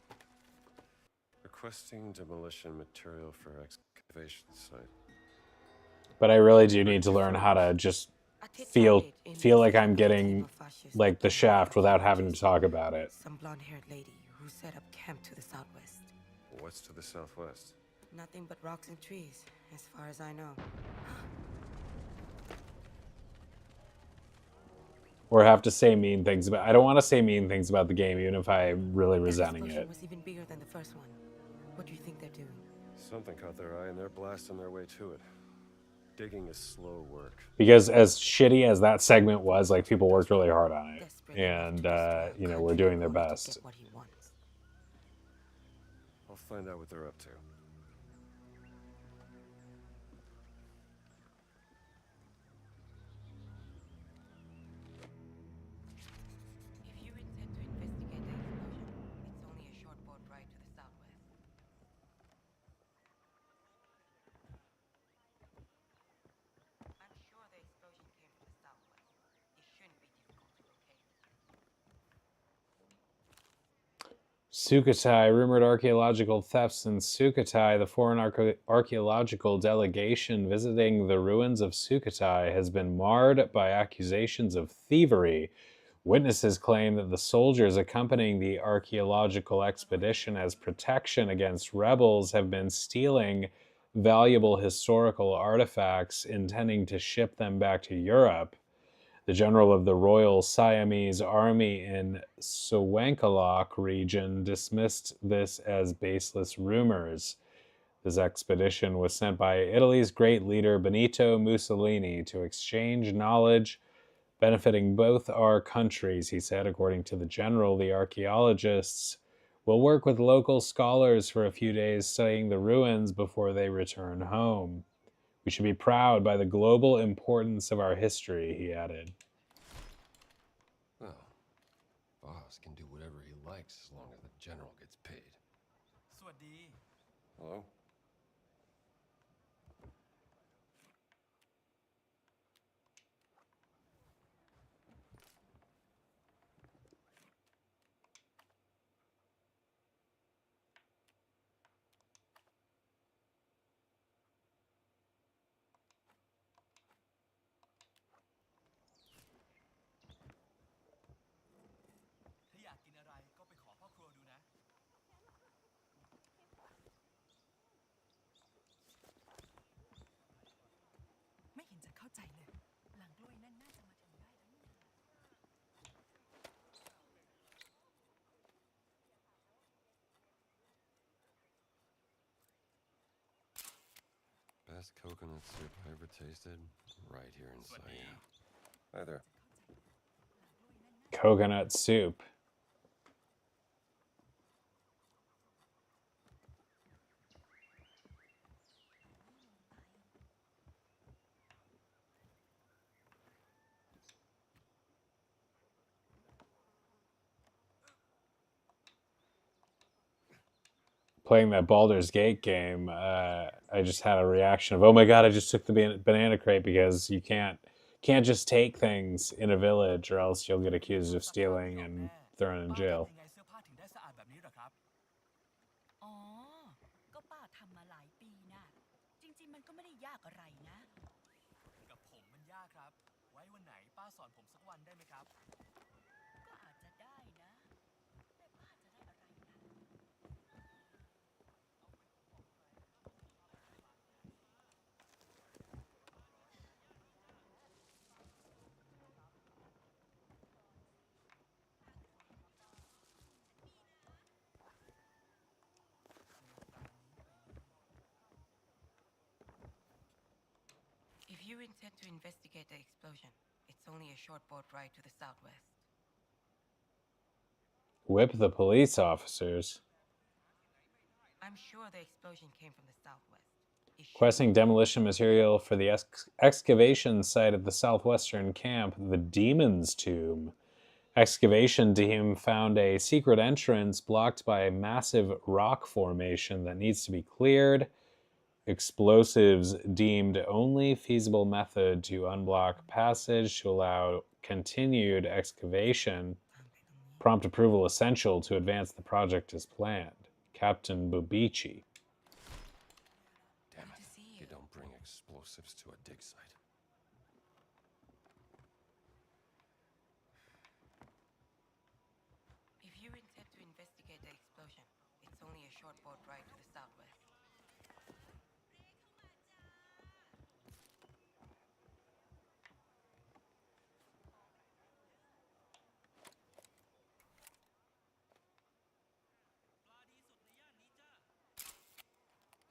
Requesting demolition material for excavation site. But I really do need to learn how to just A tit feel found it in feel the like I'm team getting of fascists like the that shaft dominated without the having to talk about it. Some blonde-haired lady who set up camp to the southwest. What's to the southwest? Nothing but rocks and trees, as far as I know. Or have to say mean things about. I don't want to say mean things about the game, even if I'm really That resenting explosion it. was even bigger than the first one. What do you think they're doing? Something caught their eye and they're blasting their way to it. Digging is slow work. Because as shitty as that segment was, like people worked really hard on it, Desperate enough and to destroy a we're country doing their in order to best. get what he wants. I'll find out what they're up to. If you intend to investigate the explosion, it's only a short boat ride to the southwest. I'm sure the explosion came from the southwest. It shouldn't be difficult to locate. Sukhothai, rumored archaeological thefts in Sukhothai. The foreign archaeological delegation visiting the ruins of Sukhothai has been marred by accusations of thievery. Witnesses claim that the soldiers accompanying the archaeological expedition as protection against rebels have been stealing valuable historical artifacts, intending to ship them back to Europe. The general of the Royal Siamese Army in Sowankalok region dismissed this as baseless rumors. This expedition was sent by Italy's great leader Benito Mussolini to exchange knowledge benefiting both our countries, he said. According to the general, the archaeologists will work with local scholars for a few days studying the ruins before they return home. We should be proud by the global importance of our history, he added. Well, boss can do whatever he likes as long as the general gets paid. สวัสดี Hello? ถ้าอยากกินอะไรก็ไปขอพ่อครัวดูนะ ไม่เห็นจะเข้าใจเลย หลังกล้วยนั่นน่าจะมาถึงได้แล้วนี่นา Best coconut soup I ever tasted, right here in Siam. Hi there. Coconut soup. Playing that Baldur's Gate game, I just had a reaction of, "Oh my god! I just took the banana crate," because you can't just take things in a village, or else you'll get accused of stealing and thrown in ป้า jail. ทำยังไงเสื้อผ้าถึงได้สะอาดแบบนี้เหรอครับ อ๋อ ก็ป้าทำมาหลายปีนะ จริงๆ มันก็ไม่ได้ยากอะไรนะ กับผมมันยากครับ ไว้วันไหนป้าสอนผมสักวันได้ไหมครับ ก็อาจจะได้นะ แต่ป้าจะได้อะไรนะ If you intend to investigate the explosion, it's only a short boat ride to the southwest. Whip the police officers. I'm sure the explosion came from the southwest. It shouldn't Requesting be demolition material for the excavation site at the southwestern camp, the Demon's Tomb. Excavation team found a secret entrance blocked by a massive rock formation that needs to be cleared. Explosives deemed only feasible method to unblock passage to allow continued excavation. Prompt approval essential to advance the project as planned. Captain Bubici. Damn Good to it. see You you. don't bring explosives to a dig site. If you intend to investigate the explosion, it's only a short boat ride to the southwest.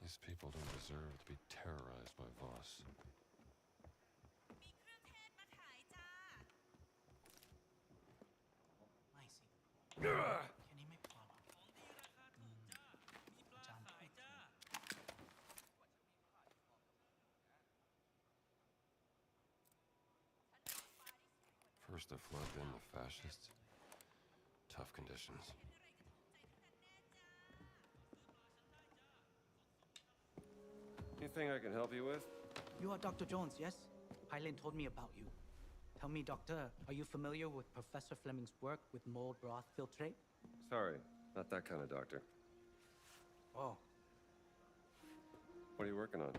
These people don't deserve to be terrorized by Voss. มีเครื่องเทศมาขายจ้า ไม่สิ แค่นี้ไม่พอหรอก forced to flood in the fascists. Tough conditions. Anything I can help you with? You are Dr. Jones, yes? Hyland told me about you. Tell me, Doctor, are you familiar with Professor Fleming's work with mold broth filtrate? Sorry, not that kind of doctor. Oh, What are you working on?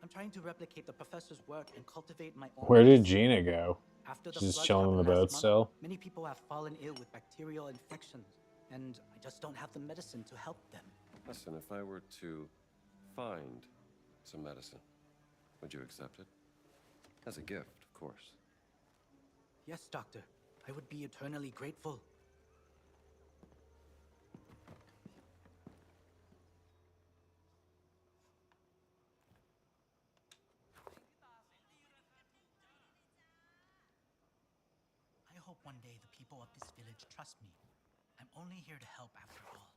I'm trying to replicate the professor's work and cultivate my own. Where did medicine. Gina go? After the She's just floods chilling on the happened last boat month, still. many people have fallen ill with bacterial infections, and I just don't have the medicine to help them. Listen, if I were to find some medicine, would you accept it? As a gift, of course. Yes, Doctor. I would be eternally grateful. I hope one day the people of this village trust me. I'm only here to help after all.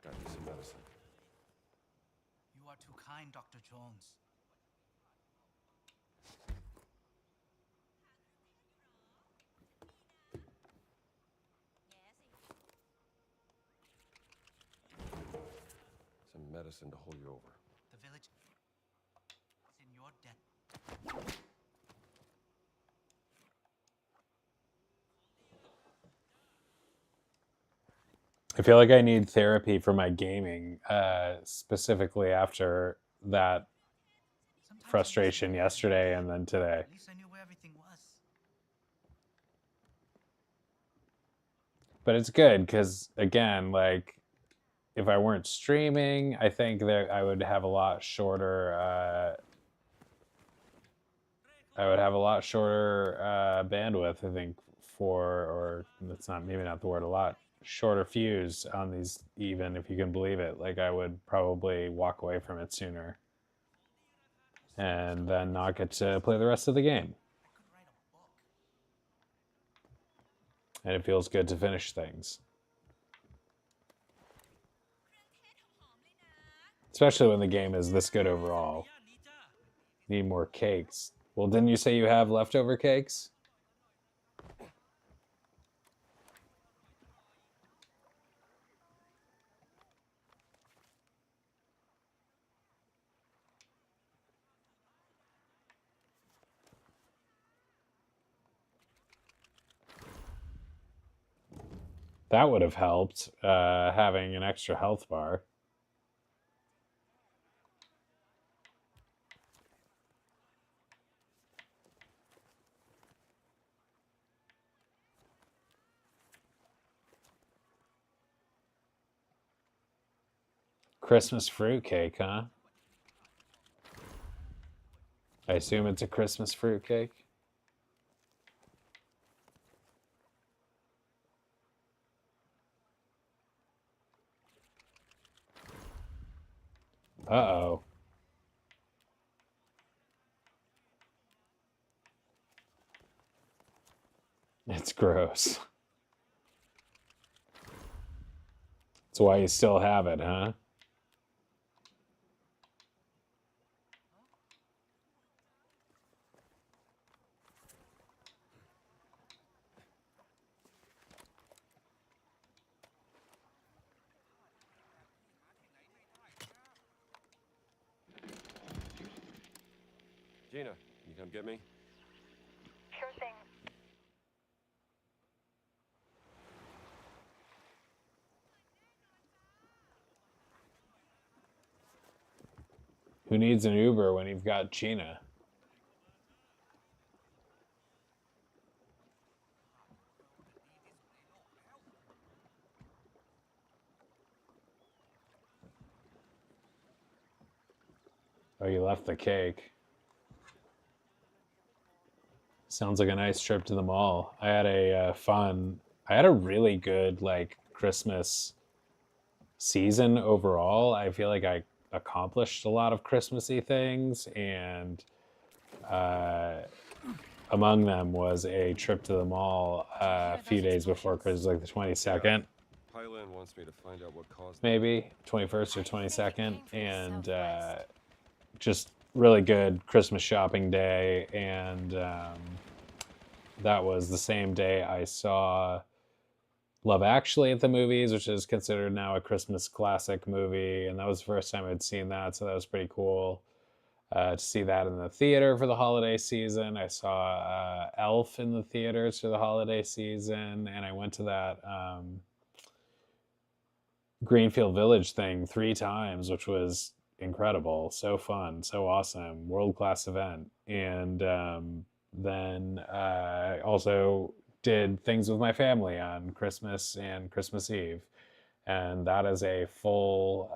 Got you some medicine. You are too kind, Dr. Jones. Some medicine to hold you over. The village is in your debt. I feel like I need therapy for my gaming, specifically after that Sometimes I frustration wish I was yesterday dead. and then today. At least I knew where everything was. But it's good because, again, like, if I weren't streaming, I think that I would have a lot shorter. I would have a lot shorter bandwidth. I think or that's not maybe not the word. A lot shorter fuse on these, even if you can believe it. Like I would probably walk away from it sooner, and then not get to play the rest of the game. I could write a book. And it feels good to finish things. Especially when the game is this good overall. Need more cakes. Well, didn't you say you have leftover cakes? That would have helped, having an extra health bar. Christmas fruitcake, huh? I assume it's a Christmas fruitcake. Uh-oh. It's gross. That's why you still have it, huh? Gina, you come get me? Sure thing. Who needs an Uber when you've got Gina? Oh, you left the cake. Sounds like a nice trip to the mall. I had I had a really good, like, Christmas season overall. I feel like I accomplished a lot of Christmassy things, and among them was a trip to the mall a few days before Christmas, like the 22nd. Pile in friend wants me to find out what caused maybe 21st or I think it 22nd, came from the and southwest. just really good Christmas shopping day. And that was the same day I saw Love Actually at the movies, which is considered now a Christmas classic movie, and that was the first time I'd seen that, so that was pretty cool to see that in the theater for the holiday season. I saw Elf in the theaters for the holiday season, and I went to that Greenfield Village thing 3 times, which was incredible, so fun, so awesome, world class event. And then also did things with my family on Christmas and Christmas Eve, and that is a full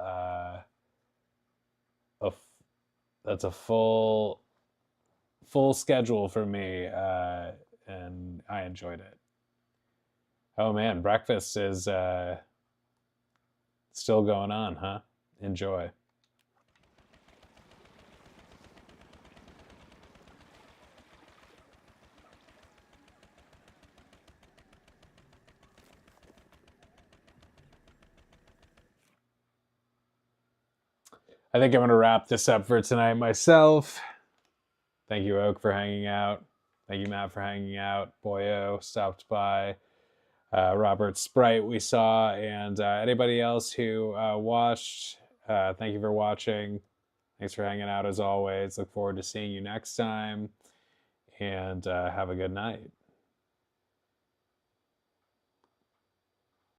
that's a full schedule for me, and I enjoyed it. Oh man, breakfast is still going on, huh? Enjoy. I think I'm going to wrap this up for tonight myself. Thank you, Oak, for hanging out. Thank you, Matt, for hanging out. Boyo stopped by. Robert Sprite we saw, and anybody else who watched, thank you for watching. Thanks for hanging out as always. Look forward to seeing you next time, and have a good night.